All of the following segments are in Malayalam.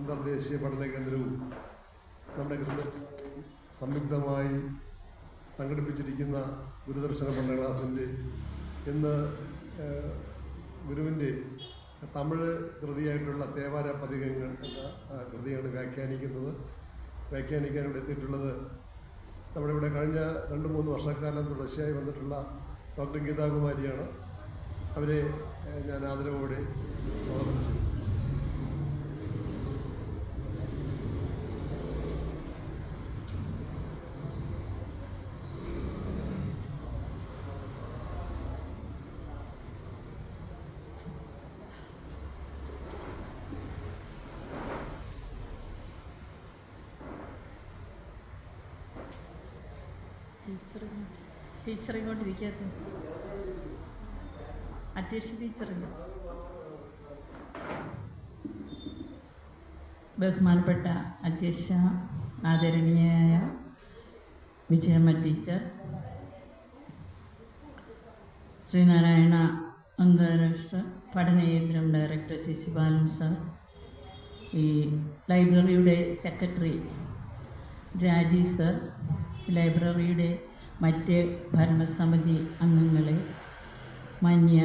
അന്തർദേശീയ പഠന കേന്ദ്രവും നമ്മുടെ സംയുക്തമായി സംഘടിപ്പിച്ചിരിക്കുന്ന ഗുരുദർശന പഠന ക്ലാസിൻ്റെ ഇന്ന് ഗുരുവിൻ്റെ തമിഴ് കൃതിയായിട്ടുള്ള തേവാര പതികങ്ങൾ എന്ന കൃതിയാണ് വ്യാഖ്യാനിക്കാൻ ഇവിടെ എത്തിയിട്ടുള്ളത്. നമ്മുടെ ഇവിടെ കഴിഞ്ഞ 2-3 വർഷക്കാലം തുടർച്ചയായി വന്നിട്ടുള്ള ഡോക്ടർ ഗീതാകുമാരിയാണ്. അവരെ ഞാൻ ആദരവോടെ സ്വാഗതം ചെയ്തു. ടീച്ചർ ഇങ്ങോട്ടിരിക്കാത്ത അധ്യക്ഷ ടീച്ചറില്ല. ബഹുമാനപ്പെട്ട അധ്യക്ഷ, ആദരണീയായ വിജയമ്മ ടീച്ചർ, ശ്രീനാരായണ അന്താരാഷ്ട്ര പഠന കേന്ദ്രം ഡയറക്ടർ ശശിപാലൻ സാർ, ഈ ലൈബ്രറിയുടെ സെക്രട്ടറി രാജീവ് സർ, ലൈബ്രറിയുടെ മറ്റ് ഭരണസമിതി അംഗങ്ങളെ, മാന്യ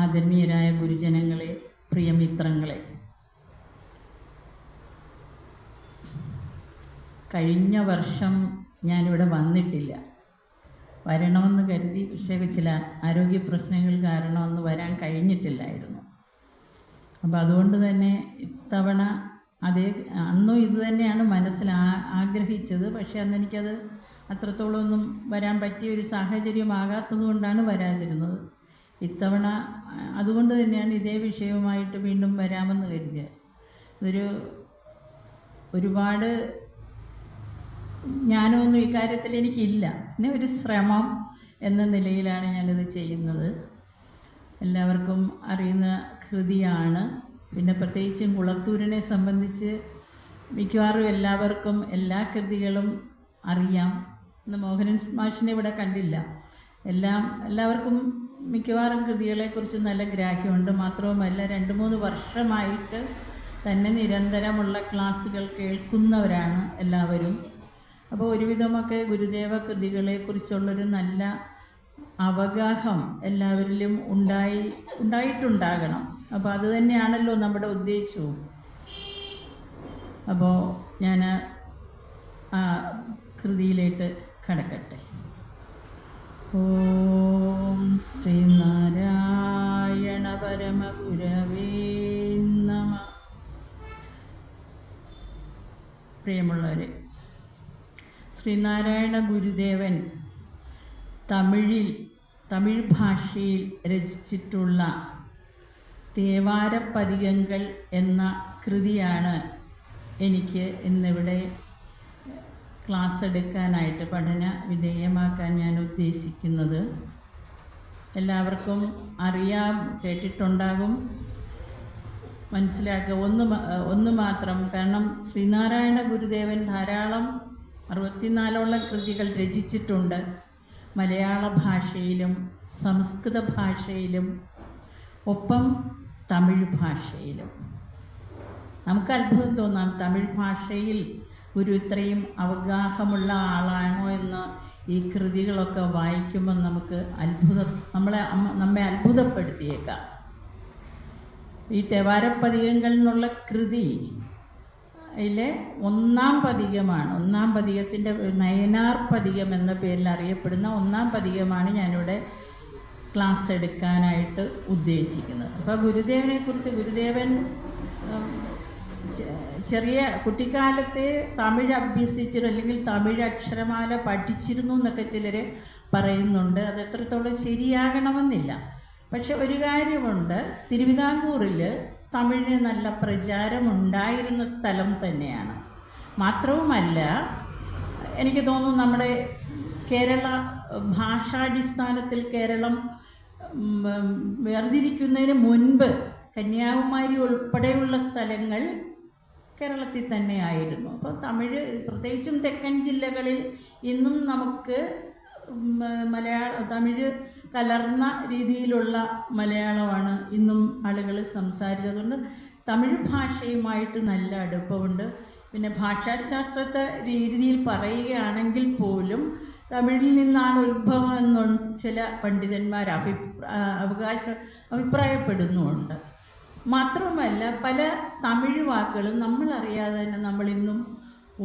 ആദരണീയരായ ഗുരുജനങ്ങളെ, പ്രിയമിത്രങ്ങളെ, കഴിഞ്ഞ വർഷം ഞാനിവിടെ വന്നിട്ടില്ല. വരണമെന്ന് കരുതി, പക്ഷേ ചില ആരോഗ്യ പ്രശ്നങ്ങൾ കാരണം അന്ന് വരാൻ കഴിഞ്ഞിട്ടില്ലായിരുന്നു. അപ്പോൾ അതുകൊണ്ട് തന്നെ ഇത്തവണ അന്നും ഇത് തന്നെയാണ് മനസ്സിൽ ആഗ്രഹിച്ചത്. പക്ഷേ അന്ന് എനിക്കത് അത്രത്തോളമൊന്നും വരാൻ പറ്റിയ ഒരു സാഹചര്യമാകാത്തത് കൊണ്ടാണ് വരാതിരുന്നത്. ഇത്തവണ അതുകൊണ്ട് തന്നെയാണ് ഇതേ വിഷയവുമായിട്ട് വീണ്ടും വരാമെന്ന് കരുതിയത്. ഒരുപാട് ജ്ഞാനമൊന്നും ഇക്കാര്യത്തിൽ എനിക്കില്ല. പിന്നെ ഒരു ശ്രമം എന്ന നിലയിലാണ് ഞാനിത് ചെയ്യുന്നത്. എല്ലാവർക്കും അറിയുന്ന കൃതിയാണ്. പിന്നെ പ്രത്യേകിച്ചും കുളത്തൂരിനെ സംബന്ധിച്ച് മിക്കവാറും എല്ലാവർക്കും എല്ലാ കൃതികളും അറിയാം. ഇന്ന് മോഹനൻ മാഷിനെ ഇവിടെ കണ്ടില്ല. എല്ലാവർക്കും മിക്കവാറും കൃതികളെക്കുറിച്ച് നല്ല ഗ്രാഹ്യമുണ്ട്. മാത്രവുമല്ല 2-3 വർഷമായിട്ട് തന്നെ നിരന്തരമുള്ള ക്ലാസ്സുകൾ കേൾക്കുന്നവരാണ് എല്ലാവരും. അപ്പോൾ ഒരുവിധമൊക്കെ ഗുരുദേവ കൃതികളെക്കുറിച്ചുള്ളൊരു നല്ല അവഗാഹം എല്ലാവരിലും ഉണ്ടായിട്ടുണ്ടാകണം. അപ്പോൾ അത് തന്നെയാണല്ലോ നമ്മുടെ ഉദ്ദേശവും. അപ്പോൾ ഞാൻ ആ കൃതിയിലേക്ക് കടക്കട്ടെ. ഓം ശ്രീനാരായണ പരമഗുരവേ നമഃ. പ്രിയമുള്ളവരെ, ശ്രീനാരായണ ഗുരുദേവൻ തമിഴ് ഭാഷയിൽ രചിച്ചിട്ടുള്ള തേവാര പതികങ്ങൾ എന്ന കൃതിയാണ് എനിക്ക് ഇന്നിവിടെ ക്ലാസ് എടുക്കാനായിട്ട്, പഠന വിധേയമാക്കാൻ ഞാൻ ഉദ്ദേശിക്കുന്നത്. എല്ലാവർക്കും അറിയാം, കേട്ടിട്ടുണ്ടാകും, മനസ്സിലാക്കുക. ഒന്ന് മാത്രം, കാരണം ശ്രീനാരായണ ഗുരുദേവൻ ധാരാളം 64ഓളം കൃതികൾ രചിച്ചിട്ടുണ്ട്. മലയാള ഭാഷയിലും സംസ്കൃത ഭാഷയിലും ഒപ്പം തമിഴ് ഭാഷയിലും. നമുക്ക് അത്ഭുതം തോന്നാം, തമിഴ് ഭാഷയിൽ ഒരു ഇത്രയും അവഗാഹമുള്ള ആളാണോ എന്ന് ഈ കൃതികളൊക്കെ വായിക്കുമ്പോൾ നമുക്ക് നമ്മെ അത്ഭുതപ്പെടുത്തിയേക്കാം. ഈ തേവാരപ്പതികങ്ങൾ എന്നുള്ള കൃതി അതിലെ 1-ാം പതികമാണ്. 1-ാം പതികത്തിൻ്റെ നയനാർ പതികം എന്ന പേരിൽ അറിയപ്പെടുന്ന 1-ാം പതികമാണ് ഞാനിവിടെ ക്ലാസ് എടുക്കാനായിട്ട് ഉദ്ദേശിക്കുന്നത്. അപ്പോൾ ഗുരുദേവൻ ചെറിയ കുട്ടിക്കാലത്തെ തമിഴ് അഭ്യസിച്ചിരുന്നു, അല്ലെങ്കിൽ തമിഴ് അക്ഷരമാല പഠിച്ചിരുന്നു എന്നൊക്കെ ചിലർ പറയുന്നുണ്ട്. അത് എത്രത്തോളം ശരിയാകണമെന്നില്ല. പക്ഷെ ഒരു കാര്യമുണ്ട്, തിരുവിതാംകൂറിൽ തമിഴിന് നല്ല പ്രചാരമുണ്ടായിരുന്ന സ്ഥലം തന്നെയാണ്. മാത്രവുമല്ല, എനിക്ക് തോന്നുന്നു നമ്മുടെ കേരള ഭാഷാടിസ്ഥാനത്തിൽ കേരളം വേർതിരിക്കുന്നതിന് മുൻപ് കന്യാകുമാരി ഉൾപ്പെടെയുള്ള സ്ഥലങ്ങൾ കേരളത്തിൽ തന്നെയായിരുന്നു. അപ്പോൾ തമിഴ്, പ്രത്യേകിച്ചും തെക്കൻ ജില്ലകളിൽ ഇന്നും നമുക്ക് തമിഴ് കലർന്ന രീതിയിലുള്ള മലയാളമാണ് ഇന്നും ആളുകൾ സംസാരിച്ചത്. അതുകൊണ്ട് തമിഴ് ഭാഷയുമായിട്ട് നല്ല അടുപ്പമുണ്ട്. പിന്നെ ഭാഷാശാസ്ത്രത്തെ രീതിയിൽ പറയുകയാണെങ്കിൽ പോലും തമിഴിൽ നിന്നാണ് ഉത്ഭവം എന്ന് ചില പണ്ഡിതന്മാർ അഭിപ്രായപ്പെടുന്നുമുണ്ട്. മാത്രമല്ല പല തമിഴ് വാക്കുകളും നമ്മളറിയാതെ തന്നെ നമ്മളിന്നും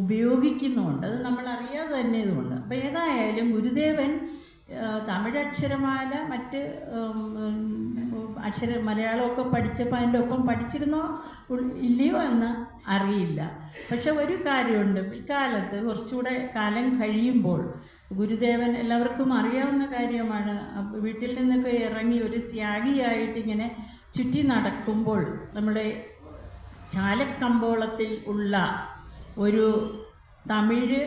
ഉപയോഗിക്കുന്നുമുണ്ട്. അത് നമ്മളറിയാതെ തന്നെ ഇതുമുണ്ട്. അപ്പോൾ ഏതായാലും ഗുരുദേവൻ തമിഴക്ഷരമാല മറ്റ് മലയാളമൊക്കെ പഠിച്ചപ്പോൾ അതിൻ്റെ ഒപ്പം പഠിച്ചിരുന്നോ ഇല്ലയോ എന്ന് അറിയില്ല. പക്ഷെ ഒരു കാര്യമുണ്ട്, പിൽക്കാലത്ത് കുറച്ചുകൂടെ കാലം കഴിയുമ്പോൾ ഗുരുദേവൻ എല്ലാവർക്കും അറിയാവുന്ന കാര്യമാണ്. വീട്ടിൽ നിന്നൊക്കെ ഇറങ്ങി ഒരു ത്യാഗിയായിട്ട് ഇങ്ങനെ ചുറ്റി നടക്കുമ്പോൾ നമ്മുടെ ചാലക്കമ്പോളത്തിൽ ഉള്ള ഒരു തമിഴ്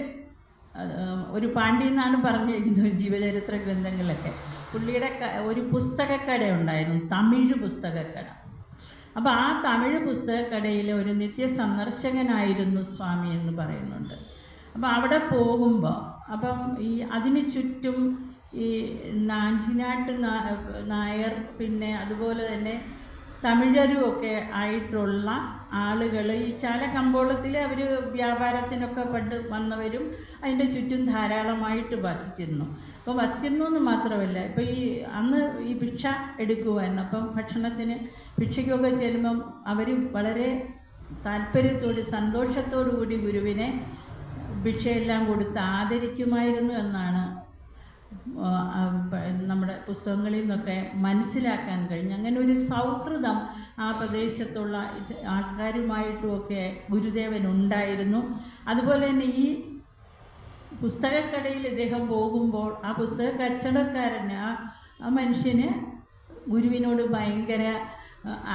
ഒരു പാണ്ഡ്യ എന്നാണ് പറഞ്ഞിരിക്കുന്നത് ജീവചരിത്ര ഗ്രന്ഥങ്ങളൊക്കെ. പുള്ളിയുടെ ഒരു പുസ്തകക്കട ഉണ്ടായിരുന്നു, തമിഴ് പുസ്തകക്കട. അപ്പോൾ ആ തമിഴ് പുസ്തകക്കടയിൽ ഒരു നിത്യ സന്ദർശകനായിരുന്നു സ്വാമി എന്ന് പറയുന്നുണ്ട്. അപ്പോൾ അവിടെ പോകുമ്പോൾ അപ്പം ഈ അതിന് ചുറ്റും ഈ നാഞ്ചിനാട്ട് നായർ പിന്നെ അതുപോലെ തന്നെ തമിഴരുമൊക്കെ ആയിട്ടുള്ള ആളുകൾ ഈ ചാലക്കമ്പോളത്തിൽ അവർ വ്യാപാരത്തിനൊക്കെ പണ്ട് വന്നവരും അതിൻ്റെ ചുറ്റും ധാരാളമായിട്ട് വസിച്ചിരുന്നു. അപ്പോൾ വസിച്ചിരുന്നു എന്ന് മാത്രമല്ല, ഇപ്പോൾ ഈ അന്ന് ഈ ഭിക്ഷ എടുക്കുമായിരുന്നു. അപ്പം ഭക്ഷണത്തിന് ഭിക്ഷയ്ക്കൊക്കെ ചെല്ലുമ്പം അവർ വളരെ താല്പര്യത്തോട് സന്തോഷത്തോടു കൂടി ഗുരുവിനെ ഭിക്ഷയെല്ലാം കൊടുത്ത് ആദരിക്കുമായിരുന്നു എന്നാണ് നമ്മുടെ പുസ്തകങ്ങളിൽ നിന്നൊക്കെ മനസ്സിലാക്കാൻ കഴിഞ്ഞു. അങ്ങനെ ഒരു സൗഹൃദം ആ പ്രദേശത്തുള്ള ആൾക്കാരുമായിട്ടുമൊക്കെ ഗുരുദേവൻ ഉണ്ടായിരുന്നു. അതുപോലെ തന്നെ ഈ പുസ്തകക്കടയിൽ ഇദ്ദേഹം പോകുമ്പോൾ ആ പുസ്തക കച്ചവടക്കാരന് ആ മനുഷ്യന് ഗുരുവിനോട് ഭയങ്കര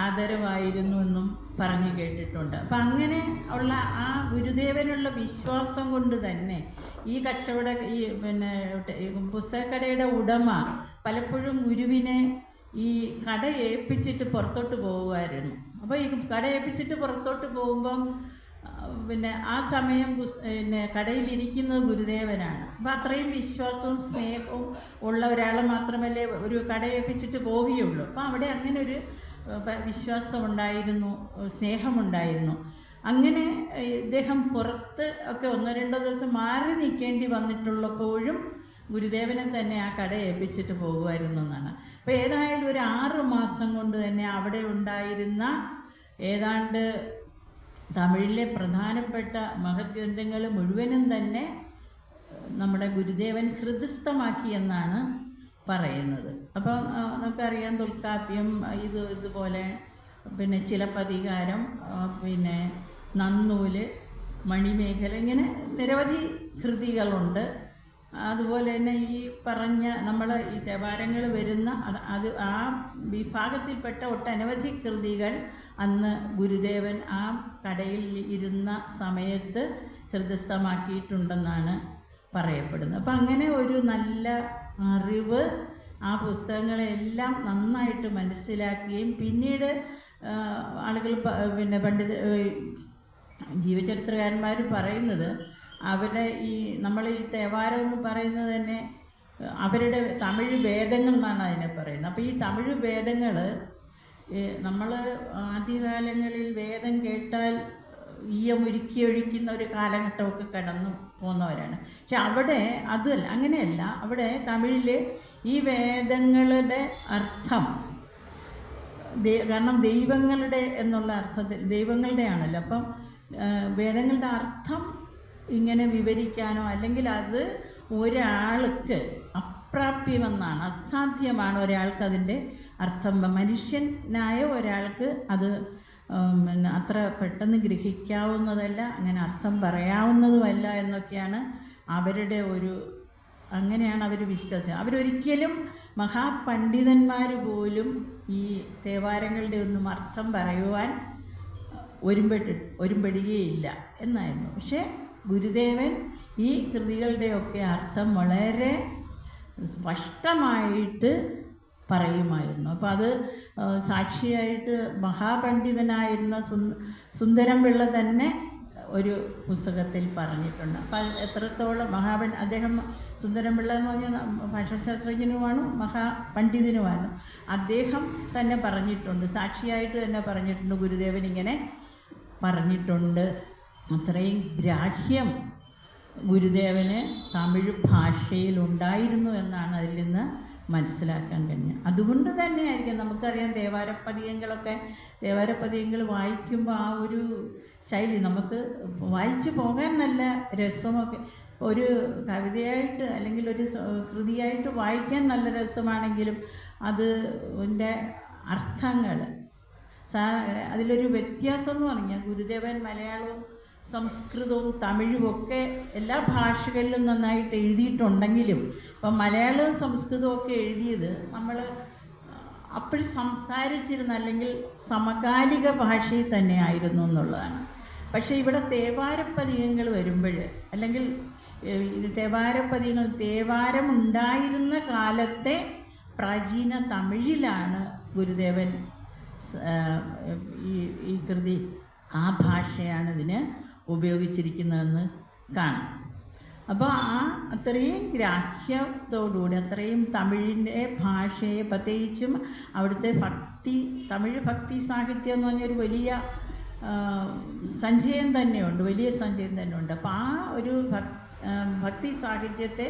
ആദരവായിരുന്നു എന്നും പറഞ്ഞു കേട്ടിട്ടുണ്ട്. അപ്പം അങ്ങനെ ഉള്ള ആ ഗുരുദേവനുള്ള വിശ്വാസം കൊണ്ട് തന്നെ ഈ പിന്നെ പുസ്തകക്കടയുടെ ഉടമ പലപ്പോഴും ഗുരുവിനെ ഈ കട ഏൽപ്പിച്ചിട്ട് പുറത്തോട്ട് പോകുമായിരുന്നു. അപ്പോൾ ഈ കട ഏൽപ്പിച്ചിട്ട് പുറത്തോട്ട് പോകുമ്പം പിന്നെ ആ സമയം പിന്നെ കടയിലിരിക്കുന്നത് ഗുരുദേവനാണ്. അപ്പോൾ അത്രയും വിശ്വാസവും സ്നേഹവും ഉള്ള ഒരാളെ മാത്രമല്ലേ ഒരു കട ഏൽപ്പിച്ചിട്ട് പോവുകയുള്ളൂ. അപ്പോൾ അവിടെ അങ്ങനെ ഒരു വിശ്വാസമുണ്ടായിരുന്നു, സ്നേഹമുണ്ടായിരുന്നു. അങ്ങനെ ഇദ്ദേഹം പുറത്ത് ഒക്കെ 1-2 ദിവസം മാറി നിൽക്കേണ്ടി വന്നിട്ടുള്ളപ്പോഴും ഗുരുദേവനെ തന്നെ ആ കട ഏൽപ്പിച്ചിട്ട് പോകുമായിരുന്നു എന്നാണ്. അപ്പോൾ ഏതായാലും ഒരു 6 മാസം കൊണ്ട് തന്നെ അവിടെ ഉണ്ടായിരുന്ന ഏതാണ്ട് തമിഴിലെ പ്രധാനപ്പെട്ട മഹത് ഗ്രന്ഥങ്ങൾ മുഴുവനും തന്നെ നമ്മുടെ ഗുരുദേവൻ ഹൃദയസ്ഥമാക്കി എന്നാണ് പറയുന്നത്. അപ്പം നമുക്കറിയാം തൊൽക്കാപ്യം ഇതുപോലെ പിന്നെ ചിലപ്പതികാരം പിന്നെ നന്നൂല് മണിമേഖല ഇങ്ങനെ നിരവധി കൃതികളുണ്ട്. അതുപോലെ തന്നെ ഈ പറഞ്ഞ നമ്മൾ ഈ തേവാരങ്ങൾ വരുന്ന അത് ആ വിഭാഗത്തിൽപ്പെട്ട ഒട്ടനവധി കൃതികൾ അന്ന് ഗുരുദേവൻ ആ കടയിൽ ഇരുന്ന സമയത്ത് ഹൃദയസ്ഥമാക്കിയിട്ടുണ്ടെന്നാണ് പറയപ്പെടുന്നത്. അപ്പം അങ്ങനെ ഒരു നല്ല അറിവ് ആ പുസ്തകങ്ങളെല്ലാം നന്നായിട്ട് മനസ്സിലാക്കുകയും പിന്നീട് ആളുകൾ പിന്നെ ജീവചരിത്രകാരന്മാർ പറയുന്നത് അവരുടെ ഈ നമ്മൾ ഈ തേവാരം എന്ന് പറയുന്നത് തന്നെ അവരുടെ തമിഴ് വേദങ്ങൾ എന്നാണ് അതിനെ പറയുന്നത്. അപ്പോൾ ഈ തമിഴ് വേദങ്ങൾ നമ്മൾ ആദ്യകാലങ്ങളിൽ വേദം കേട്ടാൽ ഈയമുരുക്കി ഒഴിക്കുന്ന ഒരു കാലഘട്ടമൊക്കെ കടന്നു പോകുന്നവരാണ്. പക്ഷെ അവിടെ അതല്ല, അങ്ങനെയല്ല. അവിടെ തമിഴിൽ ഈ വേദങ്ങളുടെ അർത്ഥം കാരണം ദൈവങ്ങളുടെ എന്നുള്ള അർത്ഥത്തിൽ ദൈവങ്ങളുടെ ആണല്ലോ. അപ്പം വേദങ്ങളുടെ അർത്ഥം ഇങ്ങനെ വിവരിക്കാനോ അല്ലെങ്കിൽ അത് ഒരാൾക്ക് അപ്രാപ്യമെന്നാണ്, അസാധ്യമാണ് ഒരാൾക്ക് അതിൻ്റെ അർത്ഥം. മനുഷ്യനായ ഒരാൾക്ക് അത് അത്ര പെട്ടെന്ന് ഗ്രഹിക്കാവുന്നതല്ല, അങ്ങനെ അർത്ഥം പറയാവുന്നതുമല്ല എന്നൊക്കെയാണ് അവരുടെ അങ്ങനെയാണ് അവർ വിശ്വസിച്ചത്. അവരൊരിക്കലും മഹാപണ്ഡിതന്മാർ പോലും ഈ തേവാരങ്ങളുടെ ഒന്നും അർത്ഥം പറയുവാൻ ഒരുമ്പെടുകയില്ല എന്നായിരുന്നു. പക്ഷേ ഗുരുദേവൻ ഈ കൃതികളുടെയൊക്കെ അർത്ഥം വളരെ സ്പഷ്ടമായിട്ട് പറയുമായിരുന്നു. അപ്പോൾ അത് സാക്ഷിയായിട്ട് മഹാപണ്ഡിതനായിരുന്ന സുന്ദരം പിള്ള തന്നെ ഒരു പുസ്തകത്തിൽ പറഞ്ഞിട്ടുണ്ട്. അപ്പം അത് എത്രത്തോളം അദ്ദേഹം സുന്ദരംപിള്ള എന്ന് പറഞ്ഞ ഭാഷാശാസ്ത്രജ്ഞനുമാണ്, മഹാപണ്ഡിതനുമാണ്. അദ്ദേഹം തന്നെ പറഞ്ഞിട്ടുണ്ട്, സാക്ഷിയായിട്ട് തന്നെ പറഞ്ഞിട്ടുണ്ട്, ഗുരുദേവൻ ഇങ്ങനെ പറഞ്ഞിട്ടുണ്ട്. അത്രയും ഗ്രാഹ്യം ഗുരുദേവന് തമിഴ് ഭാഷയിലുണ്ടായിരുന്നു എന്നാണ് അതിൽ നിന്ന് മനസ്സിലാക്കാൻ കഴിഞ്ഞത്. അതുകൊണ്ട് തന്നെയായിരിക്കും നമുക്കറിയാം ദേവാരപ്പതികങ്ങൾ വായിക്കുമ്പോൾ ആ ഒരു ശൈലി നമുക്ക് വായിച്ചു പോകാൻ നല്ല രസമൊക്കെ, ഒരു കവിതയായിട്ട് അല്ലെങ്കിൽ ഒരു കൃതിയായിട്ട് വായിക്കാൻ നല്ല രസമാണെങ്കിലും അതിൻ്റെ അർത്ഥങ്ങൾ അതിലൊരു വ്യത്യാസം എന്ന് പറഞ്ഞാൽ ഗുരുദേവൻ മലയാളവും സംസ്കൃതവും തമിഴും ഒക്കെ എല്ലാ ഭാഷകളിലും നന്നായിട്ട് എഴുതിയിട്ടുണ്ടെങ്കിലും ഇപ്പം മലയാളവും സംസ്കൃതവും ഒക്കെ എഴുതിയത് നമ്മൾ അപ്പോഴും സംസാരിച്ചിരുന്ന അല്ലെങ്കിൽ സമകാലിക ഭാഷയിൽ തന്നെ ആയിരുന്നു എന്നുള്ളതാണ്. പക്ഷേ ഇവിടെ തേവാരപ്പതികങ്ങൾ വരുമ്പോൾ അല്ലെങ്കിൽ തേവാരം ഉണ്ടായിരുന്ന കാലത്തെ പ്രാചീന തമിഴിലാണ് ഗുരുദേവൻ ഈ കൃതി ആ ഭാഷയാണ് ഇതിന് ഉപയോഗിച്ചിരിക്കുന്നതെന്ന് കാണാം. അപ്പോൾ അത്രയും ഗ്രാഹ്യത്തോടുകൂടി അത്രയും തമിഴിൻ്റെ ഭാഷയെ, പ്രത്യേകിച്ചും അവിടുത്തെ തമിഴ് ഭക്തി സാഹിത്യം എന്ന് പറഞ്ഞൊരു വലിയ സഞ്ചയം തന്നെയുണ്ട്, വലിയ സഞ്ചയം തന്നെയുണ്ട്. അപ്പോൾ ആ ഒരു ഭക്തി സാഹിത്യത്തെ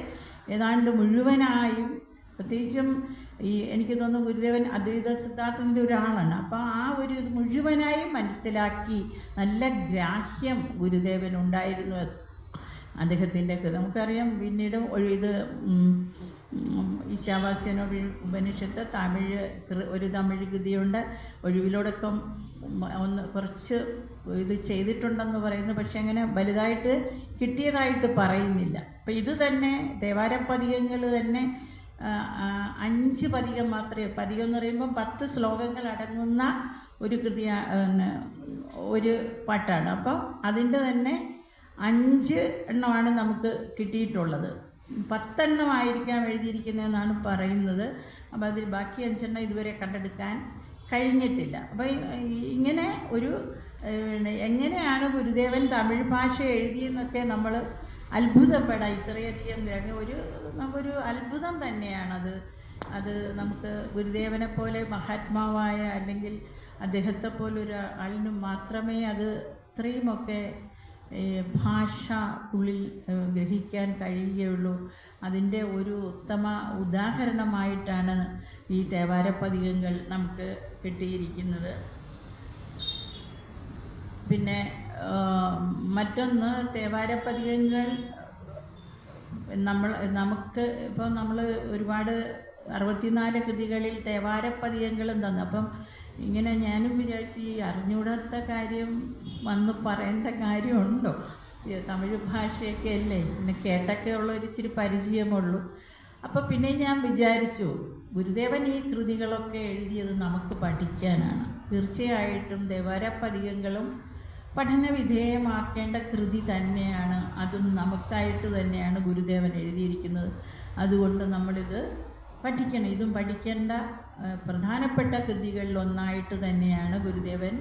ഏതാണ്ട് മുഴുവനായും, പ്രത്യേകിച്ചും എനിക്ക് തോന്നുന്നു ഗുരുദേവൻ അദ്വൈത സിദ്ധാന്തത്തിൻ്റെ ഒരാളാണ്. അപ്പോൾ ആ ഒരു ഇത് മുഴുവനായും മനസ്സിലാക്കി നല്ല ഗ്രാഹ്യം ഗുരുദേവൻ ഉണ്ടായിരുന്നു അദ്ദേഹത്തിൻ്റെ. നമുക്കറിയാം പിന്നീട് ഇത് ഈശാവാസ്യനോ ഉപനിഷത്ത് ഒരു തമിഴ് കൃതിയുണ്ട്, ഒഴിവിലോടൊക്കെ കുറച്ച് ഇത് ചെയ്തിട്ടുണ്ടെന്ന് പറയുന്നു, പക്ഷെ അങ്ങനെ വലുതായിട്ട് കിട്ടിയതായിട്ട് പറയുന്നില്ല. അപ്പം ഇത് തന്നെ തേവാരപ്പതികങ്ങൾ തന്നെ 5 പതികം മാത്രമേ, പതികം എന്ന് പറയുമ്പോൾ 10 ശ്ലോകങ്ങൾ അടങ്ങുന്ന ഒരു ഒരു പാട്ടാണ്. അപ്പം അതിൻ്റെ തന്നെ 5 എണ്ണമാണ് നമുക്ക് കിട്ടിയിട്ടുള്ളത്. 10 എണ്ണമായിരിക്കാം എഴുതിയിരിക്കുന്നതെന്നാണ് പറയുന്നത്. അപ്പോൾ അതിൽ ബാക്കി 5 എണ്ണം ഇതുവരെ കണ്ടെടുക്കാൻ കഴിഞ്ഞിട്ടില്ല. അപ്പോൾ ഇങ്ങനെ ഒരു എങ്ങനെയാണ് ഗുരുദേവൻ തമിഴ് ഭാഷ എഴുതിയെന്നൊക്കെ നമ്മൾ അത്ഭുതപ്പെടാം. ഇത്രയധികം നമുക്കൊരു അത്ഭുതം തന്നെയാണത്. അത് നമുക്ക് ഗുരുദേവനെ പോലെ മഹാത്മാവായ അല്ലെങ്കിൽ അദ്ദേഹത്തെ പോലൊരു ആളിന് മാത്രമേ അത് ഇത്രയുമൊക്കെ ഭാഷ ഉള്ളിൽ ഗ്രഹിക്കാൻ കഴിയുകയുള്ളൂ. അതിൻ്റെ ഒരു ഉത്തമ ഉദാഹരണമായിട്ടാണ് ഈ തേവാരപ്പതികങ്ങൾ നമുക്ക് കിട്ടിയിരിക്കുന്നത്. പിന്നെ മറ്റൊന്ന്, തേവാരപ്പതികങ്ങൾ നമുക്ക് ഇപ്പോൾ നമ്മൾ ഒരുപാട് 64 കൃതികളിൽ തേവാരപ്പതികങ്ങളും തന്നു. അപ്പം ഇങ്ങനെ ഞാനും വിചാരിച്ചു, ഈ അറിഞ്ഞൂടാത്ത കാര്യം വന്ന് പറയേണ്ട കാര്യമുണ്ടോ? തമിഴ് ഭാഷയൊക്കെ അല്ലേ, പിന്നെ കേട്ടൊക്കെ ഉള്ള ഒരു ഇച്ചിരി പരിചയമുള്ളൂ. അപ്പോൾ പിന്നെ ഞാൻ വിചാരിച്ചു, ഗുരുദേവൻ ഈ കൃതികളൊക്കെ എഴുതിയത് നമുക്ക് പഠിക്കാനാണ്. തീർച്ചയായിട്ടും തേവാരപ്പതികങ്ങളും പഠന വിധേയമാക്കേണ്ട കൃതി തന്നെയാണ്. അതും നമുക്കായിട്ട് തന്നെയാണ് ഗുരുദേവൻ എഴുതിയിരിക്കുന്നത്. അതുകൊണ്ട് നമ്മളിത് പഠിക്കണം. ഇതും പഠിക്കേണ്ട പ്രധാനപ്പെട്ട കൃതികളിലൊന്നായിട്ട് തന്നെയാണ് ഗുരുദേവൻ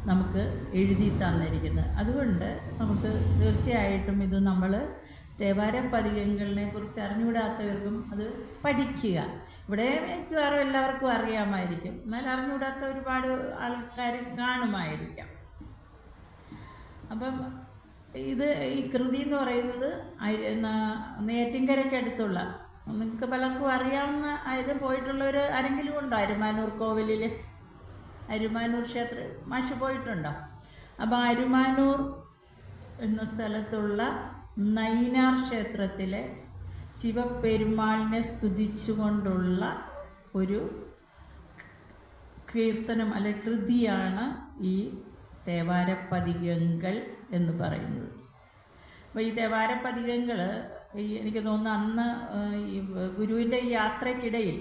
നമുക്ക് എഴുതി തന്നിരിക്കുന്നത്. അതുകൊണ്ട് നമുക്ക് തീർച്ചയായിട്ടും ഇത് നമ്മൾ തേവാരപ്പതികങ്ങളെ കുറിച്ച് അറിഞ്ഞുകൂടാത്തവർക്കും അത് പഠിക്കുക. ഇവിടെ മിക്കവാറും എല്ലാവർക്കും അറിയാമായിരിക്കും, എന്നാൽ അറിഞ്ഞുകൂടാത്ത ഒരുപാട് ആൾക്കാർ കാണുമായിരിക്കാം. അപ്പം ഈ കൃതി എന്ന് പറയുന്നത് നെയ്യാറ്റിൻകരയ്ക്കടുത്തുള്ള, നിങ്ങൾക്ക് പലർക്കും അറിയാവുന്ന ആരും പോയിട്ടുള്ളവർ ആരെങ്കിലും ഉണ്ടോ? അരുമാനൂർ കോവിലിൽ, അരുമാനൂർ ക്ഷേത്രം മാഷ് പോയിട്ടുണ്ടോ? അപ്പോൾ അരുമാനൂർ എന്ന സ്ഥലത്തുള്ള നൈനാർ ക്ഷേത്രത്തിലെ ശിവപെരുമാളിനെ സ്തുതിച്ചുകൊണ്ടുള്ള ഒരു കീർത്തനം അല്ലെ കൃതിയാണ് ഈ തേവാരപ്പതികങ്ങൾ എന്ന് പറയുന്നത്. അപ്പോൾ ഈ തേവാരപ്പതികങ്ങൾ എനിക്ക് തോന്നുന്നു അന്ന് ഈ ഗുരുവിൻ്റെ ഈ യാത്രയ്ക്കിടയിൽ,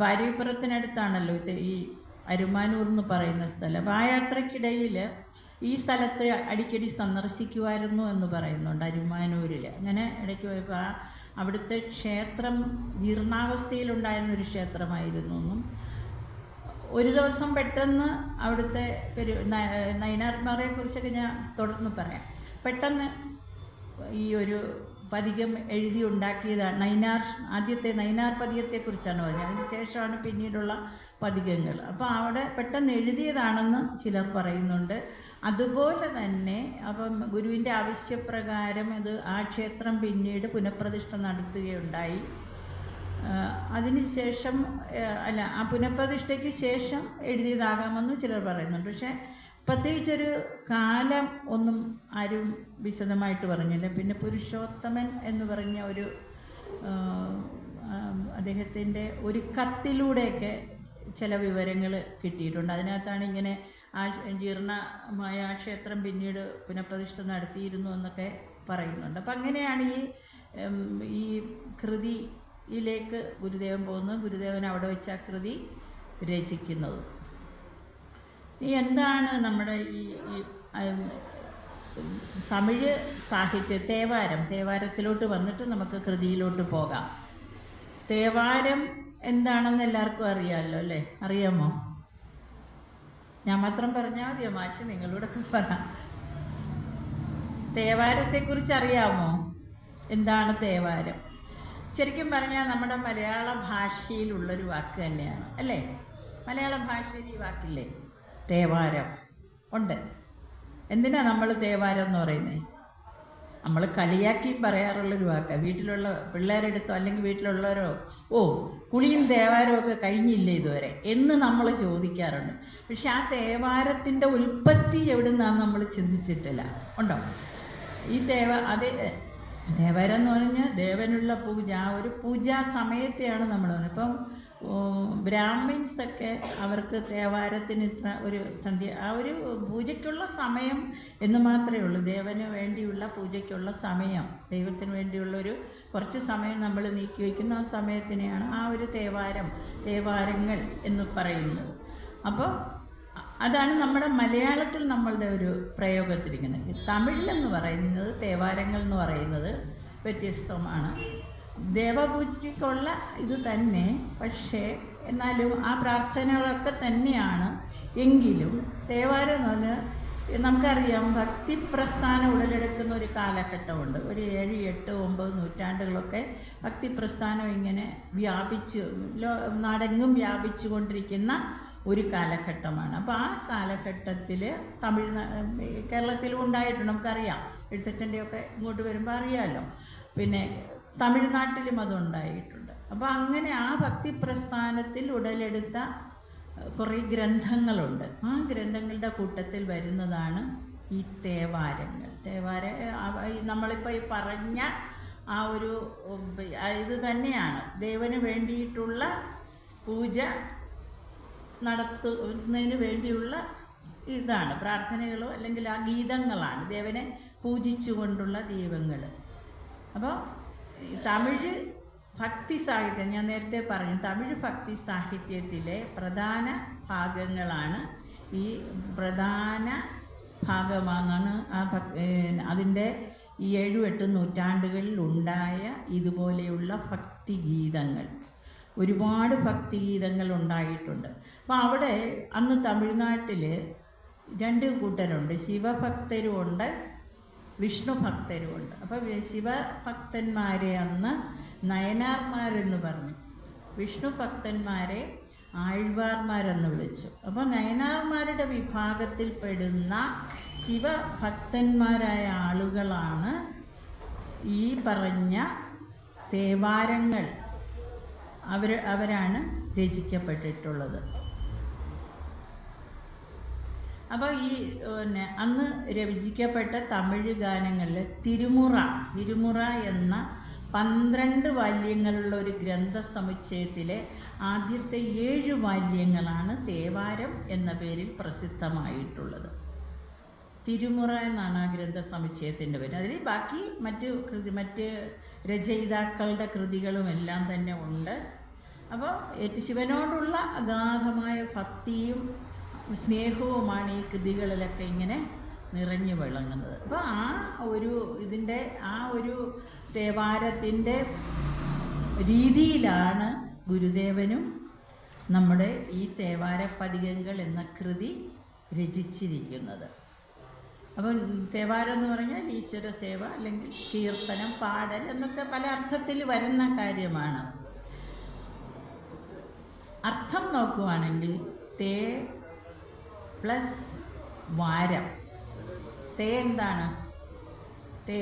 ഭാര്യപുരത്തിനടുത്താണല്ലോ ഈ അരുമാനൂർ എന്ന് പറയുന്ന സ്ഥലം. അപ്പോൾ ആ യാത്രയ്ക്കിടയിൽ ഈ സ്ഥലത്ത് അടിക്കടി സന്ദർശിക്കുമായിരുന്നു എന്ന് പറയുന്നുണ്ട്, അരുമാനൂരിൽ. അങ്ങനെ ഇടയ്ക്ക് പോയപ്പോൾ അവിടുത്തെ ക്ഷേത്രം ജീർണാവസ്ഥയിലുണ്ടായിരുന്നൊരു ക്ഷേത്രമായിരുന്നു എന്നും, ഒരു ദിവസം പെട്ടെന്ന് അവിടുത്തെ നൈനാർമാരെ കുറിച്ചൊക്കെ ഞാൻ തുടർന്ന് പറയാം. പെട്ടെന്ന് ഈ ഒരു പതികം എഴുതി ഉണ്ടാക്കിയതാണ്. ആദ്യത്തെ നൈനാർ പതികത്തെക്കുറിച്ചാണ് പറഞ്ഞത്. അതിന് ശേഷമാണ് പിന്നീടുള്ള പതികങ്ങൾ. അപ്പോൾ അവിടെ പെട്ടെന്ന് എഴുതിയതാണെന്ന് ചിലർ പറയുന്നുണ്ട്. അതുപോലെ തന്നെ അപ്പം ഗുരുവിൻ്റെ ആവശ്യപ്രകാരം ആ ക്ഷേത്രം പിന്നീട് പുനഃപ്രതിഷ്ഠ നടത്തുകയുണ്ടായി. അതിനുശേഷം ആ പുനഃപ്രതിഷ്ഠയ്ക്ക് ശേഷം എഴുതിയതാകാമെന്ന് ചിലർ പറയുന്നുണ്ട്. പക്ഷേ പ്രത്യേകിച്ചൊരു കാലം ഒന്നും ആരും വിശദമായിട്ട് പറഞ്ഞില്ല. പിന്നെ പുരുഷോത്തമൻ എന്ന് പറഞ്ഞ ഒരു അദ്ദേഹത്തിൻ്റെ ഒരു കത്തിലൂടെയൊക്കെ ചില വിവരങ്ങൾ കിട്ടിയിട്ടുണ്ട്. അതിനകത്താണ് ഇങ്ങനെ ജീർണമായ ആ ക്ഷേത്രം പിന്നീട് പുനഃപ്രതിഷ്ഠ നടത്തിയിരുന്നു എന്നൊക്കെ പറയുന്നുണ്ട്. അപ്പം അങ്ങനെയാണ് ഈ കൃതിയിലേക്ക് ഗുരുദേവൻ പോകുന്നത്. ഗുരുദേവൻ അവിടെ വെച്ച് ആ കൃതി രചിക്കുന്നത്. എന്താണ് നമ്മുടെ ഈ തമിഴ് സാഹിത്യ തേവാരത്തിലോട്ട് വന്നിട്ട് നമുക്ക് കൃതിയിലോട്ട് പോകാം. തേവാരം എന്താണെന്ന് എല്ലാവർക്കും അറിയാമല്ലോ അല്ലേ? അറിയാമോ? ഞാൻ മാത്രം പറഞ്ഞാൽ മതിയോ മാഷ്? നിങ്ങളോടൊക്കെ പറ. തേവാരത്തെക്കുറിച്ച് അറിയാമോ? എന്താണ് തേവാരം? ശരിക്കും പറഞ്ഞാൽ നമ്മുടെ മലയാള ഭാഷയിലുള്ളൊരു വാക്ക് തന്നെയാണ് അല്ലേ? മലയാള ഭാഷയിൽ ഈ വാക്കില്ലേ തേവാരം? ഉണ്ട്. എന്തിനാണ് നമ്മൾ തേവാരം എന്ന് പറയുന്നത്? നമ്മൾ കളിയാക്കി പറയാറുള്ളൊരു വാക്കാണ്. വീട്ടിലുള്ള പിള്ളേരെടുത്തോ അല്ലെങ്കിൽ വീട്ടിലുള്ളവരോ കുളിയും തേവാരവും ഒക്കെ കഴിഞ്ഞില്ലേ ഇതുവരെ എന്ന് നമ്മൾ ചോദിക്കാറുണ്ട്. പക്ഷെ ആ തേവാരത്തിൻ്റെ ഉൽപ്പത്തി എവിടെ നിന്നാണെന്ന് നമ്മൾ ചിന്തിച്ചിട്ടില്ല. ഉണ്ടോ? ഈ ദേവാരം എന്ന് പറഞ്ഞാൽ ദേവനുള്ള പൂജ, ആ ഒരു പൂജാ സമയത്തെയാണ് നമ്മൾ പറയുന്നത്. ഇപ്പം ബ്രാഹ്മിൻസൊക്കെ അവർക്ക് തേവാരത്തിന് ഇത്ര ഒരു ആ ഒരു പൂജയ്ക്കുള്ള സമയം എന്ന് മാത്രമേ ഉള്ളൂ. ദേവന് വേണ്ടിയുള്ള പൂജയ്ക്കുള്ള സമയം, ദൈവത്തിന് വേണ്ടിയുള്ളൊരു കുറച്ച് സമയം നമ്മൾ നീക്കി വയ്ക്കുന്ന ആ സമയത്തിനെയാണ് ആ ഒരു തേവാരങ്ങൾ എന്ന് പറയുന്നത്. അപ്പോൾ അതാണ് നമ്മുടെ മലയാളത്തിൽ നമ്മളുടെ ഒരു പ്രയോഗത്തിരിക്കുന്നത്. തമിഴിലെന്ന് പറയുന്നത് തേവാരങ്ങൾ എന്ന് പറയുന്നത് വ്യത്യസ്തമാണ്. ദേവപൂജയ്ക്കുള്ള ഇത് തന്നെ, പക്ഷേ എന്നാലും ആ പ്രാർത്ഥനകളൊക്കെ തന്നെയാണ്. എങ്കിലും തേവാരം എന്ന് പറഞ്ഞാൽ നമുക്കറിയാം ഭക്തിപ്രസ്ഥാനം ഉടലെടുക്കുന്ന ഒരു കാലഘട്ടമുണ്ട്. ഒരു 7, 8, 9 നൂറ്റാണ്ടുകളൊക്കെ ഭക്തിപ്രസ്ഥാനം ഇങ്ങനെ നാടെങ്ങും വ്യാപിച്ചു കൊണ്ടിരിക്കുന്ന ഒരു കാലഘട്ടമാണ്. അപ്പോൾ ആ കാലഘട്ടത്തിൽ കേരളത്തിലും ഉണ്ടായിട്ടുണ്ട്. നമുക്കറിയാം, എഴുത്തച്ഛൻ്റെയൊക്കെ ഇങ്ങോട്ട് വരുമ്പോൾ അറിയാമല്ലോ. പിന്നെ തമിഴ്നാട്ടിലും അതുണ്ടായിട്ടുണ്ട്. അപ്പോൾ അങ്ങനെ ആ ഭക്തിപ്രസ്ഥാനത്തിൽ ഉടലെടുത്ത കുറേ ഗ്രന്ഥങ്ങളുണ്ട്. ആ ഗ്രന്ഥങ്ങളുടെ കൂട്ടത്തിൽ വരുന്നതാണ് ഈ തേവാരങ്ങൾ. നമ്മളിപ്പോൾ ഈ പറഞ്ഞ ആ ഒരു ഇത് തന്നെയാണ് ദേവന് വേണ്ടിയിട്ടുള്ള പൂജ നടത്തുന്നതിന് വേണ്ടിയുള്ള ഇതാണ് പ്രാർത്ഥനകളോ അല്ലെങ്കിൽ ആ ഗീതങ്ങളാണ് ദേവനെ പൂജിച്ചുകൊണ്ടുള്ള ദൈവങ്ങൾ. അപ്പോൾ തമിഴ് ഭക്തി സാഹിത്യം, ഞാൻ നേരത്തെ പറഞ്ഞു, തമിഴ് ഭക്തി സാഹിത്യത്തിലെ പ്രധാന ഭാഗങ്ങളാണ് ഈ പ്രധാന ഭാഗമാണെന്നാണ് അതിൻ്റെ ഈ 7, 8 നൂറ്റാണ്ടുകളിൽ ഉണ്ടായ ഇതുപോലെയുള്ള ഭക്തിഗീതങ്ങൾ. ഒരുപാട് ഭക്തിഗീതങ്ങൾ ഉണ്ടായിട്ടുണ്ട്. അപ്പോൾ അവിടെ അന്ന് തമിഴ്നാട്ടിൽ 2 കൂട്ടരുണ്ട്, ശിവഭക്തരുമുണ്ട്, വിഷ്ണു ഭക്തരുമുണ്ട്. അപ്പോൾ ശിവഭക്തന്മാരെ അന്ന് നയനാർമാരെന്ന് പറഞ്ഞു, വിഷ്ണു ഭക്തന്മാരെ ആഴ്വാർമാരെന്ന് വിളിച്ചു. അപ്പോൾ നയനാർമാരുടെ വിഭാഗത്തിൽപ്പെടുന്ന ശിവഭക്തന്മാരായ ആളുകളാണ് ഈ പറഞ്ഞ തേവാരങ്ങൾ അവരാണ് രചിക്കപ്പെട്ടിട്ടുള്ളത്. അപ്പോൾ ഈ അന്ന് രചിക്കപ്പെട്ട തമിഴ് ഗാനങ്ങളിൽ തിരുമുറ എന്ന 12 വാല്യങ്ങളുള്ള ഒരു ഗ്രന്ഥസമുച്ചയത്തിലെ ആദ്യത്തെ 7 വാല്യങ്ങളാണ് തേവാരം എന്ന പേരിൽ പ്രസിദ്ധമായിട്ടുള്ളത്. തിരുമുറ എന്നാണ് ആ ഗ്രന്ഥസമുച്ചയത്തിൻ്റെ പേര്. അതിൽ ബാക്കി മറ്റ് രചയിതാക്കളുടെ കൃതികളും എല്ലാം തന്നെ ഉണ്ട്. അപ്പോൾ ശിവനോടുള്ള അഗാധമായ ഭക്തിയും സ്നേഹവുമാണ് ഈ കൃതികളിലൊക്കെ ഇങ്ങനെ നിറഞ്ഞു വിളങ്ങുന്നത്. അപ്പോൾ ആ ഒരു തേവാരത്തിൻ്റെ രീതിയിലാണ് ഗുരുദേവനും നമ്മുടെ ഈ തേവാര പതികങ്ങൾ എന്ന കൃതി രചിച്ചിരിക്കുന്നത്. അപ്പം തേവാരം എന്ന് പറഞ്ഞാൽ ഈശ്വര സേവ അല്ലെങ്കിൽ കീർത്തനം, പാടൽ എന്നൊക്കെ പല അർത്ഥത്തിൽ വരുന്ന കാര്യമാണ്. അർത്ഥം നോക്കുവാണെങ്കിൽ തേ പ്ലസ് വാരം. തേ എന്താണ്? തേ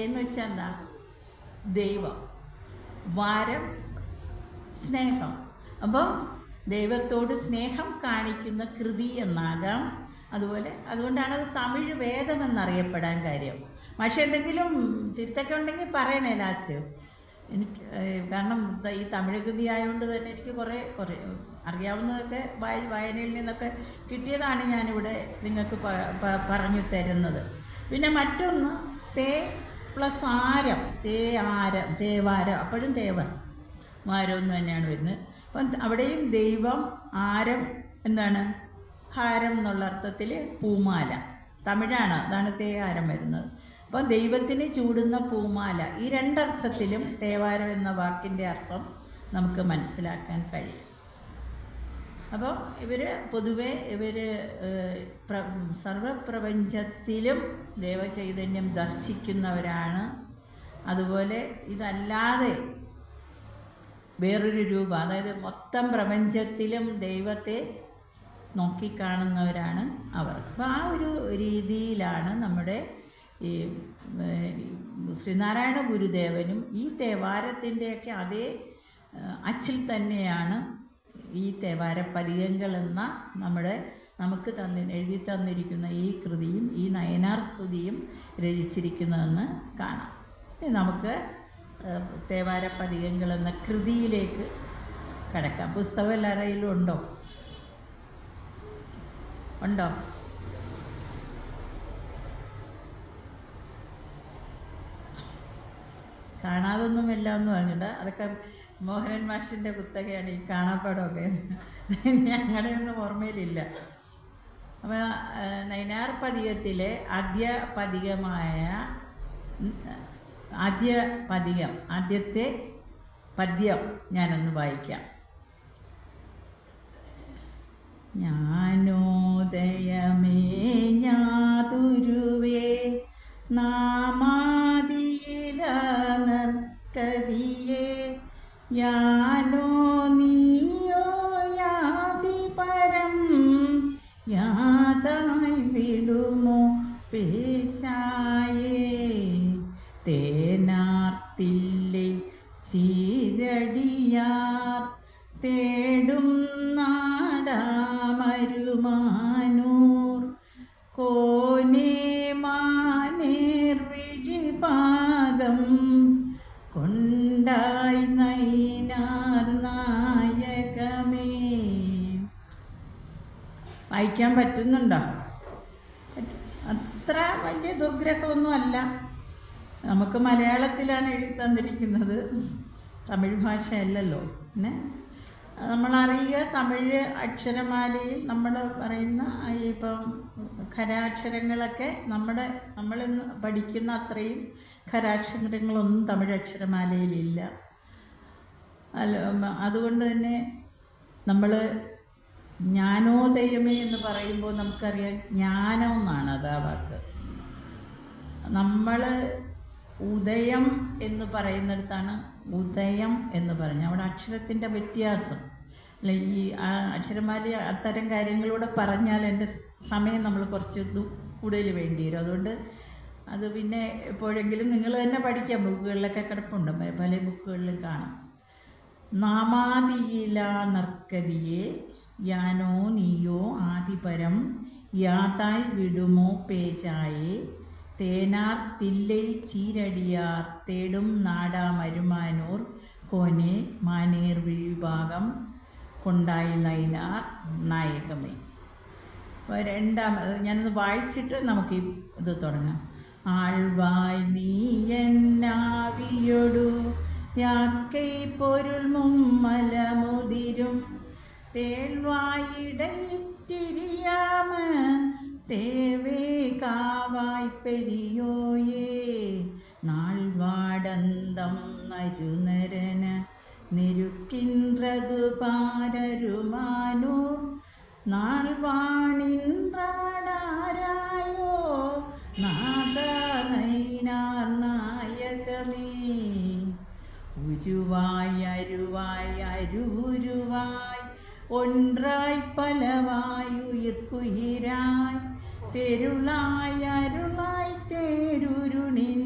എന്ന് വെച്ചാൽ എന്താ? ദൈവം. വാരം സ്നേഹം. അപ്പോൾ ദൈവത്തോട് സ്നേഹം കാണിക്കുന്ന കൃതി എന്നാകാം. അതുകൊണ്ടാണ് അത് തമിഴ് വേദം എന്നറിയപ്പെടാൻ കാര്യം. പക്ഷേ എന്തെങ്കിലും തിരുത്തൊക്കെ ഉണ്ടെങ്കിൽ പറയണേ ലാസ്റ്റ്. എനിക്ക് കാരണം ഈ തമിഴ് കൃതി ആയതുകൊണ്ട് തന്നെ എനിക്ക് കുറേ അറിയാവുന്നതൊക്കെ വായനയിൽ നിന്നൊക്കെ കിട്ടിയതാണ് ഞാനിവിടെ നിങ്ങൾക്ക് പറഞ്ഞു തരുന്നത്. പിന്നെ മറ്റൊന്ന് തേ പ്ലസ് ആരം. തേവാരം. അപ്പോഴും വാരം എന്ന് തന്നെയാണ് വരുന്നത്. അപ്പം അവിടെയും ദൈവം, ആരം എന്താണ്? ഹാരം എന്നുള്ള അർത്ഥത്തിൽ പൂമാല. തമിഴാണ്, അതാണ് തേഹാരം വരുന്നത്. അപ്പം ദൈവത്തിന് ചൂടുന്ന പൂമാല. ഈ രണ്ടർത്ഥത്തിലും തേവാരം എന്ന വാക്കിൻ്റെ അർത്ഥം നമുക്ക് മനസ്സിലാക്കാൻ കഴിയും. അപ്പോൾ പൊതുവെ സർവപ്രപഞ്ചത്തിലും ദൈവചൈതന്യം ദർശിക്കുന്നവരാണ്. അതുപോലെ ഇതല്ലാതെ വേറൊരു രൂപം, അതായത് മൊത്തം പ്രപഞ്ചത്തിലും ദൈവത്തെ നോക്കിക്കാണുന്നവരാണ് അവർ. അപ്പോൾ ആ ഒരു രീതിയിലാണ് നമ്മുടെ ഈ ശ്രീനാരായണ ഗുരുദേവനും ഈ തേവാരത്തിൻ്റെയൊക്കെ അതേ അച്ചിൽ തന്നെയാണ് ഈ തേവാര പതികങ്ങൾ എന്ന നമുക്ക് എഴുതി തന്നിരിക്കുന്ന ഈ കൃതിയും ഈ നയനാർ സ്തുതിയും രചിച്ചിരിക്കുന്നതെന്ന് കാണാം. നമുക്ക് തേവാര പതികങ്ങൾ എന്ന കൃതിയിലേക്ക് കടക്കാം. പുസ്തകം എല്ലാവരുടെയിലും ഉണ്ടോ? കാണാതൊന്നും എല്ലാം ഒന്നും പറഞ്ഞിട്ട് അതൊക്കെ മോഹനൻ മാഷിൻ്റെ കുത്തകയാണ് ഈ കാണാപ്പാടമൊക്കെ. ഞങ്ങളുടെ ഒന്നും ഓർമ്മയിലില്ല. അപ്പോൾ നയനാർ പതികത്തിലെ ആദ്യത്തെ പദ്യം ഞാനൊന്ന് വായിക്കാം. ജ്ഞാനോദയമേ ഞാതുരുവേ നാമാദിയിലനർക്കതിയേ യാനോ നീയോ യാതി പരം യാതായി വിടുമോ പേച്ചായേ തേനാർത്തില്ലേ ചീരടിയാർ തേടും നാടാമരുമാനൂർ കോനേ മാനേർ വിഴിപാകം കൊണ്ടായി നൈനാർ നായകമേ. വായിക്കാൻ പറ്റുന്നുണ്ടോ? അത്ര വലിയ ദുർഗ്രഹമൊന്നും അല്ല. നമുക്ക് മലയാളത്തിലാണ് എഴുതി തന്നിരിക്കുന്നത്, തമിഴ് ഭാഷയല്ലല്ലോ. പിന്നെ നമ്മളറിയുക തമിഴ് അക്ഷരമാലയിൽ നമ്മൾ പറയുന്ന ഇപ്പം ഖരാക്ഷരങ്ങളൊക്കെ നമ്മളിന്ന് പഠിക്കുന്ന അത്രയും ഖരാക്ഷരങ്ങളൊന്നും തമിഴ് അക്ഷരമാലയിലില്ല. അതുകൊണ്ട് തന്നെ നമ്മൾ ജ്ഞാനോദയമേ എന്ന് പറയുമ്പോൾ നമുക്കറിയാം ജ്ഞാനം എന്നാണ് അത് ആ വാക്ക്. നമ്മൾ ഉദയം എന്ന് പറയുന്നിടത്താണ് ഉദയം എന്ന് പറഞ്ഞ് അവിടെ അക്ഷരത്തിൻ്റെ വ്യത്യാസം അല്ല. ഈ അക്ഷരമാല അത്തരം കാര്യങ്ങളിലൂടെ പറഞ്ഞാൽ എൻ്റെ സമയം നമ്മൾ കുറച്ച് കൂടുതൽ വേണ്ടി വരും. അതുകൊണ്ട് അത് പിന്നെ എപ്പോഴെങ്കിലും നിങ്ങൾ തന്നെ പഠിക്കാം. ബുക്കുകളിലൊക്കെ കിടപ്പുണ്ട്, പല ബുക്കുകളിലും കാണാം. നാമാദിയില നർക്കതിയെ യാനോ നീയോ ആദിപരം യാതായി വിടുമോ പേജായേ തേനാർ തില്ലൈ ചീരടിയാർ തേടും നാടാമരുമാനൂർ കോനെ മാനേർ വിഴിഭാഗം കൊണ്ടായി നൈനാർ നായകമേ. അപ്പോൾ രണ്ടാമത് ഞാനൊന്ന് വായിച്ചിട്ട് നമുക്ക് ഇത് തുടങ്ങാം. ആൾവായ് നീയന്നാവിയൊടു യാക്കൈ പൊരുൾ മുമ്മലമുതിരും തേൾവായിടയിറ്റിരിയാമ தேவே காவாய் பெரியோயே நாள்வாடந்தம் நருநரன நெருக்கின்றது பாரருமானூர் നാൾവാണിൻറാടാരായോ നാഥ നൈനാർ നായകമേ. ഉരുവായി അരുവായി അരുവുരുവായി ഒன்றாய் പലവായി ഉയിർക്കുയിരായി തെരുളായി അരുളായി തേരുരുണിൻ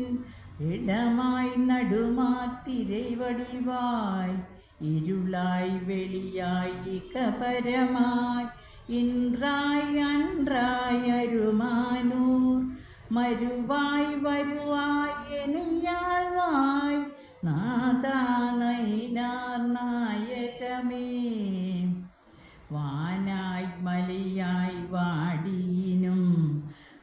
ഇടമായി നടുമാത്തിரை വടിവാய் ഇരുളായി വെളിയായി ഇകപരമായി ഇൻറായി അൻറായി അരുമാനൂർ മരുവായി വരുവായി എനയാൾവായി നാഥാ നൈനാർ നായകമേ. വാനായി മലയായി വാടിയിനും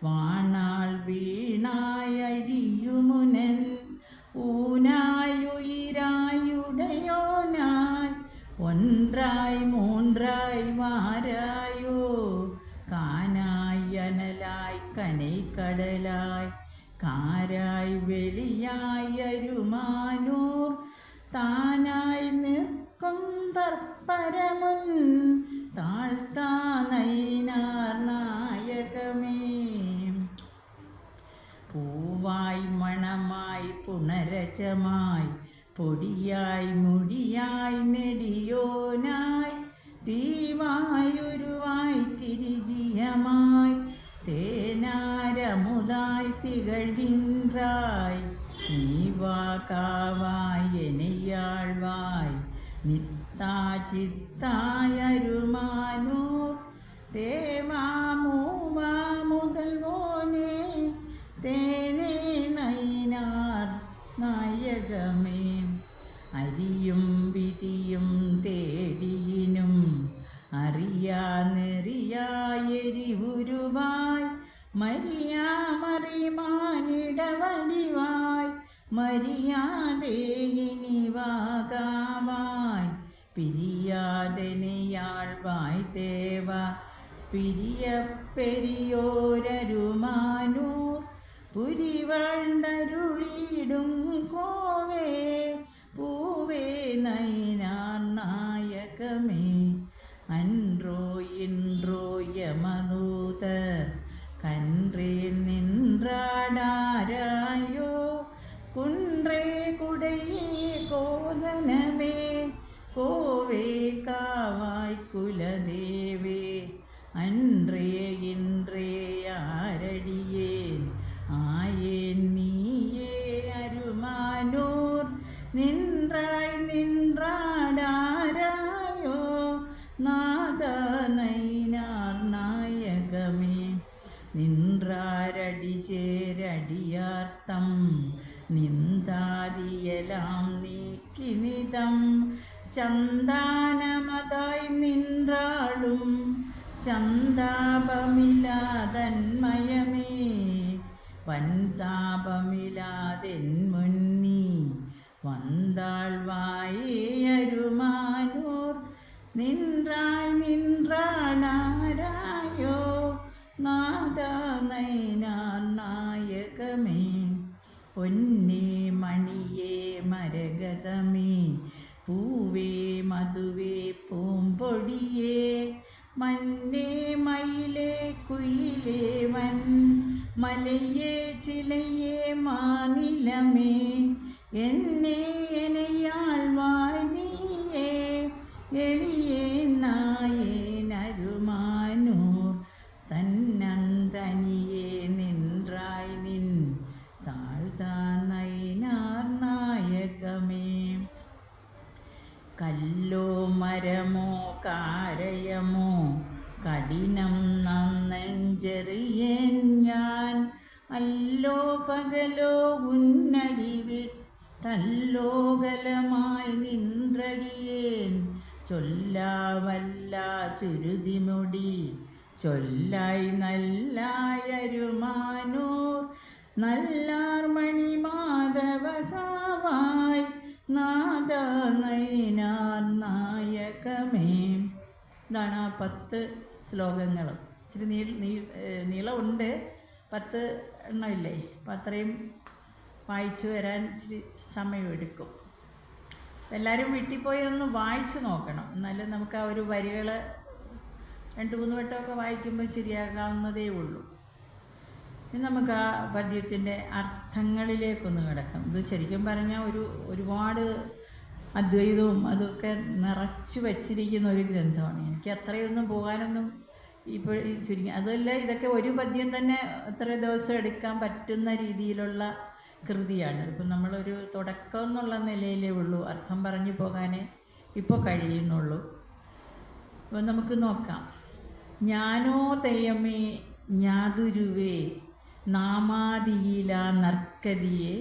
വാണാൾ വീണായി അഴിയുമുനൻ ഊനായുയിരായുടയോനായി ഒன்றாய் മൂன்றாய் വാരായോ കാനായി അനലായി കനൈക്കടലായി കാരായി വെളിയായി അരുമാനൂർ താനായി നിൽക്കും തർപ്പരമുൻ താഴ്ത്താ നൈനാർ നായകമേ. പൂവായി മണമായി പുണരചമായി പൊടിയായി മുടിയായി നെടിയോനായി തീവായുരുവായി തിരിജിയമായി തേനാരമുതായി തികഴിൻറായി നീവാകാവായി എനയാൾവായി നിത്താ ചിത്തായ അരുമാനൂർ തേവാമൂവാ മുതൽവോനേ തേനേ നൈനാർ നായകമേ. അരിയും വിധിയും തേടിയിനും അറിയാനെറിയായെരിവുരുവായി മരിയാമറിമാനിടവടിവായി മരിയാതെ ഇനിവാകാവായി പിരിയാതെനയാൾവായി തേവ പിരിയ പെരിയോരരുമാനൂർ പുരിവണ്ടരുളിയിടും കോവേ പൂവേ നൈനാർ നായകമേ. അன்றോ ഇன்றോ യമദൂതർ കன்றേ നിன்றாடாராயோ കുன்றേ കുടയേ കോദനമേ കോവേ കാവായ് കുലദേവേ അன்றേ ഇன்றേ ആരടിയേൻ ആയേൻ നീയേ അരുമാനൂർ നിன்றாய் നിன்றாடாராயோ നാഥ നൈനാർ നായകമേ. നിன்றாരടി ചേരടിയാർത്തം നിന്ദാദിയലാം നീക്കിനിതം ചന്ദാനമതായി നിன்றாളും ചന്താപമില്ലാതന്മയമേ വൻതാപമില്ലാതെൻ മുന്നീ വந்தாൾവായേ അരുമാനൂർ നിன்றாய் നിன்றாடாராயோ നാഥ നൈനാർ നായകമേ. പൊന്നേ മണിയേ മരകതമേ പൂവേ മധുവേ പൂമ്പൊടിയേ മന്നേ മയിലേ കുയിലേ വൻ മലയേ ചിലയേ മാനിലമേ എന്നെ എനയാൾവായ് നീയേ എളിയേ നായേനരുമാനൂർ തന്നന്തനിയേ നിன்றாய் നിൻ താഴ്ത്താ നൈനാർ നായകമേ. കല്ലോ മരമോ കാരയമോ കഠിനം നന്നെഞ്ചെറിയേൻ ഞാൻ അല്ലോ പകലോ ഉന്നടി വിട്ടല്ലോകലമായി നിன்றടിയേൻ ചൊല്ലാവല്ല ചുരുതിമുടി ചൊല്ലായി നല്ലായ അരുമാനൂർ നല്ലാർ മണി മാധവകാവായി നാഥ നൈനാർ നായകമേ. ഇതാണ് ആ 10 ശ്ലോകങ്ങൾ. ഇച്ചിരി നീളമുണ്ട്, 10 എണ്ണമില്ലേ, അപ്പം അത്രയും വായിച്ചു വരാൻ ഇച്ചിരി സമയമെടുക്കും. എല്ലാവരും വീട്ടിൽ പോയി ഒന്ന് വായിച്ചു നോക്കണം, എന്നാലും നമുക്ക് ആ ഒരു വരികൾ 2-3 വട്ടമൊക്കെ വായിക്കുമ്പോൾ ശരിയാകാവുന്നതേ ഉള്ളൂ. ഇനി നമുക്ക് ആ പദ്യത്തിൻ്റെ അർത്ഥങ്ങളിലേക്കൊന്ന് കിടക്കാം. ഇത് ശരിക്കും പറഞ്ഞാൽ ഒരുപാട് അദ്വൈതവും അതൊക്കെ നിറച്ച് വച്ചിരിക്കുന്ന ഒരു ഗ്രന്ഥമാണ്. എനിക്ക് അത്രയൊന്നും പോകാനൊന്നും ഇപ്പോൾ ചുരുങ്ങി അതല്ല, ഇതൊക്കെ ഒരു പദ്യം തന്നെ എത്ര ദിവസം എടുക്കാൻ പറ്റുന്ന രീതിയിലുള്ള കൃതിയാണ്. ഇപ്പം നമ്മളൊരു തുടക്കം എന്നുള്ള നിലയിലേ ഉള്ളൂ, അർത്ഥം പറഞ്ഞു പോകാനേ ഇപ്പോൾ കഴിയുന്നുള്ളൂ. അപ്പം നമുക്ക് നോക്കാം. ജ്ഞാനോദയമേ ജ്ഞാതുരുവേ നാമാദിയില നർക്കതിയെ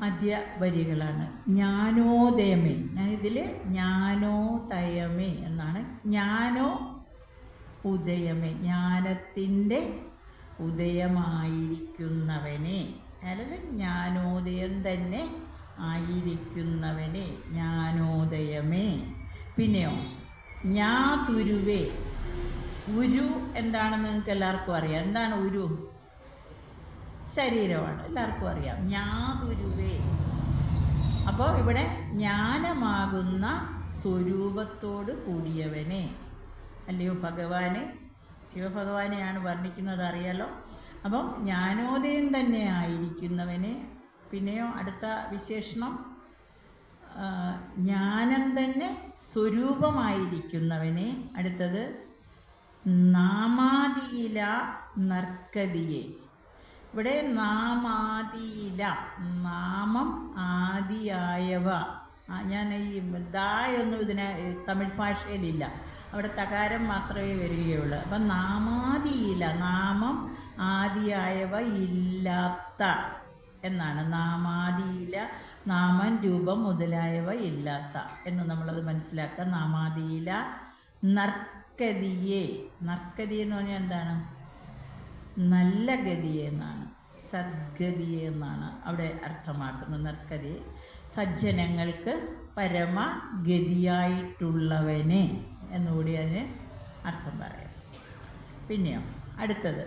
ആദ്യ വരികളാണ്. ജ്ഞാനോദയമേ, ഇതിൽ ജ്ഞാനോദയമേ എന്നാണ്. ജ്ഞാനോ ഉദയമേ, ജ്ഞാനത്തിൻ്റെ ഉദയമായിരിക്കുന്നവനെ, അല്ലെങ്കിൽ ജ്ഞാനോദയം തന്നെ ആയിരിക്കുന്നവനെ, ജ്ഞാനോദയമേ. പിന്നെയോ ജ്ഞാതുരുവേ, ഉരു എന്താണെന്ന് നിങ്ങൾക്ക് എല്ലാവർക്കും അറിയാം. എന്താണ് ഉരു? ശരീരമാണ്, എല്ലാവർക്കും അറിയാം. ജ്ഞാതുരുവേ, അപ്പോൾ ഇവിടെ ജ്ഞാനമാകുന്ന സ്വരൂപത്തോട് കൂടിയവനെ, അല്ലയോ ഭഗവാനെ, ശിവഭഗവാനെയാണ് വർണ്ണിക്കുന്നത്, അറിയാലോ. അപ്പം ജ്ഞാനോദയം തന്നെ ആയിരിക്കുന്നവനെ. പിന്നെയോ അടുത്ത വിശേഷണം ജ്ഞാനം തന്നെ സ്വരൂപമായിരിക്കുന്നവനെ. അടുത്തത് നാമാദിയില നർക്കതിയെ. ഇവിടെ നാമാദിയില, നാമം ആദിയായവ. ഞാൻ ഈ ദായൊന്നും ഇതിനെ തമിഴ് ഭാഷയിലില്ല, അവിടെ തകാരം മാത്രമേ വരികയുള്ളൂ. അപ്പം നാമാദിയില, നാമം ആദിയായവ ഇല്ലാത്ത എന്നാണ്. നാമാദിയില, നാമം രൂപം മുതലായവ ഇല്ലാത്ത എന്ന് നമ്മളത് മനസ്സിലാക്കുക. നാമാദിയില നർക്കതിയെ, നർക്കതി എന്ന് പറഞ്ഞാൽ എന്താണ്? നല്ല ഗതിയെ എന്നാണ്, സദ്ഗതിയെ എന്നാണ് അവിടെ അർത്ഥമാക്കുന്നത്. നർക്കതിയെ സജ്ജനങ്ങൾക്ക് പരമഗതിയായിട്ടുള്ളവനെ എന്നുകൂടി അതിന് അർത്ഥം പറയാം. പിന്നെയോ അടുത്തത്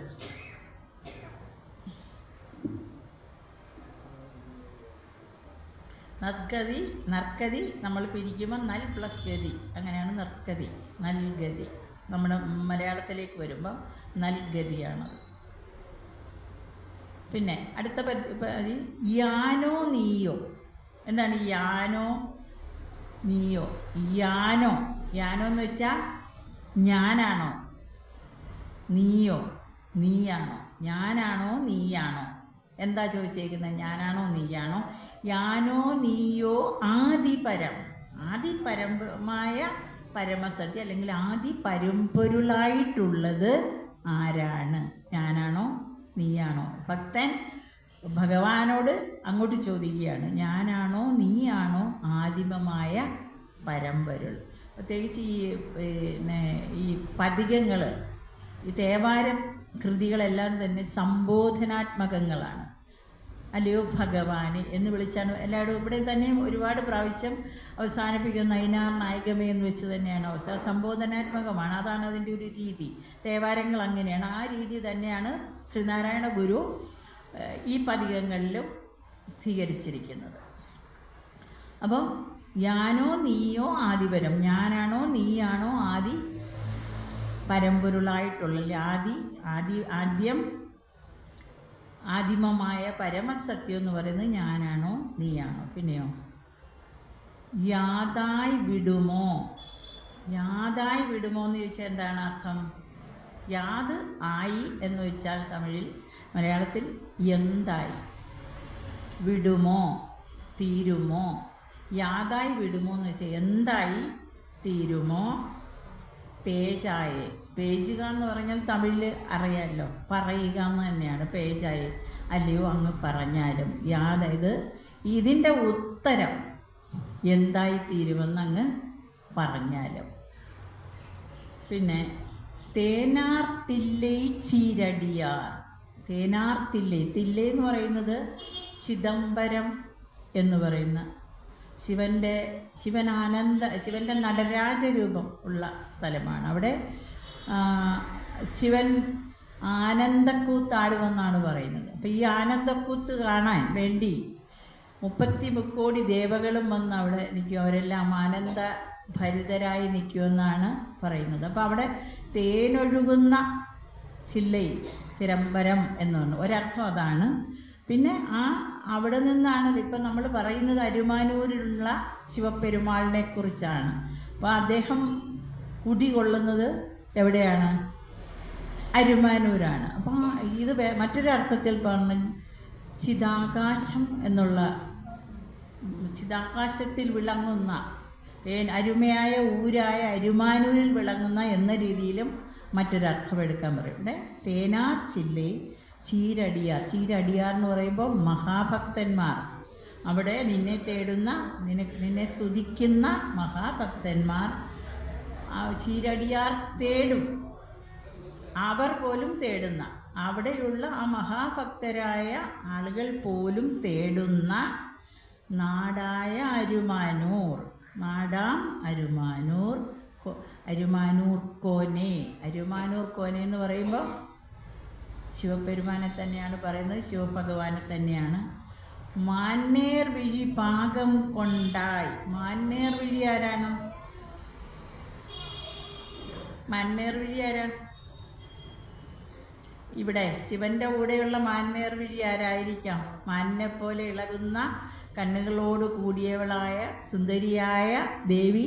നർക്കതി. നർക്കതി നമ്മൾ പിരിക്കുമ്പോൾ നൽ പ്ലസ് ഗതി, അങ്ങനെയാണ് നർക്കതി, നൽഗതി. നമ്മുടെ മലയാളത്തിലേക്ക് വരുമ്പം നൽഗതിയാണത്. പിന്നെ അടുത്ത യാനോ നീയോ. എന്താണ് യാനോ നീയോ? യാനോ, യാനോ എന്ന് വെച്ചാൽ ഞാനാണോ, നീയോ നീയാണോ, ഞാനാണോ നീയാണോ, എന്താ ചോദിച്ചേക്കുന്നത്? ഞാനാണോ നീയാണോ? യാനോ നീയോ ആദിപരം, ആദിപരമായ പരമസത്യം അല്ലെങ്കിൽ ആദി പരമ്പൊരുളായിട്ടുള്ളത് ആരാണ്? ഞാനാണോ നീയാണോ? ഭക്തൻ ഭഗവാനോട് അങ്ങോട്ട് ചോദിക്കുകയാണ്, ഞാനാണോ നീയാണോ ആദിമമായ പരമ്പൊരുൾ? പ്രത്യേകിച്ച് ഈ പതികങ്ങൾ, ഈ തേവാരം കൃതികളെല്ലാം തന്നെ സംബോധനാത്മകങ്ങളാണ്. അല്ലയോ ഭഗവാനെ എന്ന് വിളിച്ചാണ് എല്ലാവരും ഇവിടെ തന്നെ ഒരുപാട് പ്രാവശ്യം അവസാനിപ്പിക്കുന്ന നൈനാർ നായികമേ എന്ന് വെച്ച് തന്നെയാണ് അവസാനം. സംബോധനാത്മകമാണ്, അതാണ് അതിൻ്റെ ഒരു രീതി. തേവാരങ്ങൾ അങ്ങനെയാണ്, ആ രീതി തന്നെയാണ് ശ്രീനാരായണ ഗുരു ഈ പതികങ്ങളിലും സ്വീകരിച്ചിരിക്കുന്നത്. അപ്പം ഞാനോ നീയോ ആദിപരം, ഞാനാണോ നീയാണോ ആദി പരമ്പൊരുളായിട്ടുള്ള ആദ്യം ആദിമമായ പരമസത്യം എന്ന് പറയുന്നത് ഞാനാണോ നീയാണോ? പിന്നെയോ യാതായി വിടുമോ. യാതായി വിടുമോ എന്ന് ചോദിച്ചാൽ എന്താണ് അർത്ഥം? യാത് ആയി എന്ന് വെച്ചാൽ തമിഴിൽ, മലയാളത്തിൽ എന്തായി, വിടുമോ തീരുമോ. യാതായി വിടുമോ എന്ന് വെച്ചാൽ എന്തായി തീരുമോ. പേജായെ, പേജുക എന്ന് പറഞ്ഞാൽ തമിഴിൽ അറിയാമല്ലോ, പറയുക എന്ന് തന്നെയാണ് പേജായെ. അല്ലയോ അങ്ങ് പറഞ്ഞാലും, യാതായത് ഇതിൻ്റെ ഉത്തരം എന്തായിത്തീരുമെന്ന് അങ്ങ് പറഞ്ഞാലും. പിന്നെ തേനാർത്തില്ലേ ചീരടിയാർ. തേനാർത്തില്ലേ, തില്ലേ എന്ന് പറയുന്നത് ചിദംബരം എന്ന് പറയുന്ന ശിവൻ്റെ നടരാജരൂപം ഉള്ള സ്ഥലമാണ്. അവിടെ ശിവൻ ആനന്ദക്കൂത്താടുമെന്നാണ് പറയുന്നത്. അപ്പോൾ ഈ ആനന്ദക്കൂത്ത് കാണാൻ വേണ്ടി 30 കോടി ദേവകളും വന്ന് അവിടെ നിൽക്കും. അവരെല്ലാം ആനന്ദ ഭരിതരായി നിൽക്കുമെന്നാണ് പറയുന്നത്. അപ്പോൾ അവിടെ തേനൊഴുകുന്ന ചില്ലയിൽ തിരമ്പരം എന്ന് പറഞ്ഞു. ഒരർത്ഥം അതാണ്. പിന്നെ അവിടെ നിന്നാണ് ഇപ്പം നമ്മൾ പറയുന്നത് അരുമാനൂരിലുള്ള ശിവപെരുമാളിനെ കുറിച്ചാണ്. അപ്പോൾ അദ്ദേഹം കുടികൊള്ളുന്നത് എവിടെയാണ്? അരുമാനൂരാണ്. അപ്പോൾ ഇത് മറ്റൊരു അർത്ഥത്തിൽ പറഞ്ഞ ചിതാകാശം എന്നുള്ള, ചിതാകാശത്തിൽ വിളങ്ങുന്ന അരുമയായ ഊരായ അരുമാനൂരിൽ വിളങ്ങുന്ന എന്ന രീതിയിലും മറ്റൊരർത്ഥം എടുക്കാൻ പറയും. ഇവിടെ തേനാർ ചില്ലി ചീരടിയാർ. ചീരടിയാർ എന്ന് പറയുമ്പോൾ മഹാഭക്തന്മാർ, അവിടെ നിന്നെ തേടുന്ന, നിന്നെ സ്തുതിക്കുന്ന മഹാഭക്തന്മാർ ചീരടിയാർ തേടും. അവർ പോലും തേടുന്ന, അവിടെയുള്ള ആ മഹാഭക്തരായ ആളുകൾ പോലും തേടുന്ന നാടായ അരുമാനൂർ, നാടാം അരുമാനൂർ, അരുമാനൂർ കോനെ. അരുമാനൂർ കോനെ എന്ന് പറയുമ്പോൾ ശിവപെരുമാനെ തന്നെയാണ് പറയുന്നത്, ശിവഭഗവാനെ തന്നെയാണ്. മാന്നേർ വിഴി പാകം കൊണ്ടായി. മാന്നേർ വിഴി ആരാണ്? മാന്നേർ വിഴി ആരാ? ഇവിടെ ശിവൻ്റെ കൂടെയുള്ള മാന്നേർ വിഴി ആരായിരിക്കാം? മാനിനെ പോലെ ഇളകുന്ന കണ്ണുകളോട് കൂടിയവളായ സുന്ദരിയായ ദേവി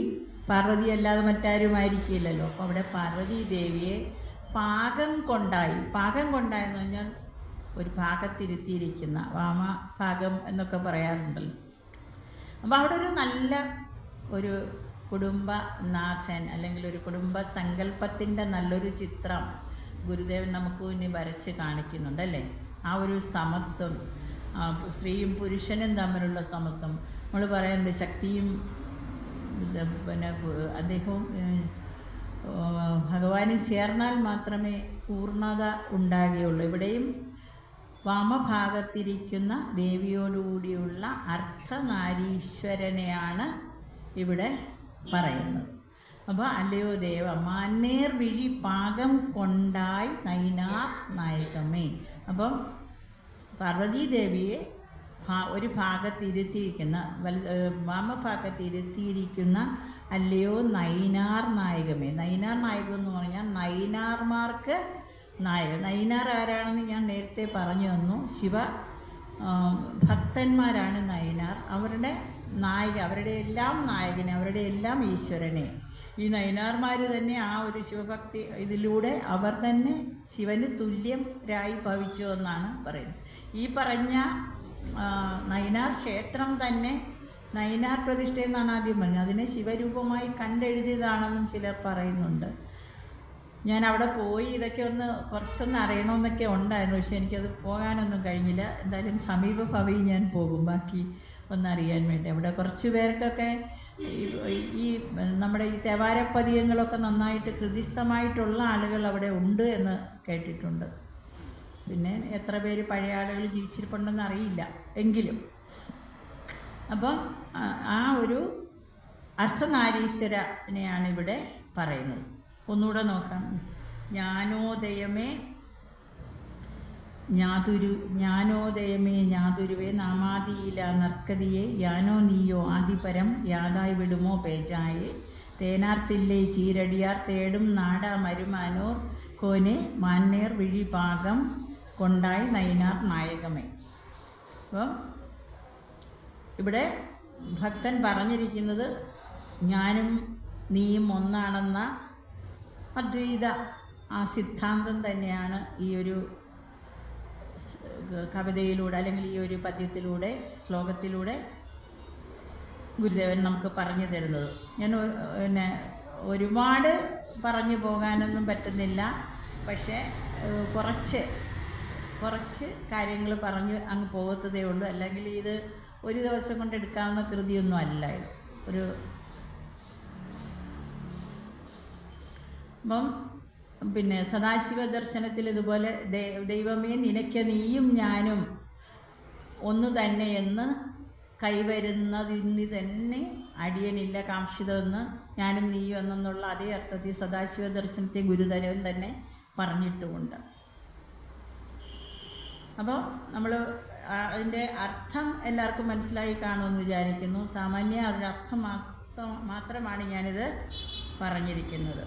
പാർവതി അല്ലാതെ മറ്റാരുമായിരിക്കില്ലല്ലോ. അപ്പോൾ അവിടെ പാർവതി ദേവിയെ പാകം കൊണ്ടായി. പാകം കൊണ്ടായെന്ന് പറഞ്ഞാൽ ഒരു ഭാഗത്തിരുത്തിയിരിക്കുന്ന, വാമഭാഗം എന്നൊക്കെ പറയാറുണ്ടല്ലോ. അപ്പോൾ അവിടെ ഒരു നല്ല ഒരു കുടുംബനാഥൻ അല്ലെങ്കിൽ ഒരു കുടുംബ സങ്കല്പത്തിൻ്റെ നല്ലൊരു ചിത്രം ഗുരുദേവൻ നമുക്ക് ഇനി വരച്ച് കാണിക്കുന്നുണ്ടല്ലേ. ആ ഒരു സമത്വം, സ്ത്രീയും പുരുഷനും തമ്മിലുള്ള സമത്വം. നമ്മൾ പറയുന്നുണ്ട് ശക്തിയും പിന്നെ അദ്ദേഹവും ഭഗവാനും ചേർന്നാൽ മാത്രമേ പൂർണ്ണത ഉണ്ടാകുകയുള്ളൂ. ഇവിടെയും വാമഭാഗത്തിരിക്കുന്ന ദേവിയോടുകൂടിയുള്ള അർദ്ധനാരീശ്വരനെയാണ് ഇവിടെ പറയുന്നത്. അപ്പോൾ അല്ലയോ ദേവ, മാന്നേർ വിഴി പാകം കൊണ്ടായി നൈനാർ നായകമേ. അപ്പം പാർവതീദേവിയെ ഒരു ഭാഗത്തിരുത്തിയിരിക്കുന്ന, വാമഭാഗത്തിരുത്തിയിരിക്കുന്ന അല്ലയോ നൈനാർ നായകമേ. നൈനാർ നായകം എന്ന് പറഞ്ഞാൽ നൈനാർമാർക്ക് നായകൻ. നൈനാർ ആരാണെന്ന് ഞാൻ നേരത്തെ പറഞ്ഞു തന്നു. ശിവ ഭക്തന്മാരാണ് നൈനാർ. അവരുടെ നായക, അവരുടെ എല്ലാം നായകനെ, അവരുടെ എല്ലാം ഈശ്വരനെ. ഈ നൈനാർമാർ തന്നെ ആ ഒരു ശിവഭക്തി ഇതിലൂടെ അവർ തന്നെ ശിവന് തുല്യരായി ഭവിച്ചു എന്നാണ് പറയുന്നത്. ഈ പറഞ്ഞ നൈനാർ ക്ഷേത്രം തന്നെ നൈനാർ പ്രതിഷ്ഠ എന്നാണ് ആദ്യം പറഞ്ഞത്. അതിനെ ശിവരൂപമായി കണ്ടെഴുതിയതാണെന്നും ചിലർ പറയുന്നുണ്ട്. ഞാൻ അവിടെ പോയി ഇതൊക്കെ കുറച്ചൊന്ന് അറിയണമെന്നൊക്കെ ഉണ്ടായിരുന്നു. പക്ഷെ എനിക്കത് പോകാനൊന്നും കഴിഞ്ഞില്ല. എന്തായാലും സമീപഭാവി ഞാൻ പോകും, ബാക്കി ഒന്നറിയാൻ വേണ്ടി. അവിടെ കുറച്ച് പേർക്കൊക്കെ ഈ നമ്മുടെ ഈ തേവാരപ്പതികങ്ങളൊക്കെ നന്നായിട്ട് ഹൃദിസ്ഥമായിട്ടുള്ള ആളുകൾ അവിടെ ഉണ്ട് എന്ന് കേട്ടിട്ടുണ്ട്. പിന്നെ എത്ര പേര് പഴയ ആളുകൾ ജീവിച്ചിരിപ്പുണ്ടെന്ന് അറിയില്ല എങ്കിലും. അപ്പം ആ ഒരു അർദ്ധനാരീശ്വരനെയാണ് ഇവിടെ പറയുന്നത്. ഒന്നുകൂടെ നോക്കാം. ജ്ഞാനോദയമേ ജ്ഞാനോദയമേ ഞാതുരുവേ നാമാദിയില നർക്കതിയെ യാനോ നീയോ ആദിപരം യാതായി വിടുമോ പേജായെ തേനാർത്തില്ലേ ചീരടിയാർ തേടും നാടാ മരുമാനോർ കോനെ മാന്നേർ വിഴി പാകം കൊണ്ടായി നൈനാർ നായകമേ. അപ്പം ഇവിടെ ഭക്തൻ പറഞ്ഞിരിക്കുന്നത് ഞാനും നീയും ഒന്നാണെന്ന അദ്വൈത ആ സിദ്ധാന്തം തന്നെയാണ് ഈ ഒരു കവിതയിലൂടെ അല്ലെങ്കിൽ ഈ ഒരു പദ്യത്തിലൂടെ, ശ്ലോകത്തിലൂടെ ഗുരുദേവൻ നമുക്ക് പറഞ്ഞു തരുന്നത്. ഞാൻ പിന്നെ ഒരുപാട് പറഞ്ഞു പോകാനൊന്നും പറ്റുന്നില്ല. പക്ഷേ കുറച്ച് കാര്യങ്ങൾ പറഞ്ഞ് അങ്ങ് പോകത്തതേ ഉള്ളൂ. അല്ലെങ്കിൽ ഇത് ഒരു ദിവസം കൊണ്ട് എടുക്കാവുന്ന കൃതിയൊന്നും അല്ല ഇത്. അപ്പം പിന്നെ സദാശിവ ദർശനത്തിൽ ഇതുപോലെ ദൈവമേ നിനക്ക് നീയും ഞാനും ഒന്നു തന്നെ എന്ന് കൈവരുന്നതിന് തന്നെ അടിയനില്ല കാംക്ഷിതമെന്ന്, ഞാനും നീയും എന്നുള്ള അതേ അർത്ഥത്തിൽ സദാശിവ ദർശനത്തെ ഗുരുദേവൻ തന്നെ പറഞ്ഞിട്ടുമുണ്ട്. അപ്പോൾ നമ്മൾ അതിൻ്റെ അർത്ഥം എല്ലാവർക്കും മനസ്സിലായി കാണുമെന്ന് വിചാരിക്കുന്നു. സാമാന്യ അതിൻ്റെ അർത്ഥം മാത്രമാണ് ഞാനിത് പറഞ്ഞിരിക്കുന്നത്.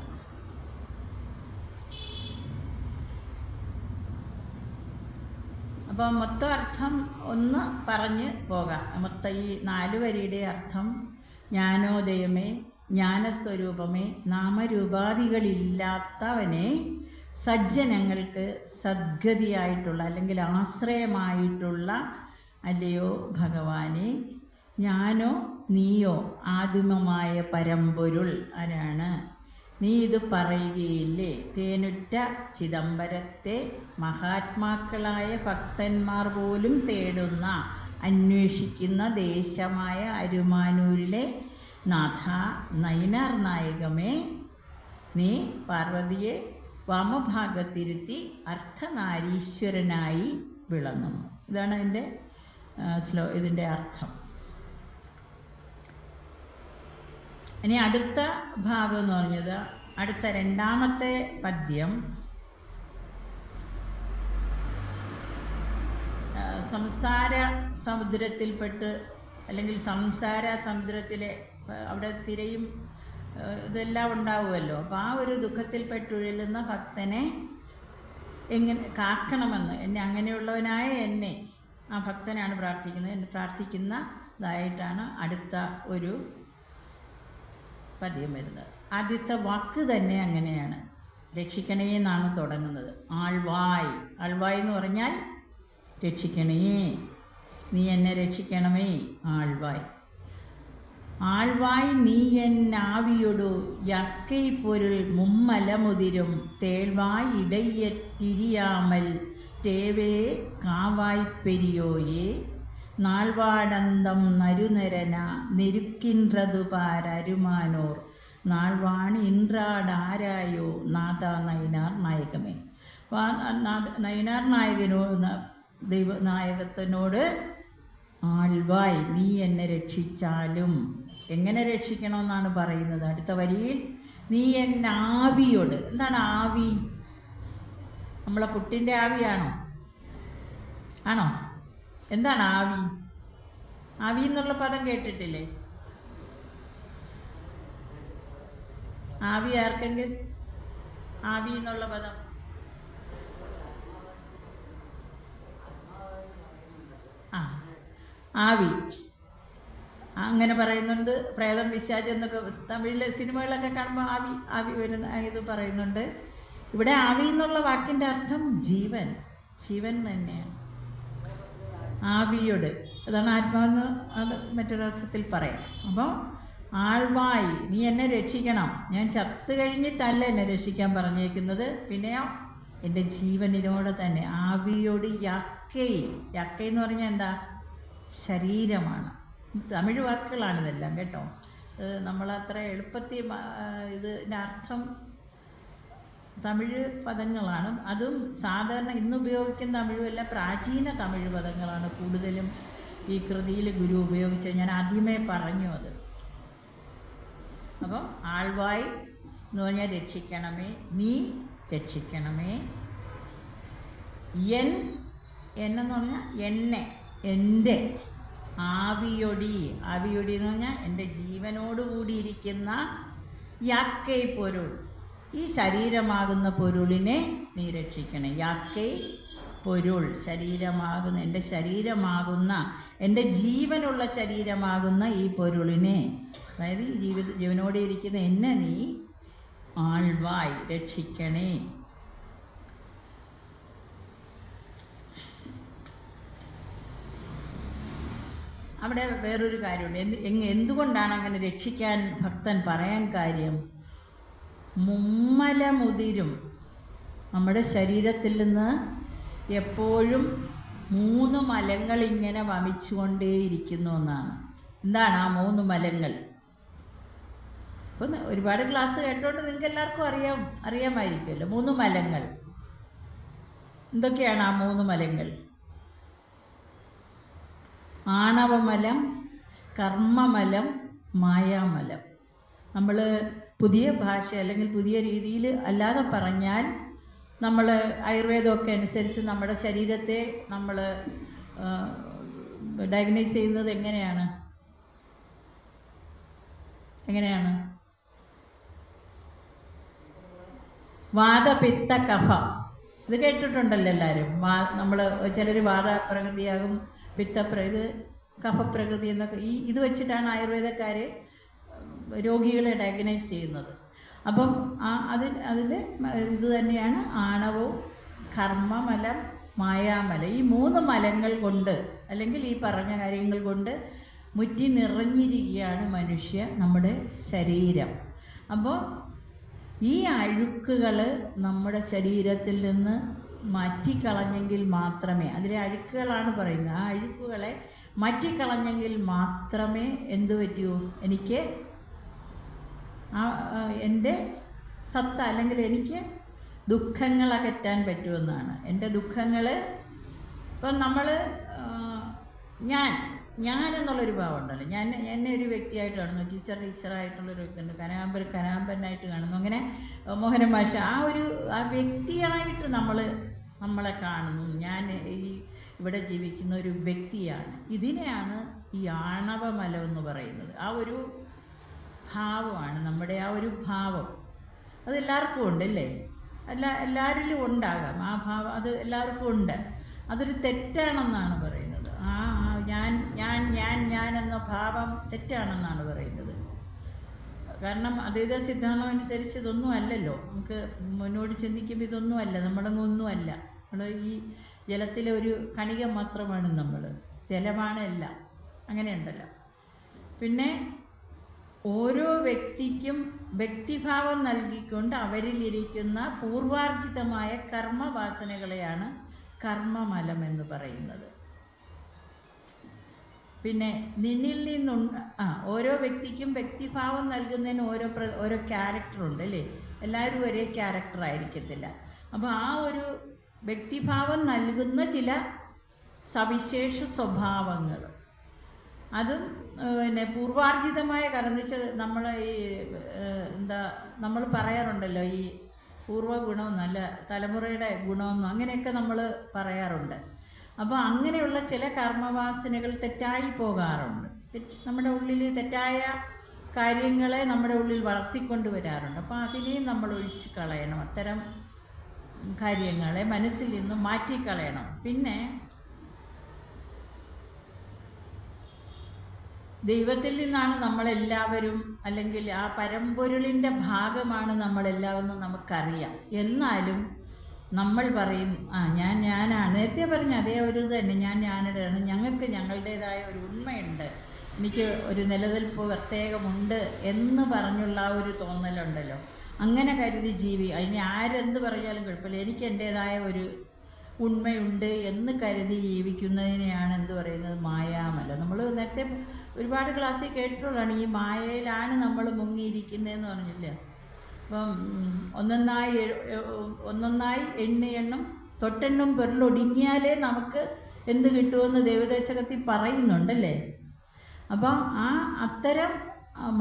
അപ്പോൾ മൊത്തം അർത്ഥം ഒന്ന് പറഞ്ഞ് പോകാം. മൊത്തം ഈ 4 വരിയുടെ അർത്ഥം: ജ്ഞാനോദയമേ, ജ്ഞാനസ്വരൂപമേ, നാമരൂപാദികളില്ലാത്തവനെ, സജ്ജനങ്ങൾക്ക് സദ്ഗതിയായിട്ടുള്ള അല്ലെങ്കിൽ ആശ്രയമായിട്ടുള്ള അല്ലയോ ഭഗവാനെ, ഞാനോ നീയോ ആദിമമായ പരമ്പൊരുൾ ആരാണ്? നീ ഇത് പറയുകയില്ലേ? തേനുറ്റ ചിദംബരത്തെ മഹാത്മാക്കളായ ഭക്തന്മാർ പോലും തേടുന്ന അന്വേഷിക്കുന്ന ദേശമായ അരുമാനൂരിലെ നാഥ നയിനാർ നായകമേ, നീ പാർവതിയെ വാമഭാഗത്തിരുത്തി അർത്ഥനാരീശ്വരനായി വിളങ്ങുന്നു. ഇതാണ് ഇതിൻ്റെ അർത്ഥം. ഇനി അടുത്ത ഭാഗം എന്ന് പറഞ്ഞത് അടുത്ത 2ാമത്തെ പദ്യം സംസാര സമുദ്രത്തിൽപ്പെട്ട് അല്ലെങ്കിൽ സംസാര സമുദ്രത്തിലെ അവിടെ തിരയും ഇതെല്ലാം ഉണ്ടാവുമല്ലോ. അപ്പോൾ ആ ഒരു ദുഃഖത്തിൽപ്പെട്ടുഴലുന്ന ഭക്തനെ എങ്ങനെ കാക്കണമെന്ന് അങ്ങനെയുള്ളവനായ എന്നെ ആ ഭക്തനാണ് പ്രാർത്ഥിക്കുന്നതായിട്ടാണ് അടുത്ത ഒരു പദ്യം വരുന്നത്. ആദ്യത്തെ വാക്ക് തന്നെ അങ്ങനെയാണ്, രക്ഷിക്കണേ എന്നാണ് തുടങ്ങുന്നത്. ആൾവായ് എന്ന് പറഞ്ഞാൽ രക്ഷിക്കണേ, നീ എന്നെ രക്ഷിക്കണമേ. ആൾവായ് നീ എന്നാവിയൊടു യക്കൈ പൊരുൾ മുമ്മലമുതിരും തേൾവായ് ഇടയ്യറ്റിരിയാമൽ തേവേ കാവായ് പെരിയോയെ നാൾവാടന്തം നരുനരന നെരുക്കിൻറതു പാരരുമാനോർ നാൾവാണി ഇൻറാടാരായോ നാഥ നയിനാർ നായകമേ. നയിനാർ നായകത്തിനോട് ആൾവായ് നീ എന്നെ രക്ഷിച്ചാലും എങ്ങനെ രക്ഷിക്കണമെന്നാണ് പറയുന്നത് അടുത്ത വരിയിൽ. നീ എന്നെ ആവിയോട്. എന്താണ് ആവി? നമ്മളെ പുട്ടിൻ്റെ ആവിയാണോ? ആണോ? എന്താണ് ആവി? ആവി എന്നുള്ള പദം കേട്ടിട്ടില്ലേ? ആവി ആർക്കെങ്കിലും ആവി എന്നുള്ള പദം? ആവി അങ്ങനെ പറയുന്നുണ്ട്. പ്രേതം പിശാച് എന്നൊക്കെ തമിഴിലെ സിനിമകളൊക്കെ കാണുമ്പോൾ ആവി വരുന്ന ഇത് പറയുന്നുണ്ട്. ഇവിടെ ആവി എന്നുള്ള വാക്കിൻ്റെ അർത്ഥം ജീവൻ തന്നെയാണ്. ആവിയോട്, അതാണ് ആത്മാവെന്ന് അത് മറ്റൊരർത്ഥത്തിൽ പറയാം. അപ്പോൾ ആൾവായി നീ എന്നെ രക്ഷിക്കണം. ഞാൻ ചത്തു കഴിഞ്ഞിട്ടല്ല എന്നെ രക്ഷിക്കാൻ പറഞ്ഞേക്കുന്നത്, പിന്നെയോ എൻ്റെ ജീവനിനോട് തന്നെ. ആവിയോട് യക്കൈ എന്ന് പറഞ്ഞാൽ എന്താ? ശരീരമാണ്. തമിഴ് വാക്കുകളാണിതെല്ലാം കേട്ടോ. നമ്മളത്ര എളുപ്പത്തിൽ ഇതിൻ്റെ അർത്ഥം തമിഴ് പദങ്ങളാണ്. അതും സാധാരണ ഇന്ന് ഉപയോഗിക്കുന്ന തമിഴുമല്ല, പ്രാചീന തമിഴ് പദങ്ങളാണ് കൂടുതലും ഈ കൃതിയിൽ ഗുരു ഉപയോഗിച്ചത്. ഞാൻ ആദ്യമേ പറഞ്ഞു അത്. അപ്പം ആൾവായ് എന്ന് പറഞ്ഞാൽ രക്ഷിക്കണമേ, നീ രക്ഷിക്കണമേ. എന്ന് പറഞ്ഞാൽ എന്നെ, എൻ്റെ ആവിയൊടി എന്ന് പറഞ്ഞാൽ എൻ്റെ ജീവനോടുകൂടിയിരിക്കുന്ന യാക്കൈ പൊരുൾ, ഈ ശരീരമാകുന്ന പൊരുളിനെ നീ രക്ഷിക്കണം. യാക്കൈ പൊരുൾ, ശരീരമാകുന്ന എൻ്റെ ശരീരമാകുന്ന എൻ്റെ ജീവനുള്ള ശരീരമാകുന്ന ഈ പൊരുളിനെ, അതായത് ഈ ജീവനോടെ ഇരിക്കുന്ന എന്നെ നീ ആൾവായ് രക്ഷിക്കണേ. അവിടെ വേറൊരു കാര്യമുണ്ട്. എന്തുകൊണ്ടാണ് അങ്ങനെ രക്ഷിക്കാൻ ഭക്തൻ പറയാൻ കാര്യം? മുമ്മലമുതിരും, നമ്മുടെ ശരീരത്തിൽ നിന്ന് എപ്പോഴും 3 മലങ്ങൾ ഇങ്ങനെ വമിച്ചുകൊണ്ടേയിരിക്കുന്നു എന്നാണ്. എന്താണ് ആ 3 മലങ്ങൾ? അപ്പം ഒരുപാട് ക്ലാസ് കേട്ടോണ്ട് നിങ്ങൾക്ക് എല്ലാവർക്കും അറിയാമായിരിക്കുമല്ലോ 3 മലങ്ങൾ. എന്തൊക്കെയാണ് ആ 3 മലങ്ങൾ? ആണവമലം, കർമ്മമലം, മായാമലം. നമ്മൾ പുതിയ ഭാഷ അല്ലെങ്കിൽ പുതിയ രീതിയിൽ അല്ലാതെ പറഞ്ഞാൽ, നമ്മൾ ആയുർവേദമൊക്കെ അനുസരിച്ച് നമ്മുടെ ശരീരത്തെ നമ്മൾ ഡയഗ്നൈസ് ചെയ്യുന്നത് എങ്ങനെയാണ്? വാതപിത്ത കഫ ഇത് കേട്ടിട്ടുണ്ടല്ലോ എല്ലാവരും. നമ്മൾ ചിലർ വാതപ്രകൃതിയാകും, ഇത് കഫപ്രകൃതി എന്നൊക്കെ ഇത് വെച്ചിട്ടാണ് ആയുർവേദക്കാർ രോഗികളെ ഡയഗ്നൈസ് ചെയ്യുന്നത്. അപ്പം അതിൽ ഇത് തന്നെയാണ് ആണവവും കർമ്മമലം മായാമലം. ഈ 3 മലങ്ങൾ കൊണ്ട് അല്ലെങ്കിൽ ഈ പറഞ്ഞ കാര്യങ്ങൾ കൊണ്ട് മുറ്റി നിറഞ്ഞിരിക്കുകയാണ് നമ്മുടെ ശരീരം. അപ്പോൾ ഈ അഴുക്കുകൾ നമ്മുടെ ശരീരത്തിൽ നിന്ന് മാറ്റിക്കളഞ്ഞെങ്കിൽ മാത്രമേ, അതിലെ അഴുക്കുകളാണ് പറയുന്നത്, ആ അഴുക്കുകളെ മാറ്റിക്കളഞ്ഞെങ്കിൽ മാത്രമേ എന്തു പറ്റൂ, എനിക്ക് എൻ്റെ സത്ത അല്ലെങ്കിൽ എനിക്ക് ദുഃഖങ്ങൾ അകറ്റാൻ പറ്റുമെന്നാണ്. എൻ്റെ ദുഃഖങ്ങൾ ഇപ്പം നമ്മൾ ഞാൻ എന്നുള്ളൊരു ഭാവം ഉണ്ടല്ലോ, എന്നെ ഒരു വ്യക്തിയായിട്ട് കാണുന്നു, ടീച്ചറായിട്ടുള്ളൊരു വ്യക്തിയുണ്ട്, കനാമ്പനായിട്ട് കാണുന്നു, അങ്ങനെ മോഹന ഭാഷ ആ വ്യക്തിയായിട്ട് നമ്മളെ കാണുന്നു. ഞാൻ ഇവിടെ ജീവിക്കുന്ന ഒരു വ്യക്തിയാണ്. ഇതിനെയാണ് ഈ ആണവമലം എന്ന് പറയുന്നത്. ആ ഒരു ഭാവമാണ് നമ്മുടെ ആ ഒരു ഭാവം. അത് എല്ലാവർക്കും ഉണ്ടല്ലേ, എല്ലാവരിലും ഉണ്ടാകാം ആ ഭാവം, അത് എല്ലാവർക്കും ഉണ്ട്. അതൊരു തെറ്റാണെന്നാണ് പറയുന്നത്. ഞാൻ എന്ന ഭാവം തെറ്റാണെന്നാണ് പറയുന്നത്. കാരണം അദ്വൈത സിദ്ധാന്തം അനുസരിച്ച് ഇതൊന്നും അല്ലല്ലോ. നമുക്ക് മുന്നോട്ട് ചിന്തിക്കുമ്പോൾ ഇതൊന്നും അല്ല, നമ്മളൊന്നുമല്ല. നമ്മൾ ഈ ജലത്തിലെ ഒരു കണിക മാത്രമാണ് നമ്മൾ, ജലമാണ് എല്ലാം, അങ്ങനെയുണ്ടല്ലോ. പിന്നെ ഓരോ വ്യക്തിക്കും വ്യക്തിഭാവം നൽകിക്കൊണ്ട് അവരിലിരിക്കുന്ന പൂർവാർജിതമായ കർമ്മവാസനകളെയാണ് കർമ്മമലം എന്ന് പറയുന്നത്. പിന്നെ നിന്നിൽ ഓരോ വ്യക്തിക്കും വ്യക്തിഭാവം നൽകുന്നതിന് ഓരോ ക്യാരക്ടറുണ്ട് അല്ലേ. എല്ലാവരും ഒരേ ക്യാരക്ടർ ആയിരിക്കത്തില്ല. അപ്പോൾ ആ ഒരു വ്യക്തിഭാവം നൽകുന്ന ചില സവിശേഷ സ്വഭാവങ്ങൾ, അതും പിന്നെ പൂർവാർജിതമായ കർമ്മ നമ്മൾ നമ്മൾ പറയാറുണ്ടല്ലോ, ഈ പൂർവ്വ ഗുണമെന്നും അല്ല തലമുറയുടെ ഗുണമെന്നും അങ്ങനെയൊക്കെ നമ്മൾ പറയാറുണ്ട്. അപ്പോൾ അങ്ങനെയുള്ള ചില കർമ്മവാസനകൾ തെറ്റായി പോകാറുണ്ട്. നമ്മുടെ ഉള്ളിൽ തെറ്റായ കാര്യങ്ങളെ നമ്മുടെ ഉള്ളിൽ വളർത്തിക്കൊണ്ട് വരാറുണ്ട്. അപ്പോൾ അതിനെയും നമ്മൾ ഒഴിച്ച് കളയണം, അത്തരം കാര്യങ്ങളെ മനസ്സിൽ നിന്നും മാറ്റിക്കളയണം. പിന്നെ ദൈവത്തിൽ നിന്നാണ് നമ്മളെല്ലാവരും, അല്ലെങ്കിൽ ആ പരമ്പൊരുളിൻ്റെ ഭാഗമാണ് നമ്മളെല്ലാവരും നമുക്കറിയാം. എന്നാലും നമ്മൾ പറയും ഞാനാണ്, നേരത്തെ പറഞ്ഞ അതേ ഒരു തന്നെ, ഞാനാണ്, ഞങ്ങൾക്ക് ഞങ്ങളുടേതായ ഒരു ഉണ്മയുണ്ട്, എനിക്ക് ഒരു നിലനിൽപ്പ് പ്രത്യേകമുണ്ട് എന്ന് പറഞ്ഞുള്ള ആ ഒരു തോന്നലുണ്ടല്ലോ. അങ്ങനെ കരുതി അതിനെ ആരെന്ത് പറഞ്ഞാലും കുഴപ്പമില്ല, എനിക്ക് എൻ്റേതായ ഒരു ഉണ്മയുണ്ട് എന്ന് കരുതി ജീവിക്കുന്നതിനെയാണ് എന്ത് പറയുന്നത്, മായാമലം. നമ്മൾ നേരത്തെ ഒരുപാട് ക്ലാസ്സിൽ കേട്ടിട്ടുള്ളതാണ്, ഈ മായയിലാണ് നമ്മൾ മുങ്ങിയിരിക്കുന്നതെന്ന് പറഞ്ഞില്ല. അപ്പം ഒന്നൊന്നായി എണ്ണം തൊട്ടെണ്ണും പൊരുളൊടുങ്ങിയാലേ നമുക്ക് എന്ത് കിട്ടുമെന്ന് ദേവദേശകത്തിൽ പറയുന്നുണ്ടല്ലേ. അപ്പം അത്തരം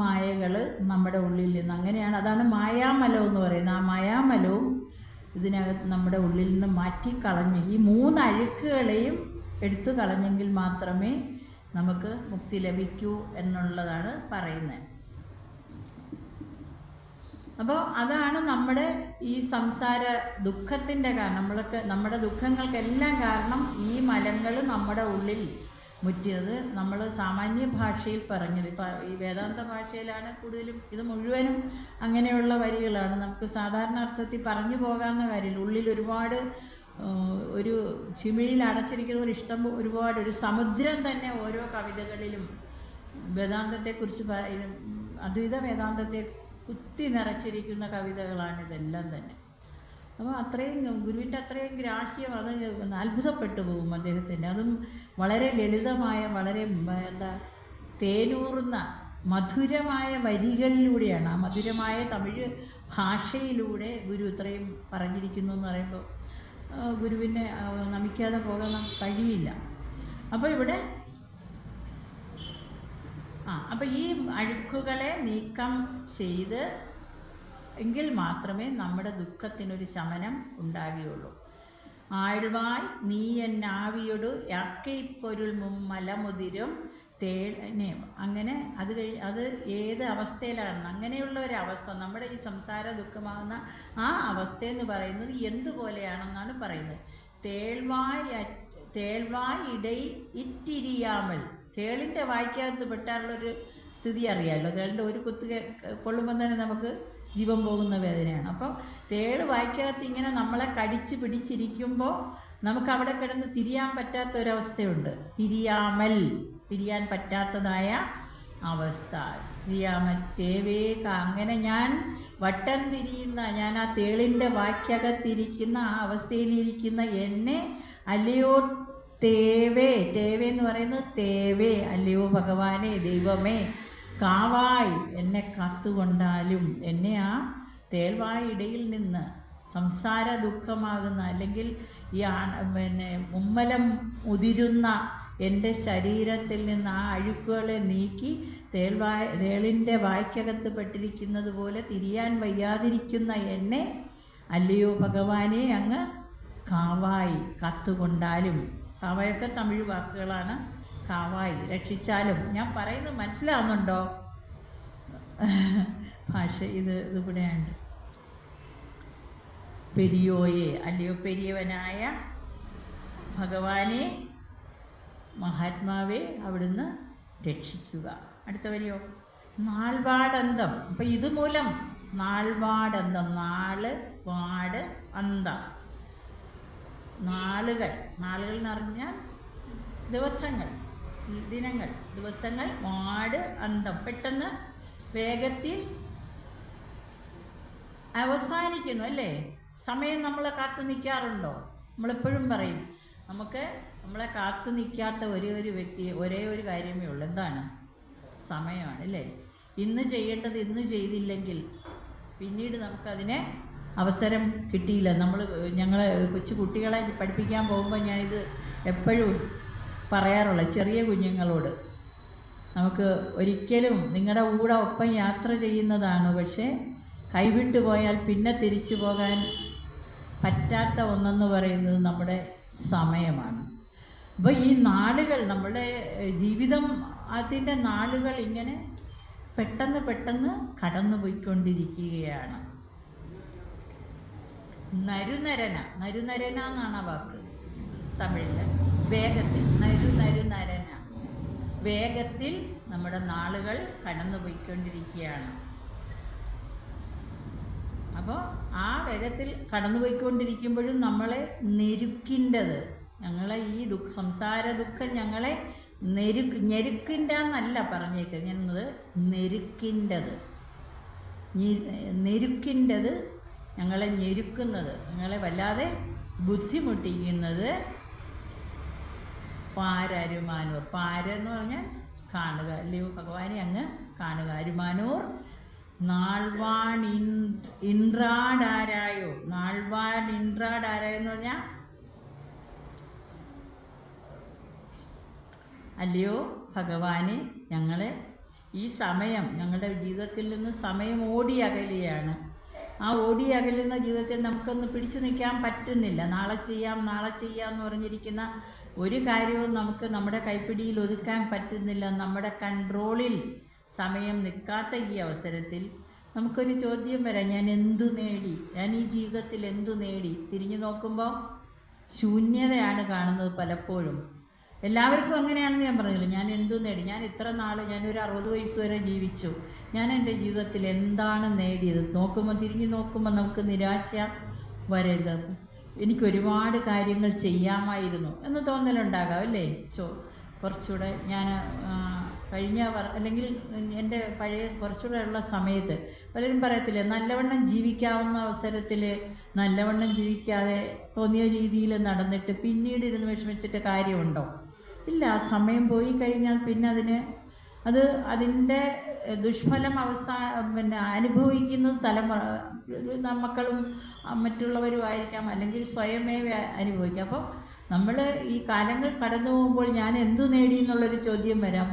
മായകൾ നമ്മുടെ ഉള്ളിൽ നിന്ന് അങ്ങനെയാണ്, അതാണ് മായാമലം എന്ന് പറയുന്നത്. ആ മായാമലവും ഇതിനകത്ത് നമ്മുടെ ഉള്ളിൽ നിന്ന് മാറ്റിക്കളഞ്ഞ് ഈ 3 അഴുക്കുകളെയും എടുത്തു കളഞ്ഞെങ്കിൽ മാത്രമേ നമുക്ക് മുക്തി ലഭിക്കൂ എന്നുള്ളതാണ് പറയുന്നത്. അപ്പോൾ അതാണ് നമ്മുടെ ഈ സംസാര ദുഃഖത്തിൻ്റെ കാരണം. നമ്മുടെ ദുഃഖങ്ങൾക്കെല്ലാം കാരണം ഈ മലങ്ങൾ നമ്മുടെ ഉള്ളിൽ മുറ്റിയത്. നമ്മൾ സാമാന്യ ഭാഷയിൽ പറഞ്ഞത്, ഇപ്പോൾ ഈ വേദാന്ത ഭാഷയിലാണ് കൂടുതലും, ഇത് മുഴുവനും അങ്ങനെയുള്ള വരികളാണ്. നമുക്ക് സാധാരണ അർത്ഥത്തിൽ പറഞ്ഞു പോകാവുന്ന കാര്യമില്ല. ഉള്ളിൽ ഒരുപാട് ഒരു ചിമിഴിൽ അടച്ചിരിക്കുന്ന ഒരുപാട് ഒരു സമുദ്രം തന്നെ ഓരോ കവിതകളിലും വേദാന്തത്തെക്കുറിച്ച് അദ്വൈത വേദാന്തത്തെ കുത്തി നിറച്ചിരിക്കുന്ന കവിതകളാണിതെല്ലാം തന്നെ. അപ്പോൾ ഗുരുവിൻ്റെ അത്രയും ഗ്രാഹ്യം, അത് അത്ഭുതപ്പെട്ടു പോകും അദ്ദേഹത്തിൻ്റെ. അതും വളരെ ലളിതമായ, വളരെ തേനൂറുന്ന മധുരമായ വരികളിലൂടെയാണ്, ആ മധുരമായ തമിഴ് ഭാഷയിലൂടെ ഗുരു ഇത്രയും പറഞ്ഞിരിക്കുന്നു എന്ന് പറയുമ്പോൾ ഗുരുവിനെ നമിക്കാതെ പോകാൻ കഴിയില്ല. അപ്പോൾ ഇവിടെ അപ്പോൾ ഈ അഴുക്കുകളെ നീക്കം ചെയ്ത് എങ്കിൽ മാത്രമേ നമ്മുടെ ദുഃഖത്തിനൊരു ശമനം ഉണ്ടാകുകയുള്ളൂ. ആഴ്വായ് നീ എന്നാവിയോട് യാക്കൈപ്പൊരുൾ മുമ്മലമുതിരും അങ്ങനെ അത് ഏത് അവസ്ഥയിലാണ് അങ്ങനെയുള്ള ഒരവസ്ഥ നമ്മുടെ ഈ സംസാര ദുഃഖമാകുന്ന ആ അവസ്ഥയെന്ന് പറയുന്നത് എന്തുപോലെയാണെന്നാണ് പറയുന്നത്. തേൾവായ് ഇടൈ ഇറ്റിരിയാമൽ. തേളിൻ്റെ വായ്ക്കകത്ത് പെട്ടാലുള്ളൊരു സ്ഥിതി അറിയാമല്ലോ. തേളിൻ്റെ ഒരു കുത്ത് കൊള്ളുമ്പോൾ തന്നെ നമുക്ക് ജീവൻ പോകുന്ന വേദനയാണ്. അപ്പം തേള് വായ്ക്കകത്ത് ഇങ്ങനെ നമ്മളെ കടിച്ച് പിടിച്ചിരിക്കുമ്പോൾ നമുക്ക് അവിടെ കിടന്ന് തിരിയാൻ പറ്റാത്ത ഒരവസ്ഥയുണ്ട്. തിരിയാൻ പറ്റാത്തതായ അവസ്ഥ. അങ്ങനെ ഞാൻ വട്ടം തിരിയുന്ന, ഞാൻ ആ തേളിൻ്റെ വായ്ക്കകത്തിരിക്കുന്ന ആ അവസ്ഥയിലിരിക്കുന്ന എന്നെ അല്ലയോ തേവേ എന്ന് പറയുന്നത് തേവേ, അല്ലയോ ഭഗവാനെ, ദൈവമേ, കാവായി എന്നെ കാത്തുകൊണ്ടാലും എന്നെ ആ തേൾവായിടയിൽ നിന്ന് സംസാര ദുഃഖമാകുന്ന അല്ലെങ്കിൽ ഈ മുമ്മലം ഉതിരുന്ന എൻ്റെ ശരീരത്തിൽ നിന്ന് ആ അഴുക്കുകളെ നീക്കി തേളിൻ്റെ വായ്ക്കകത്ത് പെട്ടിരിക്കുന്നത് പോലെ തിരിയാൻ വയ്യാതിരിക്കുന്ന എന്നെ അല്ലയോ ഭഗവാനെ അങ്ങ് കാവായി കാത്തുകൊണ്ടാലും. കാവായൊക്കെ തമിഴ് വാക്കുകളാണ്. കാവായി രക്ഷിച്ചാലും. ഞാൻ പറയുന്നത് മനസ്സിലാവുന്നുണ്ടോ? ഭാഷ ഇതിവിടെയുണ്ട്. പെരിയോയെ, അല്ലയോ പെരിയവനായ ഭഗവാനെ, മഹാത്മാവെ, അവിടുന്ന് രക്ഷിക്കുക. അടുത്ത വരിയോ? നാൾവാടന്തം. അപ്പം ഇതുമൂലം നാൾവാടന്തം, വാട് അന്തം, നാളുകൾ എന്ന് പറഞ്ഞാൽ ദിവസങ്ങൾ, ദിനങ്ങൾ, ദിവസങ്ങൾ, വാട് അന്തം, പെട്ടെന്ന് വേഗത്തിൽ അവസാനിക്കുന്നു അല്ലേ? സമയം നമ്മളെ കാത്തു നിൽക്കാറുണ്ടോ? നമ്മളെപ്പോഴും പറയും നമ്മളെ കാത്തു നിൽക്കാത്ത ഒരേ ഒരു കാര്യമേ ഉള്ളൂ. എന്താണ്? സമയമാണ് അല്ലേ? ഇന്ന് ചെയ്യേണ്ടത് ഇന്ന് ചെയ്തില്ലെങ്കിൽ പിന്നീട് നമുക്കതിനെ അവസരം കിട്ടിയില്ല. ഞങ്ങൾ കൊച്ചു കുട്ടികളെ പഠിപ്പിക്കാൻ പോകുമ്പോൾ ഞാനിത് എപ്പോഴും പറയാറുള്ള ചെറിയ കുഞ്ഞുങ്ങളോട്, നമുക്ക് ഒരിക്കലും നിങ്ങളുടെ കൂടെ ഒപ്പം യാത്ര ചെയ്യുന്നതാണ്, പക്ഷേ കൈവിട്ടു പോയാൽ പിന്നെ തിരിച്ചു പോകാൻ പറ്റാത്ത ഒന്നെന്ന് പറയുന്നത് നമ്മുടെ സമയമാണ്. അപ്പോൾ ഈ നാളുകൾ, നമ്മുടെ ജീവിതം, അതിൻ്റെ നാളുകൾ ഇങ്ങനെ പെട്ടെന്ന് കടന്നു പോയിക്കൊണ്ടിരിക്കുകയാണ്. നരുനരന എന്നാണ് ആ വാക്ക് തമിഴിൽ. വേഗത്തിൽ, നരുനരന, വേഗത്തിൽ നമ്മുടെ നാളുകൾ കടന്നു പോയിക്കൊണ്ടിരിക്കുകയാണ്. അപ്പോൾ ആ വേഗത്തിൽ കടന്നു പോയിക്കൊണ്ടിരിക്കുമ്പോഴും നമ്മളെ ഞെരുക്കിൻ്റെത്, ഞങ്ങളെ ഈ സംസാര ദുഃഖം ഞങ്ങളെ ഞെരുക്കിൻ്റെന്നല്ല പറഞ്ഞേക്കുന്നത്, ഞാനത് നെരുക്കിൻ്റെത്, ഞങ്ങളെ ഞെരുക്കുന്നത്, ഞങ്ങളെ വല്ലാതെ ബുദ്ധിമുട്ടിക്കുന്നത്. പാരരുമാനൂർ, പാരെന്ന് പറഞ്ഞാൽ കാണുക, അല്ലയോ ഭഗവാനെ അങ്ങ് കാണുക. അരുമാനൂർ നാൾവാൺ ഇൻട്രാഡാരായോ, എന്ന് പറഞ്ഞാൽ അല്ലയോ ഭഗവാനെ, ഞങ്ങളെ ഈ സമയം, ഞങ്ങളുടെ ജീവിതത്തിൽ നിന്ന് സമയം ഓടി അകലുകയാണ്. ആ ഓടി അകലുന്ന ജീവിതത്തിൽ നമുക്കൊന്ന് പിടിച്ചു നിൽക്കാൻ പറ്റുന്നില്ല. നാളെ ചെയ്യാം എന്ന് പറഞ്ഞിരിക്കുന്ന ഒരു കാര്യവും നമുക്ക് നമ്മുടെ കൈപ്പിടിയിൽ ഒതുക്കാൻ പറ്റുന്നില്ല. നമ്മുടെ കൺട്രോളിൽ സമയം നിൽക്കാത്ത ഈ അവസരത്തിൽ നമുക്കൊരു ചോദ്യം വരാം, ഞാൻ എന്തു നേടി? ഞാൻ ഈ ജീവിതത്തിൽ എന്തു നേടി? തിരിഞ്ഞു നോക്കുമ്പോൾ ശൂന്യതയാണ് കാണുന്നത് പലപ്പോഴും. എല്ലാവർക്കും അങ്ങനെയാണെന്ന് ഞാൻ പറഞ്ഞില്ല. ഞാൻ എന്തു നേടി? ഞാൻ ഇത്ര നാൾ, ഞാനൊരു 60 വയസ്സ് വരെ ജീവിച്ചു, ഞാൻ എൻ്റെ ജീവിതത്തിൽ എന്താണ് നേടിയത്? തിരിഞ്ഞു നോക്കുമ്പോൾ നമുക്ക് നിരാശ വരരുത്. എനിക്കൊരുപാട് കാര്യങ്ങൾ ചെയ്യാമായിരുന്നു എന്ന് തോന്നലുണ്ടാകാം അല്ലേ? കുറച്ചുകൂടെ ഞാൻ അല്ലെങ്കിൽ എൻ്റെ പഴയ കുറച്ചുകൂടെ ഉള്ള സമയത്ത് പലരും പറയത്തില്ലേ, നല്ലവണ്ണം ജീവിക്കാവുന്ന അവസരത്തിൽ നല്ലവണ്ണം ജീവിക്കാതെ തോന്നിയ രീതിയിൽ നടന്നിട്ട് പിന്നീട് ഇരുന്ന് വിഷമിച്ചിട്ട് കാര്യമുണ്ടോ? ഇല്ല. സമയം പോയി കഴിഞ്ഞാൽ പിന്നെ അതിൻ്റെ ദുഷ്ഫലം അനുഭവിക്കുന്നത് മക്കളും മറ്റുള്ളവരുമായിരിക്കാം, അല്ലെങ്കിൽ സ്വയമേ അനുഭവിക്കാം. അപ്പോൾ നമ്മൾ ഈ കാലങ്ങൾ കടന്നു പോകുമ്പോൾ ഞാൻ എന്തു നേടി എന്നുള്ളൊരു ചോദ്യം വരാം.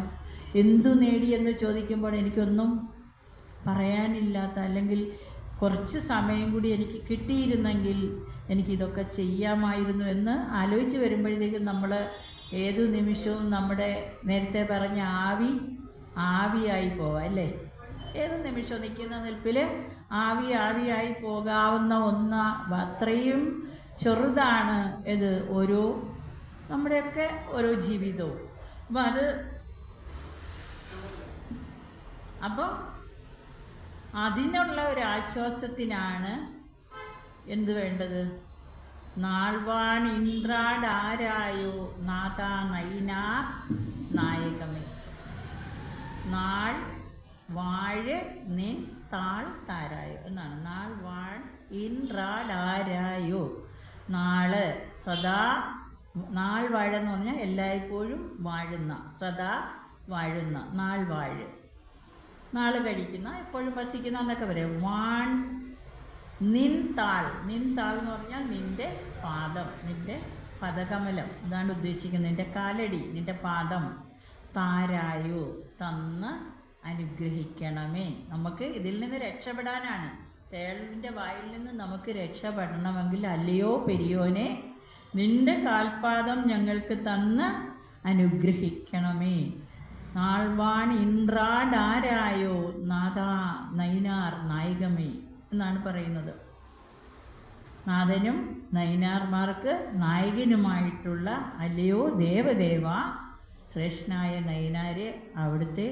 എന്തു നേടി എന്ന് ചോദിക്കുമ്പോൾ എനിക്കൊന്നും പറയാനില്ലാത്ത, അല്ലെങ്കിൽ കുറച്ച് സമയം കൂടി എനിക്ക് കിട്ടിയിരുന്നെങ്കിൽ എനിക്കിതൊക്കെ ചെയ്യാമായിരുന്നു എന്ന് ആലോചിച്ച് വരുമ്പോഴത്തേക്കും നമ്മൾ ഏതു നിമിഷവും നമ്മുടെ നേരത്തെ പറഞ്ഞ ആവിയായി പോവാം അല്ലേ? ഏത് നിമിഷവും നിൽക്കുന്ന നിൽപ്പിൽ ആവിയായി പോകാവുന്ന അത്രയും ചെറുതാണ് ഇത് നമ്മുടെയൊക്കെ ഓരോ ജീവിതവും. അപ്പോൾ അതിനുള്ള ഒരു ആശ്വാസത്തിനാണ് എന്ത് വേണ്ടത്? നാൾവാൺ ഇൻട്രാടാരായോ നാഥാ നൈനാർ നായകമേ. നാൾ വാഴ് നിൻ താൾ താരായോ എന്നാണ്. നാൾ വാൺ ഇൻട്രാടാരായോ. നാള് സദാ, നാൾ വാഴെന്ന് പറഞ്ഞാൽ എല്ലായ്പ്പോഴും വാഴുന്ന, സദാ വാഴുന്ന, നാൾ വാഴ്, നാൾ കഴിക്കുന്ന, എപ്പോഴും വസിക്കുന്ന എന്നൊക്കെ പറയാം. വാൺ നിൻ താൾ എന്ന് പറഞ്ഞാൽ നിൻ്റെ പാദം, നിൻ്റെ പദകമലം, ഇതാണ് ഉദ്ദേശിക്കുന്നത്. നിൻ്റെ കാലടി, നിൻ്റെ പാദം. താരായോ തന്ന് അനുഗ്രഹിക്കണമേ. നമുക്ക് ഇതിൽ നിന്ന് രക്ഷപ്പെടാനാണ്. തേളിൻ്റെ വായിൽ നിന്ന് നമുക്ക് രക്ഷപ്പെടണമെങ്കിൽ അല്ലയോ പെരിയോനെ, നിൻ്റെ കാൽപാദം ഞങ്ങൾക്ക് തന്ന് അനുഗ്രഹിക്കണമേ. നാൾവാൺ ഇൻട്രാടാരായോ നാഥാ നൈനാർ നായികമേ എന്നാണ് പറയുന്നത്. നാഥനും നൈനാർമാർക്ക് നായകനുമായിട്ടുള്ള അല്ലയോ ദേവദേവ, ശ്രേഷ്ഠനായ നൈനാര്, അവിടുത്തെ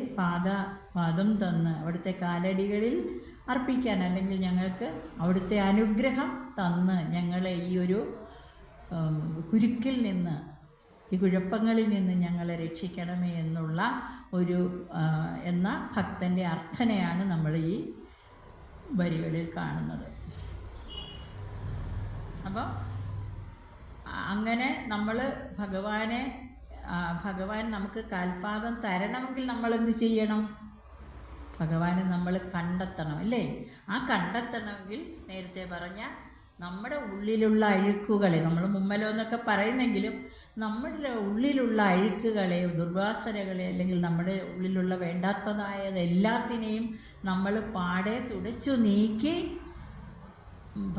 പാദം തന്ന് അവിടുത്തെ കാലടികളിൽ അർപ്പിക്കാൻ, അല്ലെങ്കിൽ ഞങ്ങൾക്ക് അവിടുത്തെ അനുഗ്രഹം തന്ന് ഞങ്ങളെ ഈ ഒരു കുരുക്കിൽ നിന്ന്, ഈ കുഴപ്പങ്ങളിൽ നിന്ന് ഞങ്ങളെ രക്ഷിക്കണമേ എന്നുള്ള എന്ന ഭക്തൻ്റെ അർത്ഥനയാണ് നമ്മൾ ഈ വരികളിൽ കാണുന്നത്. അപ്പോൾ അങ്ങനെ നമ്മൾ ഭഗവാൻ നമുക്ക് കാൽപാദം തരണമെങ്കിൽ നമ്മൾ എന്ത് ചെയ്യണം? ഭഗവാനെ നമ്മൾ കണ്ടെത്തണം അല്ലേ? ആ കണ്ടെത്തണമെങ്കിൽ നേരത്തെ പറഞ്ഞ നമ്മുടെ ഉള്ളിലുള്ള അഴുക്കുകളെ, നമ്മൾ മുമ്മലോ എന്നൊക്കെ പറയുന്നെങ്കിലും നമ്മുടെ ഉള്ളിലുള്ള അഴുക്കുകളെ, ദുർവാസനകളെ, അല്ലെങ്കിൽ നമ്മുടെ ഉള്ളിലുള്ള വേണ്ടാത്തതായത് എല്ലാത്തിനെയും നമ്മൾ പാടെ തുടച്ചു നീക്കി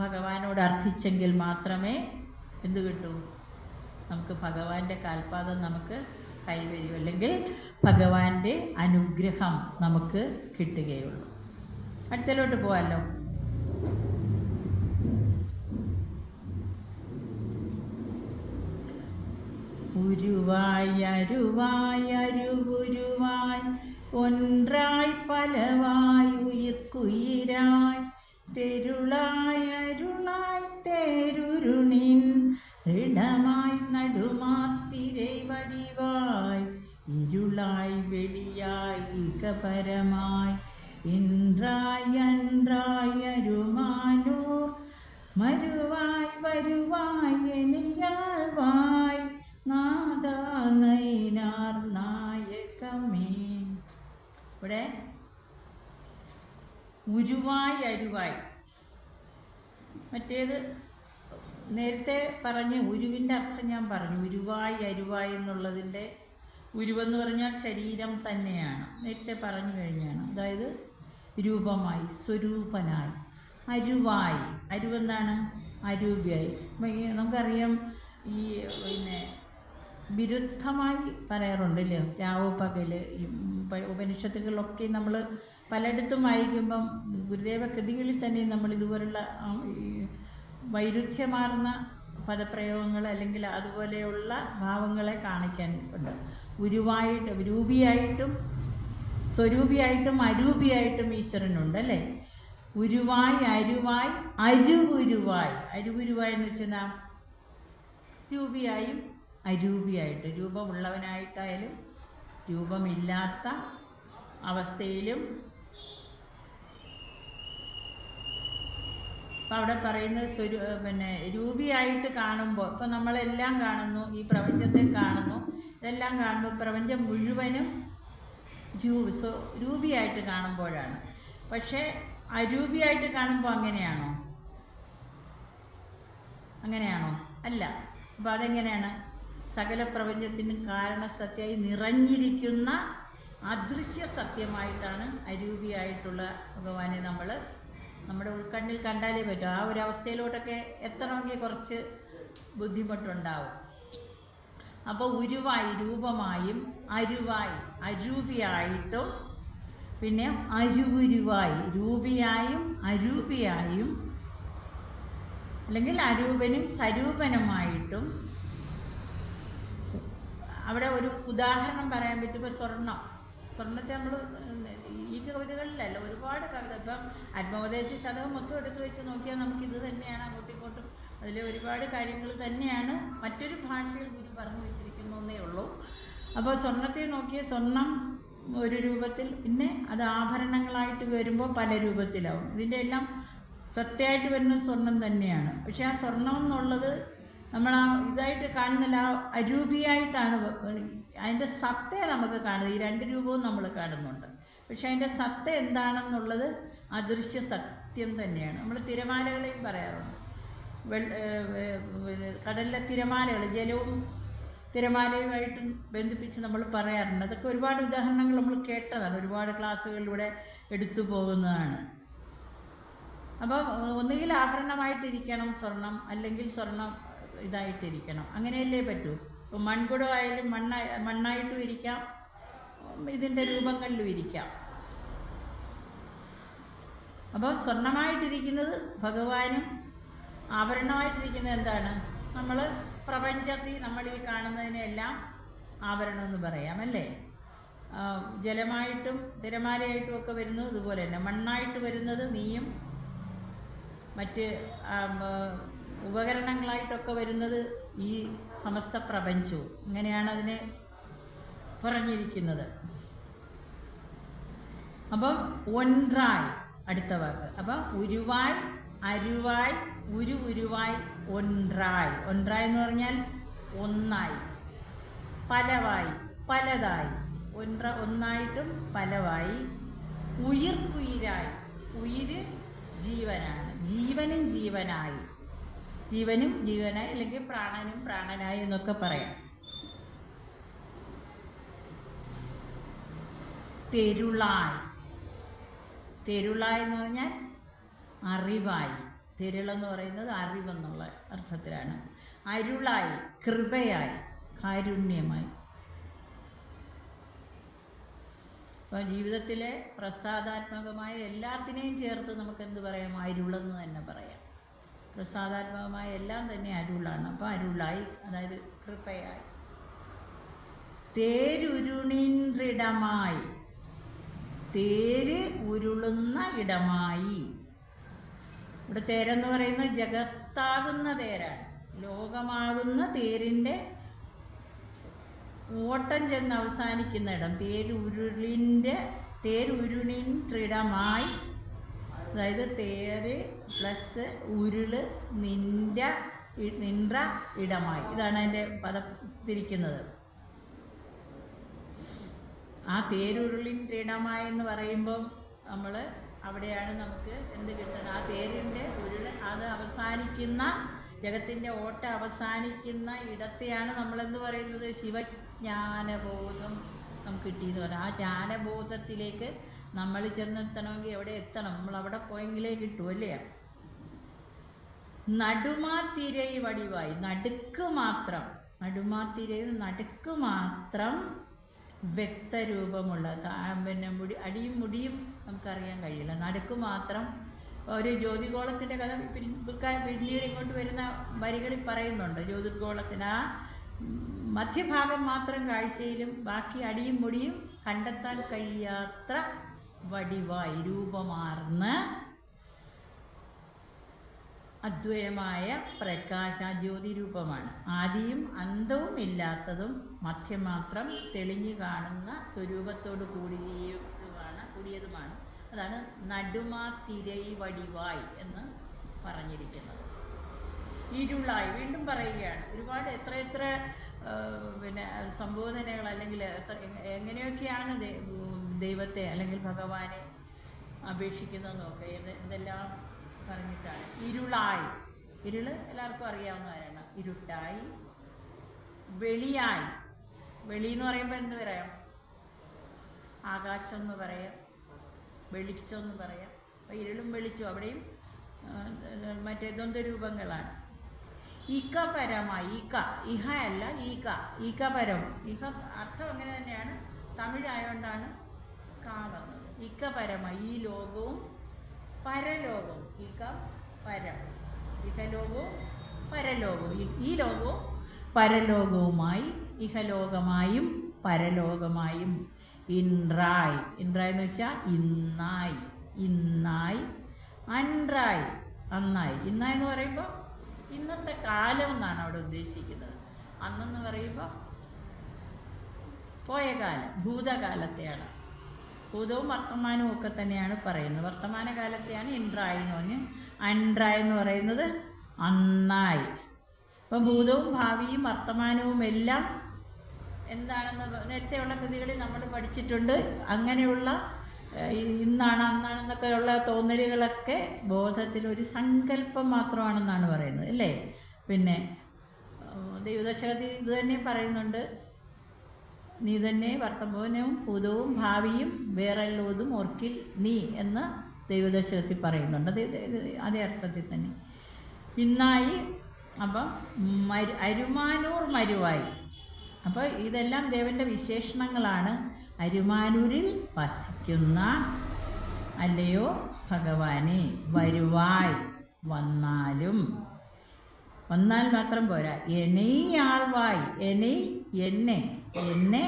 ഭഗവാനോട് അർത്ഥിച്ചെങ്കിൽ മാത്രമേ എന്ത് കിട്ടൂ? നമുക്ക് ഭഗവാന്റെ കാൽപാദം നമുക്ക് കൈവരൂ, അല്ലെങ്കിൽ ഭഗവാന്റെ അനുഗ്രഹം നമുക്ക് കിട്ടുകയുള്ളൂ. അടുത്തലോട്ട് പോവാമല്ലോ. ഉരുവായി അരുവായി അരുവുരുവായി ഒன்றாய் പലവായി ഉയിർക്കുയിരായി തെരുളായി അരുളായി തേരുരുണിൻ ഇടമായി നടുമാത്തിരെ വടിവായി ഇരുളായി വെളിയായി ഇകപരമായി ഇൻറായി അൻറായി അരുമാനൂർ മരുവായി വരുവായി എനിയാൾവായി നാദാ നൈനാർ നായകമേ. ഇവിടെ ഉരുവായി അരുവായി, മറ്റേത് നേരത്തെ പറഞ്ഞ് ഉരുവിൻ്റെ അർത്ഥം ഞാൻ പറഞ്ഞു. ഉരുവായി അരുവായി എന്നുള്ളതിൻ്റെ ഉരുവെന്ന് പറഞ്ഞാൽ ശരീരം തന്നെയാണ്, നേരത്തെ പറഞ്ഞു കഴിഞ്ഞാണ്. അതായത് രൂപമായി, സ്വരൂപനായി. അരുവായി, അരുവെന്താണ്? അരൂപിയായി. നമുക്കറിയാം ഈ വിരുദ്ധമായി പറയാറുണ്ടല്ലോ, രാവ് പകൽ. ഉപനിഷത്തുകളിലൊക്കെ നമ്മൾ പലയിടത്തും വായിക്കുമ്പം ഗുരുദേവ കൃതികളിൽ തന്നെ നമ്മൾ ഇതുപോലുള്ള വൈരുദ്ധ്യമാർന്ന പദപ്രയോഗങ്ങൾ അല്ലെങ്കിൽ അതുപോലെയുള്ള ഭാവങ്ങളെ കാണിക്കാൻ ഉണ്ട്. ഉരുവായിട്ട്, രൂപിയായിട്ടും സ്വരൂപിയായിട്ടും അരൂപിയായിട്ടും ഈശ്വരനുണ്ട് അല്ലേ? ഉരുവായി അരുവായി അരുവുരുവായി. അരുവുരുവായി എന്ന് വെച്ചാൽ രൂപിയായും അരൂപിയായിട്ട്, രൂപമുള്ളവനായിട്ടായാലും രൂപമില്ലാത്ത അവസ്ഥയിലും. അപ്പം അവിടെ പറയുന്നത് രൂപിയായിട്ട് കാണുമ്പോൾ, ഇപ്പം നമ്മളെല്ലാം കാണുന്നു, ഈ പ്രപഞ്ചത്തെ കാണുന്നു, ഇതെല്ലാം കാണുമ്പോൾ പ്രപഞ്ചം മുഴുവനും രൂപിയായിട്ട് കാണുമ്പോഴാണ്. പക്ഷേ അരൂപിയായിട്ട് കാണുമ്പോൾ അങ്ങനെയാണോ? അല്ല. അപ്പോൾ അതെങ്ങനെയാണ്? സകല പ്രപഞ്ചത്തിനും കാരണസത്യമായി നിറഞ്ഞിരിക്കുന്ന അദൃശ്യ സത്യമായിട്ടാണ് അരൂപിയായിട്ടുള്ള ഭഗവാനെ നമ്മൾ നമ്മുടെ ഉൾക്കണ്ണിൽ കണ്ടാലേ പറ്റും. ആ ഒരു അവസ്ഥയിലോട്ടൊക്കെ എത്തണമെങ്കിൽ കുറച്ച് ബുദ്ധിമുട്ടുണ്ടാവും. അപ്പോൾ ഉരുവായി രൂപമായും, അരുവായി അരൂപിയായിട്ടും, പിന്നെ അരുവുരുവായി രൂപിയായും അരൂപിയായും, അല്ലെങ്കിൽ അരൂപനും സരൂപനുമായിട്ടും. അവിടെ ഒരു ഉദാഹരണം പറയാൻ പറ്റും. ഇപ്പോൾ സ്വർണ്ണത്തെ നമ്മൾ ഈ കവിതകളിലല്ല, ഒരുപാട് കവിത, ഇപ്പം ആത്മോപദേശ ശതകം മൊത്തം എടുത്തു വെച്ച് നോക്കിയാൽ നമുക്കിത് തന്നെയാണ് അങ്ങോട്ടും ഇങ്ങോട്ടും. അതിൽ ഒരുപാട് കാര്യങ്ങൾ തന്നെയാണ് മറ്റൊരു ഭാഷയിൽ ഗുരു പറഞ്ഞു വെച്ചിരിക്കുന്നേ ഉള്ളൂ. അപ്പോൾ സ്വർണ്ണത്തെ നോക്കിയാൽ സ്വർണം ഒരു രൂപത്തിൽ, പിന്നെ അത് ആഭരണങ്ങളായിട്ട് വരുമ്പോൾ പല രൂപത്തിലാവും. ഇതിൻ്റെ എല്ലാം സത്യമായിട്ട് വരുന്ന സ്വർണം തന്നെയാണ്. പക്ഷേ ആ സ്വർണം എന്നുള്ളത് നമ്മൾ ആ ഇതായിട്ട് കാണുന്നില്ല, ആ അരൂപിയായിട്ടാണ് അതിൻ്റെ സത്ത നമുക്ക് കാണുന്നത്. ഈ രണ്ട് രൂപവും നമ്മൾ കാണുന്നുണ്ട്. പക്ഷെ അതിൻ്റെ സത്ത എന്താണെന്നുള്ളത് അദൃശ്യ സത്യം തന്നെയാണ്. നമ്മൾ തിരമാലകളെയും പറയാറുണ്ട്. കടലിലെ തിരമാലകൾ, ജലവും തിരമാലയുമായിട്ട് ബന്ധിപ്പിച്ച് നമ്മൾ പറയാറുണ്ട്. അതൊക്കെ ഒരുപാട് ഉദാഹരണങ്ങൾ നമ്മൾ കേട്ടതാണ്, ഒരുപാട് ക്ലാസ്സുകളിലൂടെ എടുത്തു പോകുന്നതാണ്. അപ്പോൾ ഒന്നുകിൽ ആഭരണമായിട്ടിരിക്കണം സ്വർണം, അല്ലെങ്കിൽ സ്വർണം ഇതായിട്ടിരിക്കണം, അങ്ങനെയല്ലേ പറ്റൂ. ഇപ്പോൾ മൺകുടമായാലും മണ്ണായിട്ടും ഇരിക്കാം, ഇതിൻ്റെ രൂപങ്ങളിലും ഇരിക്കാം. അപ്പോൾ സ്വർണമായിട്ടിരിക്കുന്നത് ഭഗവാനും, ആഭരണമായിട്ടിരിക്കുന്നത് എന്താണ്? നമ്മൾ പ്രപഞ്ചത്തിൽ നമ്മൾ ഈ കാണുന്നതിനെല്ലാം ആഭരണം എന്ന് പറയാം, അല്ലേ? ജലമായിട്ടും തിരമാലയായിട്ടും ഒക്കെ വരുന്നത് ഇതുപോലെ തന്നെ. മണ്ണായിട്ട് വരുന്നത് നീയും മറ്റ് ഉപകരണങ്ങളായിട്ടൊക്കെ വരുന്നത് ഈ സമസ്ത പ്രപഞ്ചവും. ഇങ്ങനെയാണ് അതിനെ പറഞ്ഞിരിക്കുന്നത്. അപ്പം ഒൻറായി അടുത്ത വാക്ക്. അപ്പം ഉരുവായി അരുവായി ഉരുവായി ഒൻറായി. ഒൻറായി എന്ന് പറഞ്ഞാൽ ഒന്നായി, പലവായി പലതായി. ഒന്നായിട്ടും പലവായി. ഉയിർക്കുയിരായി, ഉയിര് ജീവനാണ്, ജീവനും ജീവനായി, ജീവനും ജീവനായി, അല്ലെങ്കിൽ പ്രാണനും പ്രാണനായി എന്നൊക്കെ പറയാം. തെരുളായി. തെരുളായി എന്ന് പറഞ്ഞാൽ അറിവായി. തെരുളെന്ന് പറയുന്നത് അറിവെന്നുള്ള അർത്ഥത്തിലാണ്. അരുളായി കൃപയായി, കാരുണ്യമായി. അപ്പോൾ ജീവിതത്തിലെ പ്രസാദാത്മകമായ എല്ലാത്തിനെയും ചേർത്ത് നമുക്ക് എന്ത് പറയാം? അരുളെന്ന് തന്നെ പറയാം. പ്രസാദാത്മകമായ എല്ലാം തന്നെ അരുളാണ്. അപ്പോൾ അരുളായി, അതായത് കൃപയായി. തേരുരുണിൻറിടമായി, തേര് ഉരുളുന്ന ഇടമായി. ഇവിടെ തേരെന്ന് പറയുന്നത് ജഗത്താകുന്ന തേരാണ്, ലോകമാകുന്ന തേരിൻ്റെ ഓട്ടം ചെന്ന് അവസാനിക്കുന്ന ഇടം. തേരുരുണിൻറിടമായി, അതായത് തേര് പ്ലസ് ഉരുള് നിன்ற ഇടമായി. ഇതാണ് അതിൻ്റെ പദം തിരിക്കുന്നത്. ആ തേരുരുളിൻ്റെ ഇടമായി എന്ന് പറയുമ്പം നമ്മൾ അവിടെയാണ് നമുക്ക് എന്ത് കിട്ടുന്നത്? ആ തേരിൻ്റെ ഉരുള് അത് അവസാനിക്കുന്ന, ജഗത്തിൻ്റെ ഓട്ട അവസാനിക്കുന്ന ഇടത്തെയാണ് നമ്മളെന്ന് പറയുന്നത് ശിവജ്ഞാനബോധം നമുക്ക് കിട്ടിയെന്ന് പറയാം. ആ ജ്ഞാനബോധത്തിലേക്ക് നമ്മൾ ചെന്നെത്തണമെങ്കിൽ എവിടെ എത്തണം? നമ്മൾ അവിടെ പോയെങ്കിലേ കിട്ടൂ, അല്ലേ? നടുമാത്തിരൈ വടിവായി, നടുക്ക് മാത്രം, നടുമാത്തിരയിൽ നടുക്ക് മാത്രം വ്യക്തരൂപമുള്ള, പിന്നെ അടിയും മുടിയും നമുക്കറിയാൻ കഴിയില്ല, നടുക്ക് മാത്രം. ഒരു ജ്യോതിഗോളത്തിൻ്റെ കഥ പിന്നീട് ഇങ്ങോട്ട് വരുന്ന വരികളിൽ പറയുന്നുണ്ട്. ജ്യോതിർഗോളത്തിന് ആ മധ്യഭാഗം മാത്രം കാഴ്ചയിലും ബാക്കി അടിയും മുടിയും കണ്ടെത്താൻ കഴിയാത്ത വടിവായി രൂപമാർന്ന് അദ്വയമായ പ്രകാശ ജ്യോതി രൂപമാണ്. ആദിയും അന്തവും ഇല്ലാത്തതും മധ്യം മാത്രം തെളിഞ്ഞു കാണുന്ന സ്വരൂപത്തോട് കൂടിയതുമാണ്. അതാണ് നടുമാത്തിരൈ വടിവായി എന്ന് പറഞ്ഞിരിക്കുന്നത്. ഇരുളായി വീണ്ടും പറയുകയാണ്. ഒരുപാട് എത്ര പിന്നെ സംബോധനകൾ, അല്ലെങ്കിൽ എങ്ങനെയൊക്കെയാണ് ദൈവത്തെ അല്ലെങ്കിൽ ഭഗവാനെ അപേക്ഷിക്കുന്നതെന്നൊക്കെ എന്തെല്ലാം പറഞ്ഞിട്ടാണ്. ഇരുളായി, ഇരുള് എല്ലാവർക്കും അറിയാവുന്നവരാണ്. ഇരുട്ടായി. വെളിയായി, വെളി എന്ന് പറയുമ്പോൾ എന്ത് പറയാം? ആകാശം എന്ന് പറയാം, വെളിച്ചം എന്ന് പറയാം. അപ്പോൾ ഇരുളും വെളിച്ചവും അവിടെയും മറ്റേ ദ്വന്ദ്വ രൂപങ്ങളാണ്. ഈക്ക പരമായി, ഈക്ക ഇഹ അല്ല ഈക്ക, ഈക്ക പരം. ഇഹ അർത്ഥം അങ്ങനെ തന്നെയാണ്, തമിഴായോണ്ടാണ് കാ വന്നത്. ഈക്ക പരമായി, ഈ ലോകവും പരലോകവും. ഈക്ക പരം, ഇഹലോകവും പരലോകവും. ഈ ലോകവും പരലോകവുമായി, ഇഹലോകമായും പരലോകമായും. ഇൻറായ്, ഇൻറായ് എന്ന് വെച്ചാൽ ഇന്നായി, ഇന്നായി. അൻറായ്, അന്നായി. ഇന്നായി എന്ന് പറയുമ്പോൾ ഇന്നത്തെ കാലം എന്നാണ് അവിടെ ഉദ്ദേശിക്കുന്നത്. അന്നെന്ന് പറയുമ്പോൾ പോയ കാലം, ഭൂതകാലത്തെയാണ്. ഭൂതവും വർത്തമാനവും ഒക്കെ തന്നെയാണ് പറയുന്നത്. വർത്തമാനകാലത്തെയാണ് ഇൻറായ് എന്ന് പറഞ്ഞ്. അൻറായ് എന്ന് പറയുന്നത് അന്നായി. അപ്പം ഭൂതവും ഭാവിയും വർത്തമാനവും എല്ലാം എന്താണെന്ന് നേരത്തെയുള്ള കൃതികളിൽ നമ്മൾ പഠിച്ചിട്ടുണ്ട്. അങ്ങനെയുള്ള ഇന്നാണ് അന്നാണെന്നൊക്കെയുള്ള തോന്നലുകളൊക്കെ ബോധത്തിലൊരു സങ്കല്പം മാത്രമാണെന്നാണ് പറയുന്നത്, അല്ലേ? പിന്നെ ദൈവദശകത്തിൽ ഇത് തന്നെ പറയുന്നുണ്ട്, നീ തന്നെ വർത്തമാനവും ഭൂതവും ഭാവിയും വേറെല്ലോതും ഓർക്കിൽ നീ എന്ന് ദൈവദശകത്തിൽ പറയുന്നുണ്ട്. അതേ അർത്ഥത്തിൽ തന്നെ. ഇന്നായി, അപ്പം അരുമാനൂർ മരുവായി. അപ്പോൾ ഇതെല്ലാം ദേവൻ്റെ വിശേഷണങ്ങളാണ്. അരുമാനൂരിൽ വസിക്കുന്ന അല്ലയോ ഭഗവാനെ, വരുവായി, വന്നാലും. വന്നാൽ മാത്രം പോരാ, എനൈയാൾവായി, എന്നെ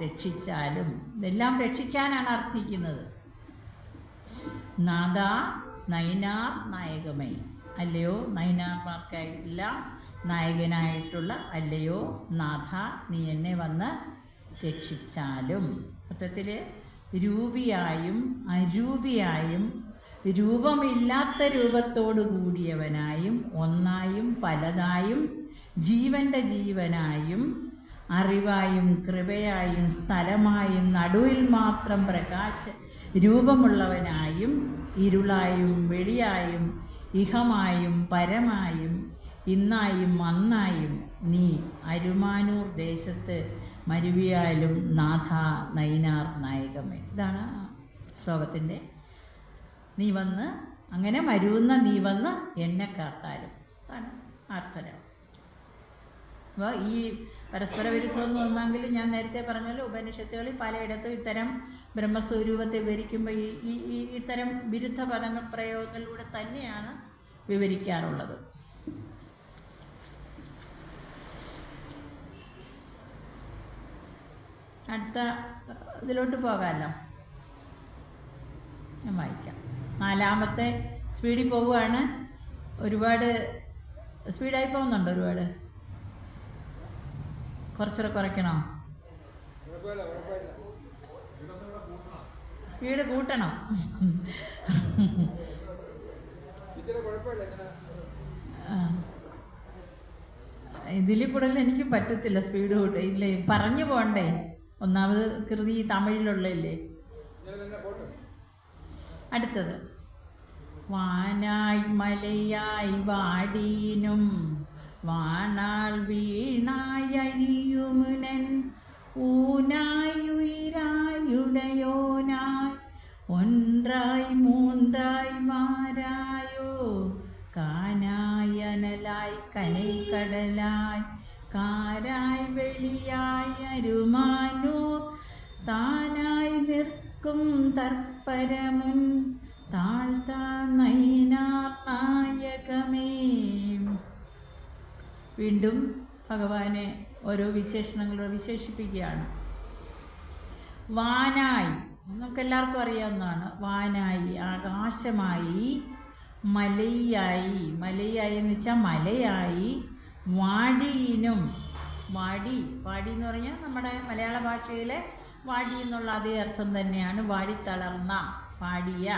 രക്ഷിച്ചാലും. ഇതെല്ലാം രക്ഷിക്കാനാണ് അർത്ഥിക്കുന്നത്. നാദ നൈനാർ നായകമേ, അല്ലയോ നൈനാർമാർക്കെല്ലാം നായകനായിട്ടുള്ള അല്ലയോ നാഥ, നീ എന്നെ വന്ന് രക്ഷിച്ചാലും. മൊത്തത്തിൽ രൂപിയായും അരൂപിയായും രൂപമില്ലാത്ത രൂപത്തോടു കൂടിയവനായും ഒന്നായും പലതായും ജീവൻ്റെ ജീവനായും അറിവായും കൃപയായും സ്ഥലമായും നടുവിൽ മാത്രം പ്രകാശ രൂപമുള്ളവനായും ഇരുളായും വെളിയായും ഇഹമായും പരമായും ഇന്നായും അന്നായും നീ അരുമാനൂർ ദേശത്ത് മരുവിയാലും നാഥ നൈനാർ നായകമേ. ഇതാണ് ശ്ലോകത്തിൻ്റെ. നീ വന്ന്, അങ്ങനെ മരുവുന്ന നീ വന്ന് എന്നെ കാത്താലും. അതാണ് അർത്ഥം. അപ്പോൾ ഈ പരസ്പര വിരുദ്ധമൊന്നും ഒന്നെങ്കിലും ഞാൻ നേരത്തെ പറഞ്ഞല്ലോ, ഉപനിഷത്തുകളിൽ പലയിടത്തും ഇത്തരം ബ്രഹ്മസ്വരൂപത്തെ വിവരിക്കുമ്പോൾ ഈ ഇത്തരം വിരുദ്ധ പദങ്ങൾ പ്രയോഗങ്ങളിലൂടെ തന്നെയാണ് വിവരിക്കാറുള്ളത്. അടുത്ത ഇതിലോട്ട് പോകാമല്ലോ. ഞാൻ വായിക്കാം. 4-ാമത്തെ സ്പീഡിൽ പോവുകയാണ്. ഒരുപാട് സ്പീഡായി പോകുന്നുണ്ടോ? ഒരുപാട് കുറച്ചുകൂടെ കുറയ്ക്കണോ? സ്പീഡ് കൂട്ടണം. ഇതിൽ കൂടുതൽ എനിക്ക് പറ്റത്തില്ല സ്പീഡ് കൂട്ട. ഇല്ലേ, പറഞ്ഞു പോകണ്ടേ. ഒന്നാമത് കൃതി തമിഴിലുള്ളല്ലേ. അടുത്തത് വാനായി മലയായി വാടീനും വാണാൾ വീണായി അഴിയുമുനൻ ഊനായുയിരായുടയോനായി ഒൻറായി മൂன்றாய் മാരായോ കാനായി അനലായി കനൈക്കടലായി കാരായി വെളിയായി അരുമാനൂർ താനായി നിൽക്കും തർപ്പരമുൻ താഴ്ത്താ നൈനാർ നായകമേ. വീണ്ടും ഭഗവാനെ ഓരോ വിശേഷണങ്ങളോട് വിശേഷിപ്പിക്കുകയാണ്. വാനായി, നമുക്കെല്ലാവർക്കും അറിയാവുന്നതാണ്. വാനായി, ആകാശമായി. മലയായി, മലയായി എന്ന് വെച്ചാൽ മലയായി. വാടീനും, വാടി, വാടി എന്ന് പറഞ്ഞാൽ നമ്മുടെ മലയാള ഭാഷയിലെ വാടി എന്നുള്ള അതേ അർത്ഥം തന്നെയാണ്. വാടിത്തളർന്ന, വാടിയ.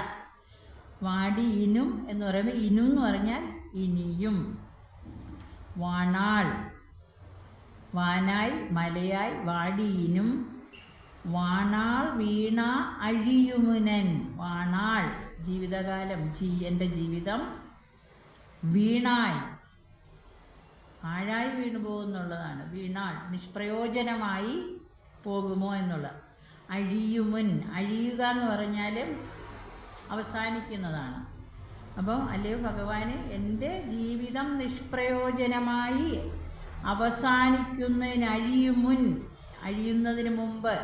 വാടിയിനും എന്ന് പറയുമ്പോൾ ഇനും എന്ന് പറഞ്ഞാൽ ഇനിയും. വാണാൾ, വാനായി മലയായി വാടിയിനും വാണാൾ വീണ അഴിയുമുനൻ. വാണാൾ ജീവിതകാലം, എൻ്റെ ജീവിതം. വീണായി, ആഴായി വീണു പോകുന്നുള്ളതാണ്. വീണാൾ നിഷ്പ്രയോജനമായി പോകുമോ എന്നുള്ളത്. അഴിയുമുൻ, അഴിയുക എന്ന് പറഞ്ഞാൽ അവസാനിക്കുന്നതാണ്. അപ്പോൾ അല്ലയോ ഭഗവാന്, എൻ്റെ ജീവിതം നിഷ്പ്രയോജനമായി അഴിയുന്നതിന് മുമ്പ്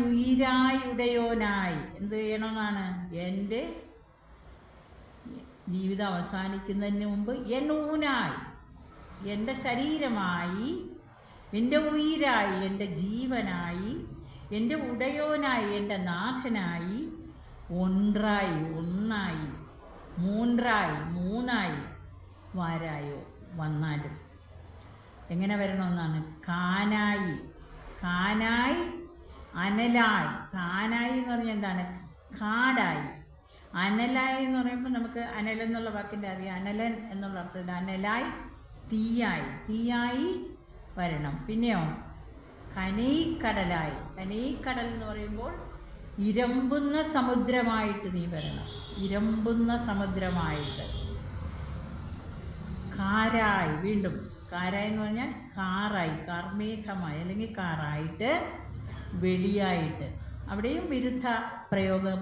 ഉയിരായുടയോനായി എന്ത് ചെയ്യണമെന്നാണ്? എൻ്റെ ജീവിതം അവസാനിക്കുന്നതിന് മുമ്പ് എൻ്റെ ശരീരമായി, എൻ്റെ ഉയിരായി, എൻ്റെ ജീവനായി, എൻ്റെ ഉടയോനായി, എൻ്റെ നാഥനായി, ഒന്നായി, മൂന്നായി വാരായോ വന്നാലും എങ്ങനെ വരണമെന്നാണ്? കാനായി, അനലായി. കാനായി എന്ന് പറഞ്ഞാൽ എന്താണ്? കാടായി. അനലായി എന്ന് പറയുമ്പോൾ നമുക്ക് അനലെന്നുള്ള വാക്കിൻ്റെ അറിയാം. അനലൻ എന്നുള്ള അർത്ഥത്തിൽ അനലായി, തീയായി വരണം. പിന്നെയോ കനൈക്കടലായി. കനൈക്കടൽ എന്ന് പറയുമ്പോൾ ഇരമ്പുന്ന സമുദ്രമായിട്ട് നീ വരണം. ഇരമ്പുന്ന സമുദ്രമായിട്ട്. കാരായി, വീണ്ടും കാരായി എന്ന് പറഞ്ഞാൽ കാറായി, കാർമേഘമായി അല്ലെങ്കിൽ കാറായിട്ട്, വെളിയായിട്ട്. അവിടെയും വിരുദ്ധ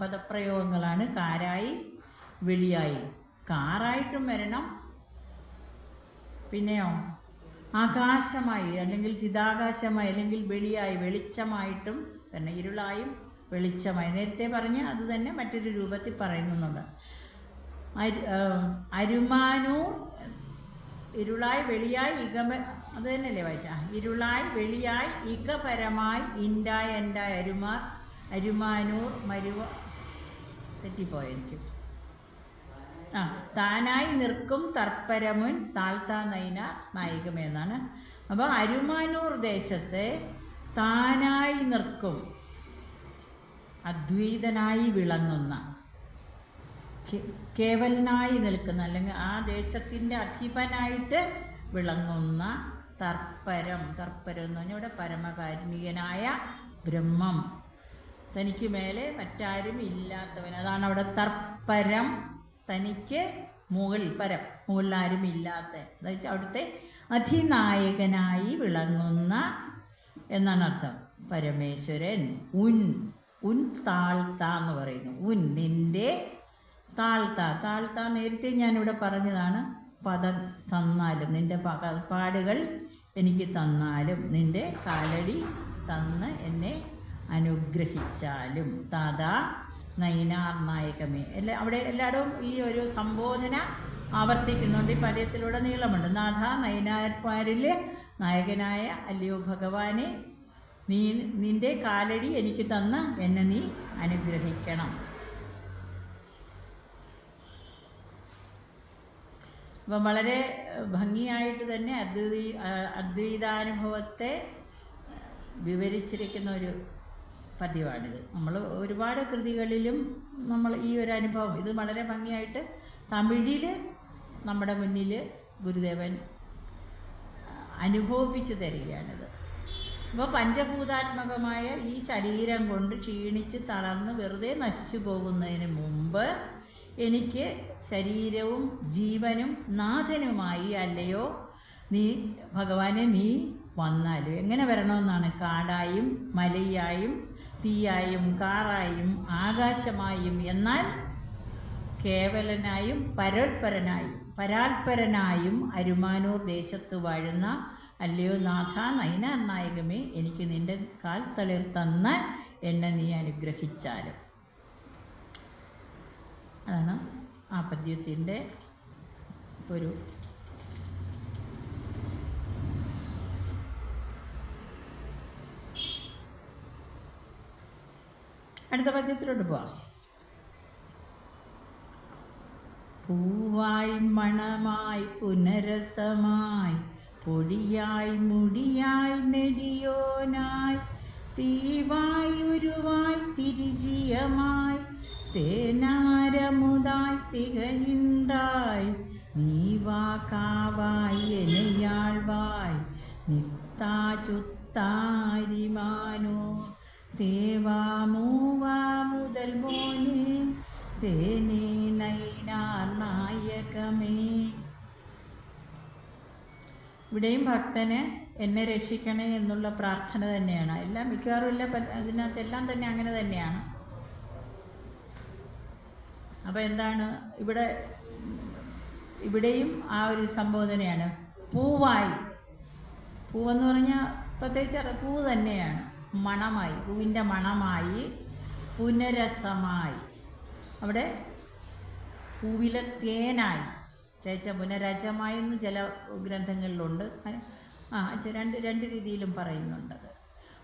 പദപ്രയോഗങ്ങളാണ്. കാരായി, വെളിയായി. കാറായിട്ടും വരണം. പിന്നെയോ ആകാശമായി അല്ലെങ്കിൽ ചിതാകാശമായി അല്ലെങ്കിൽ വെളിയായി, വെളിച്ചമായിട്ടും തന്നെ. ഇരുളായും വെളിച്ചമായി. നേരത്തെ പറഞ്ഞ അത് തന്നെ മറ്റൊരു രൂപത്തിൽ പറയുന്നുണ്ട്. അരുമാനൂർ, ഇരുളായി വെളിയായി അത് തന്നെയല്ലേ വായിച്ച? ഇരുളായി വെളിയായി ഇകപരമായി ഇൻഡായ എൻ്റെ അരുമാനൂർ തെറ്റിപ്പോയ എനിക്ക്. താനായി നിൽക്കും തർപ്പരമുൻ താഴ്ത്താ നൈന നായികമെന്നാണ്. അപ്പോൾ അരുമാനൂർ ദേശത്തെ താനായി നിൽക്കും, അദ്വൈതനായി വിളങ്ങുന്ന, കേവലനായി നിൽക്കുന്ന അല്ലെങ്കിൽ ആ ദേശത്തിൻ്റെ അധിപനായിട്ട് വിളങ്ങുന്ന തർപ്പരം എന്ന് പറഞ്ഞാൽ ഇവിടെ പരമകാരുണികനായ ബ്രഹ്മം, തനിക്ക് മേലെ മറ്റാരും ഇല്ലാത്തവൻ. അതാണ് അവിടെ തർപ്പരം, തനിക്ക് മുകളിലാരും ഇല്ലാത്ത, അതായത് അവിടുത്തെ അധിനായകനായി വിളങ്ങുന്ന എന്നാണ് അർത്ഥം. പരമേശ്വരൻ ഉൻ താഴ്ത്ത എന്ന് പറയുന്നു. നിൻ്റെ താഴ്ത്ത നേരത്തെ ഞാനിവിടെ പറഞ്ഞതാണ്. പദം തന്നാലും, നിൻ്റെ പാടുകൾ എനിക്ക് തന്നാലും, നിൻ്റെ കാലടി തന്ന് എന്നെ അനുഗ്രഹിച്ചാലും, താതാ നയനാർനായകമേ. അവിടെ എല്ലായിടവും ഈ ഒരു സംബോധന ആവർത്തിക്കുന്നുണ്ട്. ഈ പദ്യത്തിലൂടെ നീളമുണ്ട്. നാഥ, നയനാർമാരിൽ നായകനായ അല്ലയോ ഭഗവാനെ, നിൻ്റെ കാലടി എനിക്ക് തന്ന് എന്നെ നീ അനുഗ്രഹിക്കണം. അപ്പം വളരെ ഭംഗിയായിട്ട് തന്നെ അദ്വൈതാനുഭവത്തെ വിവരിച്ചിരിക്കുന്ന ഒരു പദ്യമാണിത്. നമ്മൾ ഒരുപാട് കൃതികളിലും നമ്മൾ ഈ ഒരു അനുഭവം ഇത് വളരെ ഭംഗിയായിട്ട് തമിഴിൽ നമ്മുടെ മുന്നിൽ ഗുരുദേവൻ അനുഭവിപ്പിച്ച് തരികയാണിത്. അപ്പോൾ പഞ്ചഭൂതാത്മകമായ ഈ ശരീരം കൊണ്ട് ക്ഷീണിച്ച് തളർന്ന് വെറുതെ നശിച്ചു പോകുന്നതിന് മുമ്പ് എനിക്ക് ശരീരവും ജീവനും നാഥനുമായി അല്ലയോ നീ ഭഗവാനെ നീ വന്നാലും എങ്ങനെ വരണമെന്നാണ്? കാടായും മലയായും തീയായും കാറായും ആകാശമായും, എന്നാൽ കേവലനായും പരാൽപരനായും അരുമാനൂർ ദേശത്ത് വാഴുന്ന അല്ലയോ നാഥ നയനാർനായകമേ, എനിക്ക് നിൻ്റെ കാൽ തളിർ തന്ന് എന്നെ നീ അനുഗ്രഹിച്ചാലും. അതാണ് ആ പദ്യത്തിൻ്റെ ഒരു അടുത്ത പദ്യത്തിലോട്ട് പോവാം. പൂവായി മണമായി പുനരസമായി പൊടിയായി മുടിയായി നെടിയോനായി തീവായി ഉരുവായി തിരിജിയമായി തേനാരമുതായി തികയുണ്ടായി നീവാ കാവായി എനയാൾവായി നിത്താ ചുത്താരിമാനോ തേവാ മൂവാ മുതൽ മോനെ തേനേ നൈനാർ നായകമേ. ഇവിടെയും ഭക്തന് എന്നെ രക്ഷിക്കണേ എന്നുള്ള പ്രാർത്ഥന തന്നെയാണ്. എല്ലാം മിക്കവാറും ഇല്ല, അതിനകത്തെല്ലാം തന്നെ അങ്ങനെ തന്നെയാണ്. അപ്പോൾ എന്താണ് ഇവിടെയും ആ ഒരു സംബോധനയാണ്. പൂവായി, പൂവെന്ന് പറഞ്ഞാൽ പ്രത്യേകിച്ച് പൂ തന്നെയാണ്. മണമായി, പൂവിൻ്റെ മണമായി, പുനരസമായി. അവിടെ പൂവിലെ തേനായി, പുനരജമായി എന്ന് ചില ഗ്രന്ഥങ്ങളിലുണ്ട്. രണ്ട് രീതിയിലും പറയുന്നുണ്ട്.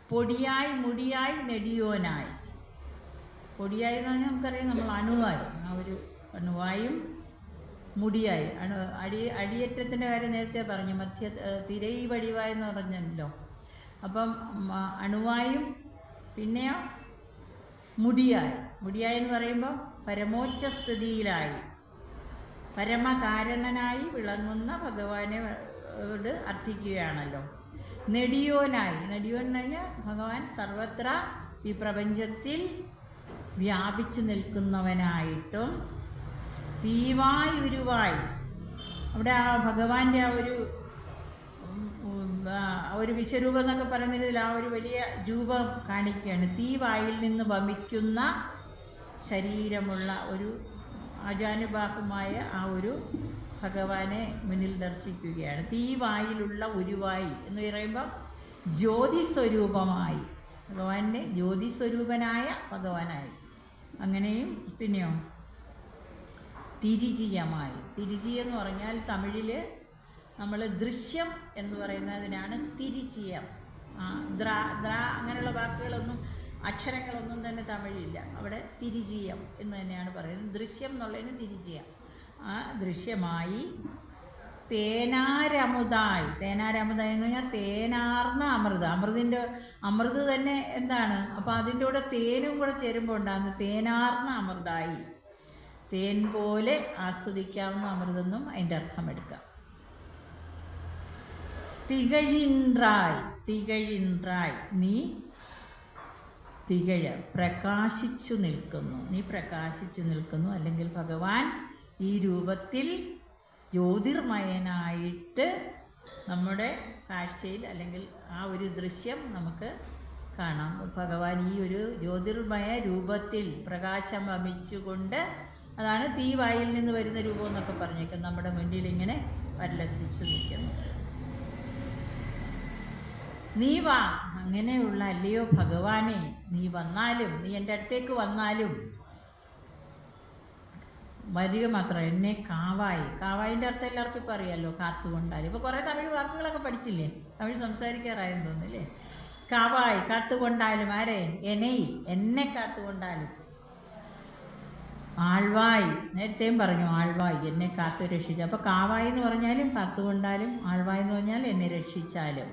പൊടിയായി, മുടിയായി, നെടിയോനായി. പൊടിയായി എന്ന് പറഞ്ഞാൽ നമുക്കറിയാം, നമ്മൾ അണുവായി, ആ ഒരു അണുവായും മുടിയായി. അടിയേറ്റത്തിൻ്റെ കാര്യം നേരത്തെ പറഞ്ഞു, തിരൈ വടിവായെന്ന് പറഞ്ഞല്ലോ. അപ്പം അണുവായും പിന്നെയോ മുടിയായി എന്ന് പറയുമ്പോൾ പരമോച്ച സ്ഥിതിയിലായി, പരമകാരണനായി വിളങ്ങുന്ന ഭഗവാനോട് അർത്ഥിക്കുകയാണല്ലോ. നെടിയോനായി, നെടിയോൻ എന്ന് പറഞ്ഞാൽ ഭഗവാൻ സർവത്ര ഈ പ്രപഞ്ചത്തിൽ വ്യാപിച്ചു നിൽക്കുന്നവനായിട്ടും, തീവായി ഉരുവായി. അവിടെ ആ ഭഗവാന്റെ ആ ഒരു വിശ്വരൂപം എന്നൊക്കെ പറയുന്നതിൽ ആ ഒരു വലിയ രൂപം കാണിക്കുകയാണ്. തീവായിൽ നിന്ന് വമിക്കുന്ന ശരീരമുള്ള ഒരു ആജാനുബാഹുമായ ആ ഒരു ഭഗവാനെ മുന്നിൽ ദർശിക്കുകയാണ്. തീവായിലുള്ള ഉരുവായി എന്ന് പറയുമ്പോൾ ജ്യോതിസ്വരൂപമായി, ഭഗവാന്റെ ജ്യോതിസ്വരൂപനായ ഭഗവാനായി. അങ്ങനെയും പിന്നെയോ തിരിചിയമായി. തിരിചി എന്ന് പറഞ്ഞാൽ തമിഴിൽ നമ്മൾ ദൃശ്യം എന്ന് പറയുന്നതിനാണ് തിരിചിയം. അങ്ങനെയുള്ള വാക്കുകളൊന്നും, അക്ഷരങ്ങളൊന്നും തന്നെ തമിഴില്ല. അവിടെ തിരിചിയം എന്ന് തന്നെയാണ് പറയുന്നത്. ദൃശ്യം എന്നുള്ളതിന് തിരിചിയം. ആ ദൃശ്യമായി തേനാരമുതായി. തേനാരമുതായി എന്ന് പറഞ്ഞാൽ തേനാർന്ന അമൃത്. അമൃത് തന്നെ എന്താണ്? അപ്പോൾ അതിൻ്റെ കൂടെ തേനും കൂടെ ചേരുമ്പോൾ ഉണ്ടാകുന്ന തേനാർന്ന അമൃതായി. തേൻ പോലെ ആസ്വദിക്കാവുന്ന അമൃതെന്നും അതിൻ്റെ അർത്ഥം എടുക്കാം. തികഴിൻറായ്, നീ പ്രകാശിച്ചു നിൽക്കുന്നു. നീ പ്രകാശിച്ചു നിൽക്കുന്നു. അല്ലെങ്കിൽ ഭഗവാൻ ഈ രൂപത്തിൽ ജ്യോതിർമയനായിട്ട് നമ്മുടെ കാഴ്ചയിൽ, അല്ലെങ്കിൽ ആ ഒരു ദൃശ്യം നമുക്ക് കാണാം. ഭഗവാൻ ഈ ഒരു ജ്യോതിർമയ രൂപത്തിൽ പ്രകാശം വമിച്ചുകൊണ്ട്, അതാണ് തീവായിൽ നിന്ന് വരുന്ന രൂപം എന്നൊക്കെ പറഞ്ഞേക്കും, നമ്മുടെ മുന്നിൽ ഇങ്ങനെ പരിലസിച്ചു നിൽക്കുന്നു. നീ വാ, അങ്ങനെയുള്ള അല്ലയോ ഭഗവാനെ, നീ വന്നാലും, നീ എൻ്റെ അടുത്തേക്ക് വന്നാലും, വരിക മാത്രം എന്നെ കാവായിൻ്റെ അർത്ഥം എല്ലാവർക്കും ഇപ്പോൾ അറിയാമല്ലോ, കാത്തുകൊണ്ടാലും. ഇപ്പോൾ കുറേ തമിഴ് വാക്കുകളൊക്കെ പഠിച്ചില്ലേ, തമിഴ് സംസാരിക്കാറായെന്ന് തോന്നുന്നില്ലേ. കാവായി, കാത്തുകൊണ്ടാലും. ആരെ? എന്നെ കാത്തുകൊണ്ടാലും. ആൾവായി, നേരത്തെയും പറഞ്ഞു, ആൾവായി, എന്നെ കാത്തു രക്ഷിച്ചു. അപ്പോൾ കാവായി എന്ന് പറഞ്ഞാലും കാത്തുകൊണ്ടാലും, ആൾവായി എന്ന് പറഞ്ഞാൽ എന്നെ രക്ഷിച്ചാലും.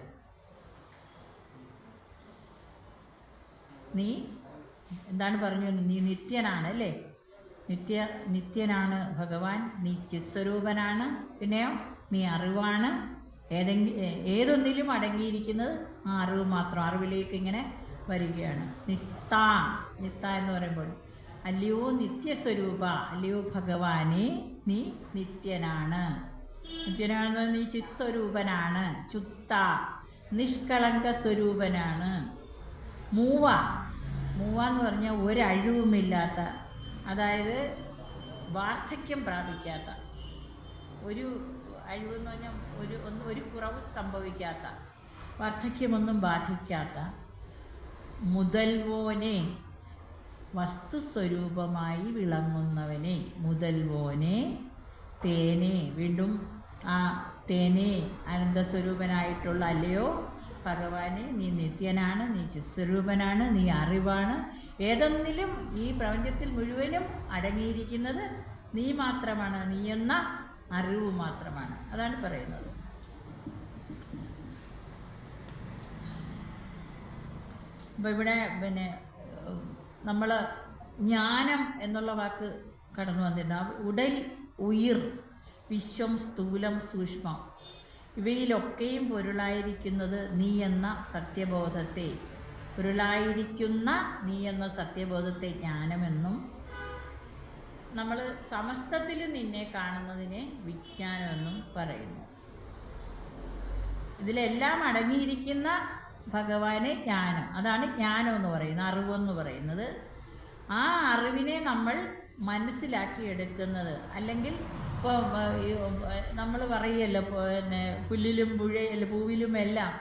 നീ എന്താണ് പറഞ്ഞു? നീ നിത്യനാണ് അല്ലേ? നിത്യനാണ് ഭഗവാൻ. നീ ചിത്സ്വരൂപനാണ്. പിന്നെയോ നീ അറിവാണ്. ഏതൊന്നിലും അടങ്ങിയിരിക്കുന്നത് ആ അറിവ് മാത്രം. അറിവിലേക്ക് ഇങ്ങനെ വരികയാണ്. നിത്ത എന്ന് പറയുമ്പോൾ, അല്ലയോ നിത്യസ്വരൂപ, അല്ലയോ ഭഗവാനെ, നീ നിത്യനാണ്. നിത്യനാണെന്ന് നീ ചിത്സ്വരൂപനാണ്. നിഷ്കളങ്ക സ്വരൂപനാണ്. മൂവ എന്ന് പറഞ്ഞാൽ ഒരഴിവുമില്ലാത്ത, അതായത് വാർദ്ധക്യം പ്രാപിക്കാത്ത, ഒരു അഴിവെന്ന് പറഞ്ഞാൽ ഒരു കുറവ് സംഭവിക്കാത്ത, വാർദ്ധക്യമൊന്നും ബാധിക്കാത്ത, മുതൽവോനെ, വസ്തുസ്വരൂപമായി വിളങ്ങുന്നവനെ. മുതൽവോനെ, തേനെ, വീണ്ടും ആ തേനെ, ആനന്ദസ്വരൂപനായിട്ടുള്ള അല്ലയോ ഭഗവാനെ, നീ നിത്യനാണ്, നീ ചിത്സ്വരൂപനാണ്, നീ അറിവാണ്. ഏതൊന്നിലും, ഈ പ്രപഞ്ചത്തിൽ മുഴുവനും അടങ്ങിയിരിക്കുന്നത് നീ മാത്രമാണ്. നീ എന്ന അറിവ് മാത്രമാണ്. അതാണ് പറയുന്നത്. അപ്പോൾ ഇവിടെ നമ്മൾ ജ്ഞാനം എന്നുള്ള വാക്ക് കടന്നു വന്നിട്ടുണ്ട്. ഉടൽ, ഉയിർ, വിശ്വം, സ്ഥൂലം, സൂക്ഷ്മം, ഇവയിലൊക്കെയും പൊരുളായിരിക്കുന്നത് നീ എന്ന സത്യബോധത്തെ, പൊരുളായിരിക്കുന്ന നീ എന്ന സത്യബോധത്തെ ജ്ഞാനമെന്നും, നമ്മൾ സമസ്തത്തിൽ നിന്നെ കാണുന്നതിനെ വിജ്ഞാനമെന്നും പറയുന്നു. ഇതിലെല്ലാം അടങ്ങിയിരിക്കുന്ന ഭഗവാനെ ജ്ഞാനം, അതാണ് ജ്ഞാനം എന്ന് പറയുന്നത്, അറിവെന്ന് പറയുന്നത്. ആ അറിവിനെ നമ്മൾ മനസ്സിലാക്കി എടുക്കുന്നത്, അല്ലെങ്കിൽ ഇപ്പോൾ നമ്മൾ പറയുമല്ലോ, പിന്നെ പുല്ലിലും പൂവിലും എല്ലാം,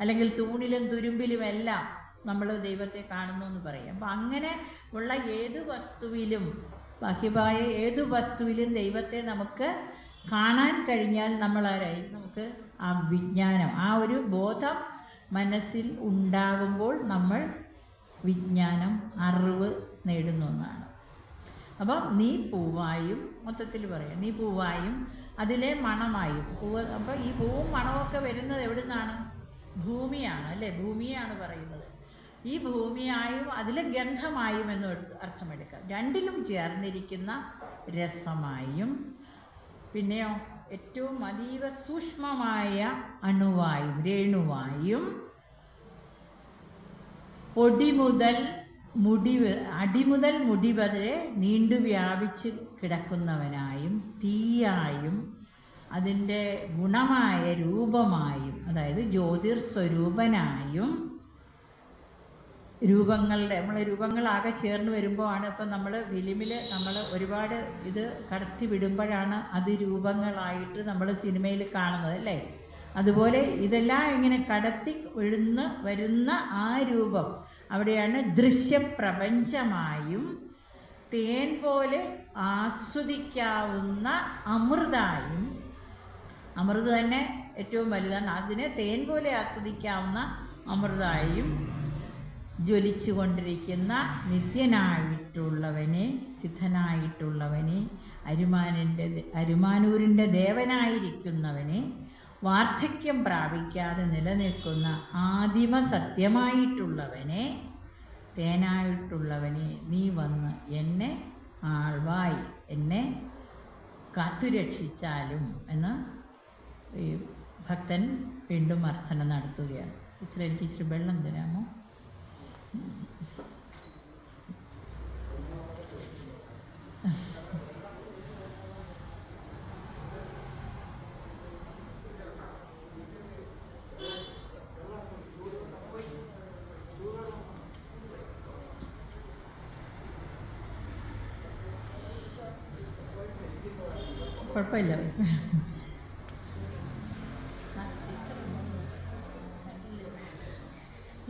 അല്ലെങ്കിൽ തൂണിലും തുരുമ്പിലും എല്ലാം നമ്മൾ ദൈവത്തെ കാണുന്നു എന്ന് പറയും. അപ്പം അങ്ങനെ ഉള്ള ഏത് വസ്തുവിലും, ബാഹ്യമായ ഏതു വസ്തുവിലും ദൈവത്തെ നമുക്ക് കാണാൻ കഴിഞ്ഞാൽ നമ്മളാരായി? നമുക്ക് ആ വിജ്ഞാനം, ആ ഒരു ബോധം മനസ്സിൽ ഉണ്ടാകുമ്പോൾ നമ്മൾ വിജ്ഞാനം, അറിവ് നേടുന്ന ഒന്നാണ്. അപ്പം നീ പൂവായും, മൊത്തത്തിൽ പറയാം, നീ പൂവായും അതിലെ മണമായും. അപ്പോൾ ഈ പൂവും മണമൊക്കെ വരുന്നത് എവിടെ നിന്നാണ്? ഭൂമിയാണ്, അല്ലേ? ഭൂമിയാണ് പറയുന്നത്. ഈ ഭൂമിയായും അതിലെ ഗന്ധമായും എന്ന് അർത്ഥമെടുക്കാം. രണ്ടിലും ചേർന്നിരിക്കുന്ന രസമായും, പിന്നെയോ ഏറ്റവും അതീവ സൂക്ഷ്മമായ അണുവായും രേണുവായും, അടിമുതൽ മുടി വരെ നീണ്ടു വ്യാപിച്ച് കിടക്കുന്നവനായും, തീയായും, അതിൻ്റെ ഗുണമായ രൂപമായും, അതായത് ജ്യോതിർസ്വരൂപനായും, നമ്മളെ രൂപങ്ങളാകെ ചേർന്ന് വരുമ്പോഴാണ് ഇപ്പം നമ്മൾ ഫിലിമിൽ നമ്മൾ ഒരുപാട് ഇത് കടത്തി വിടുമ്പോഴാണ് അത് രൂപങ്ങളായിട്ട് നമ്മൾ സിനിമയിൽ കാണുന്നത്, അല്ലേ? അതുപോലെ ഇതെല്ലാം ഇങ്ങനെ കടത്തി വരുന്ന ആ രൂപം അവിടെയാണ് ദൃശ്യപ്രപഞ്ചമായും, തേൻ പോലെ ആസ്വദിക്കാവുന്ന അമൃതായും, അമൃത് തന്നെ ഏറ്റവും വലുതാണ്, അതിനെ തേൻ പോലെ ആസ്വദിക്കാവുന്ന അമൃതായും ജ്വലിച്ചു കൊണ്ടിരിക്കുന്ന നിത്യനായിട്ടുള്ളവനെ, സിദ്ധനായിട്ടുള്ളവനെ, അരുമാനൂരിൻ്റെ ദേവനായിരിക്കുന്നവനെ, വാർദ്ധക്യം പ്രാപിക്കാതെ നിലനിൽക്കുന്ന ആദിമ സത്യമായിട്ടുള്ളവനെ, തേനായിട്ടുള്ളവനെ, നീ വന്ന് എന്നെ ആൾവായി എന്നെ കാത്തുരക്ഷിച്ചാലും എന്ന് ഈ ഭക്തൻ വീണ്ടും അർത്ഥന നടത്തുകയാണ്. എനിക്ക് ഇച്ചിരി വെള്ളം തരാമോ? കുഴപ്പമില്ല.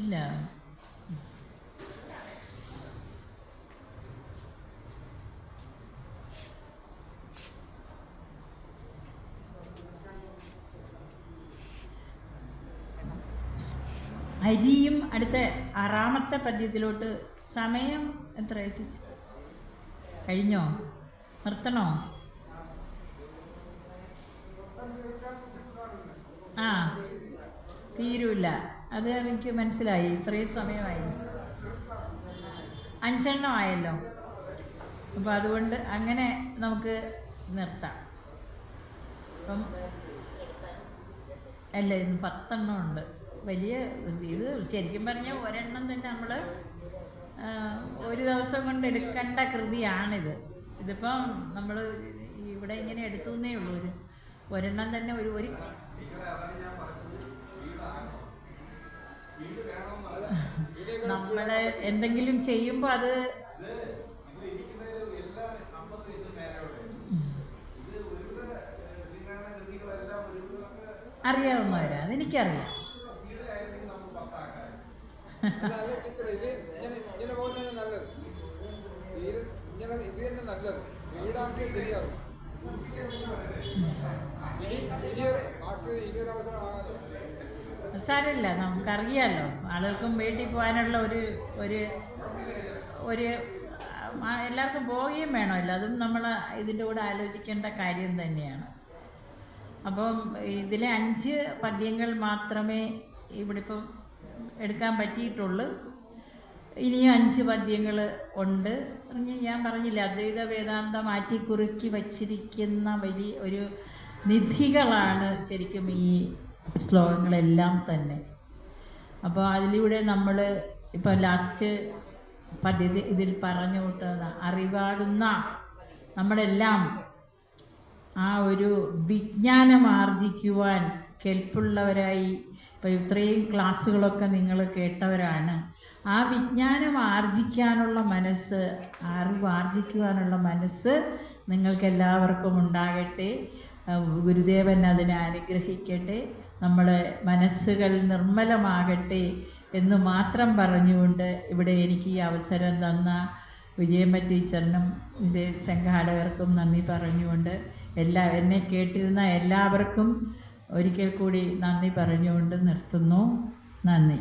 ഇല്ല, അരിയും അടുത്ത 6ാമത്തെ പദ്യത്തിലോട്ട്. സമയം എത്ര കഴിഞ്ഞോ? നിർത്തണോ? ആ, തീരൂല. അത് എനിക്ക് മനസ്സിലായി. ഇത്രയും സമയമായി, 5 എണ്ണം ആയല്ലോ. അപ്പോൾ അതുകൊണ്ട് അങ്ങനെ നമുക്ക് നിർത്താം. അപ്പം അല്ല, ഇന്ന് 10 എണ്ണം ഉണ്ട്. വലിയ ഇത് ശരിക്കും പറഞ്ഞാൽ ഒരെണ്ണം തന്നെ നമ്മൾ ഒരു ദിവസം കൊണ്ട് എടുക്കേണ്ട കൃതിയാണിത്. ഇതിപ്പം നമ്മൾ ഇവിടെ ഇങ്ങനെ എടുത്തു എന്നേ ഉള്ളൂ. ഒരെണ്ണം തന്നെ ഒരു നമ്മൾ എന്തെങ്കിലും ചെയ്യുമ്പോൾ അത് അറിയാവുന്നവരാ, അതെനിക്കറിയാം. സാരമില്ല, നമുക്കറിയാമല്ലോ. ആളുകൾക്കും വീട്ടിൽ പോകാനുള്ള ഒരു എല്ലാവർക്കും പോവുകയും വേണമല്ലോ. അതും നമ്മൾ ഇതിൻ്റെ കൂടെ ആലോചിക്കേണ്ട കാര്യം തന്നെയാണ്. അപ്പം ഇതിലെ 5 പദ്യങ്ങൾ മാത്രമേ ഇവിടെ ഇപ്പം എടുക്കാൻ പറ്റിയിട്ടുള്ളൂ. ഇനിയും 5 പദ്യങ്ങൾ ഉണ്ട്. ഞാൻ പറഞ്ഞില്ല, അദ്വൈത വേദാന്ത മാറ്റിക്കുറുക്കി വച്ചിരിക്കുന്ന വലിയ ഒരു നിധികളാണ് ശരിക്കും ഈ ശ്ലോകങ്ങളെല്ലാം തന്നെ. അപ്പോൾ അതിലൂടെ നമ്മൾ ഇപ്പോൾ ലാസ്റ്റ് പദ്യത്തിൽ ഇതിൽ പറഞ്ഞു കൂട്ടുന്ന അറിവാകുന്ന നമ്മളെല്ലാം ആ ഒരു വിജ്ഞാനം ആർജിക്കുവാൻ കെൽപ്പുള്ളവരായി. ഇപ്പോൾ ഇത്രയും ക്ലാസ്സുകളൊക്കെ നിങ്ങൾ കേട്ടവരാണ്. ആ വിജ്ഞാനം ആർജിക്കാനുള്ള മനസ്സ്, അറിവ് ആർജിക്കുവാനുള്ള മനസ്സ് നിങ്ങൾക്കെല്ലാവർക്കും ഉണ്ടാകട്ടെ. ഗുരുദേവൻ അതിനെ അനുഗ്രഹിക്കട്ടെ. നമ്മുടെ മനസ്സുകൾ നിർമ്മലമാകട്ടെ എന്ന് മാത്രം പറഞ്ഞുകൊണ്ട് ഇവിടെ എനിക്ക് ഈ അവസരം തന്ന വിജയമ്മ ടീച്ചറിനും ഇത് സംഘാടകർക്കും നന്ദി പറഞ്ഞുകൊണ്ട് എന്നെ കേട്ടിരുന്ന എല്ലാവർക്കും ഒരിക്കൽ കൂടി നന്ദി പറഞ്ഞുകൊണ്ട് നിർത്തുന്നു. നന്ദി.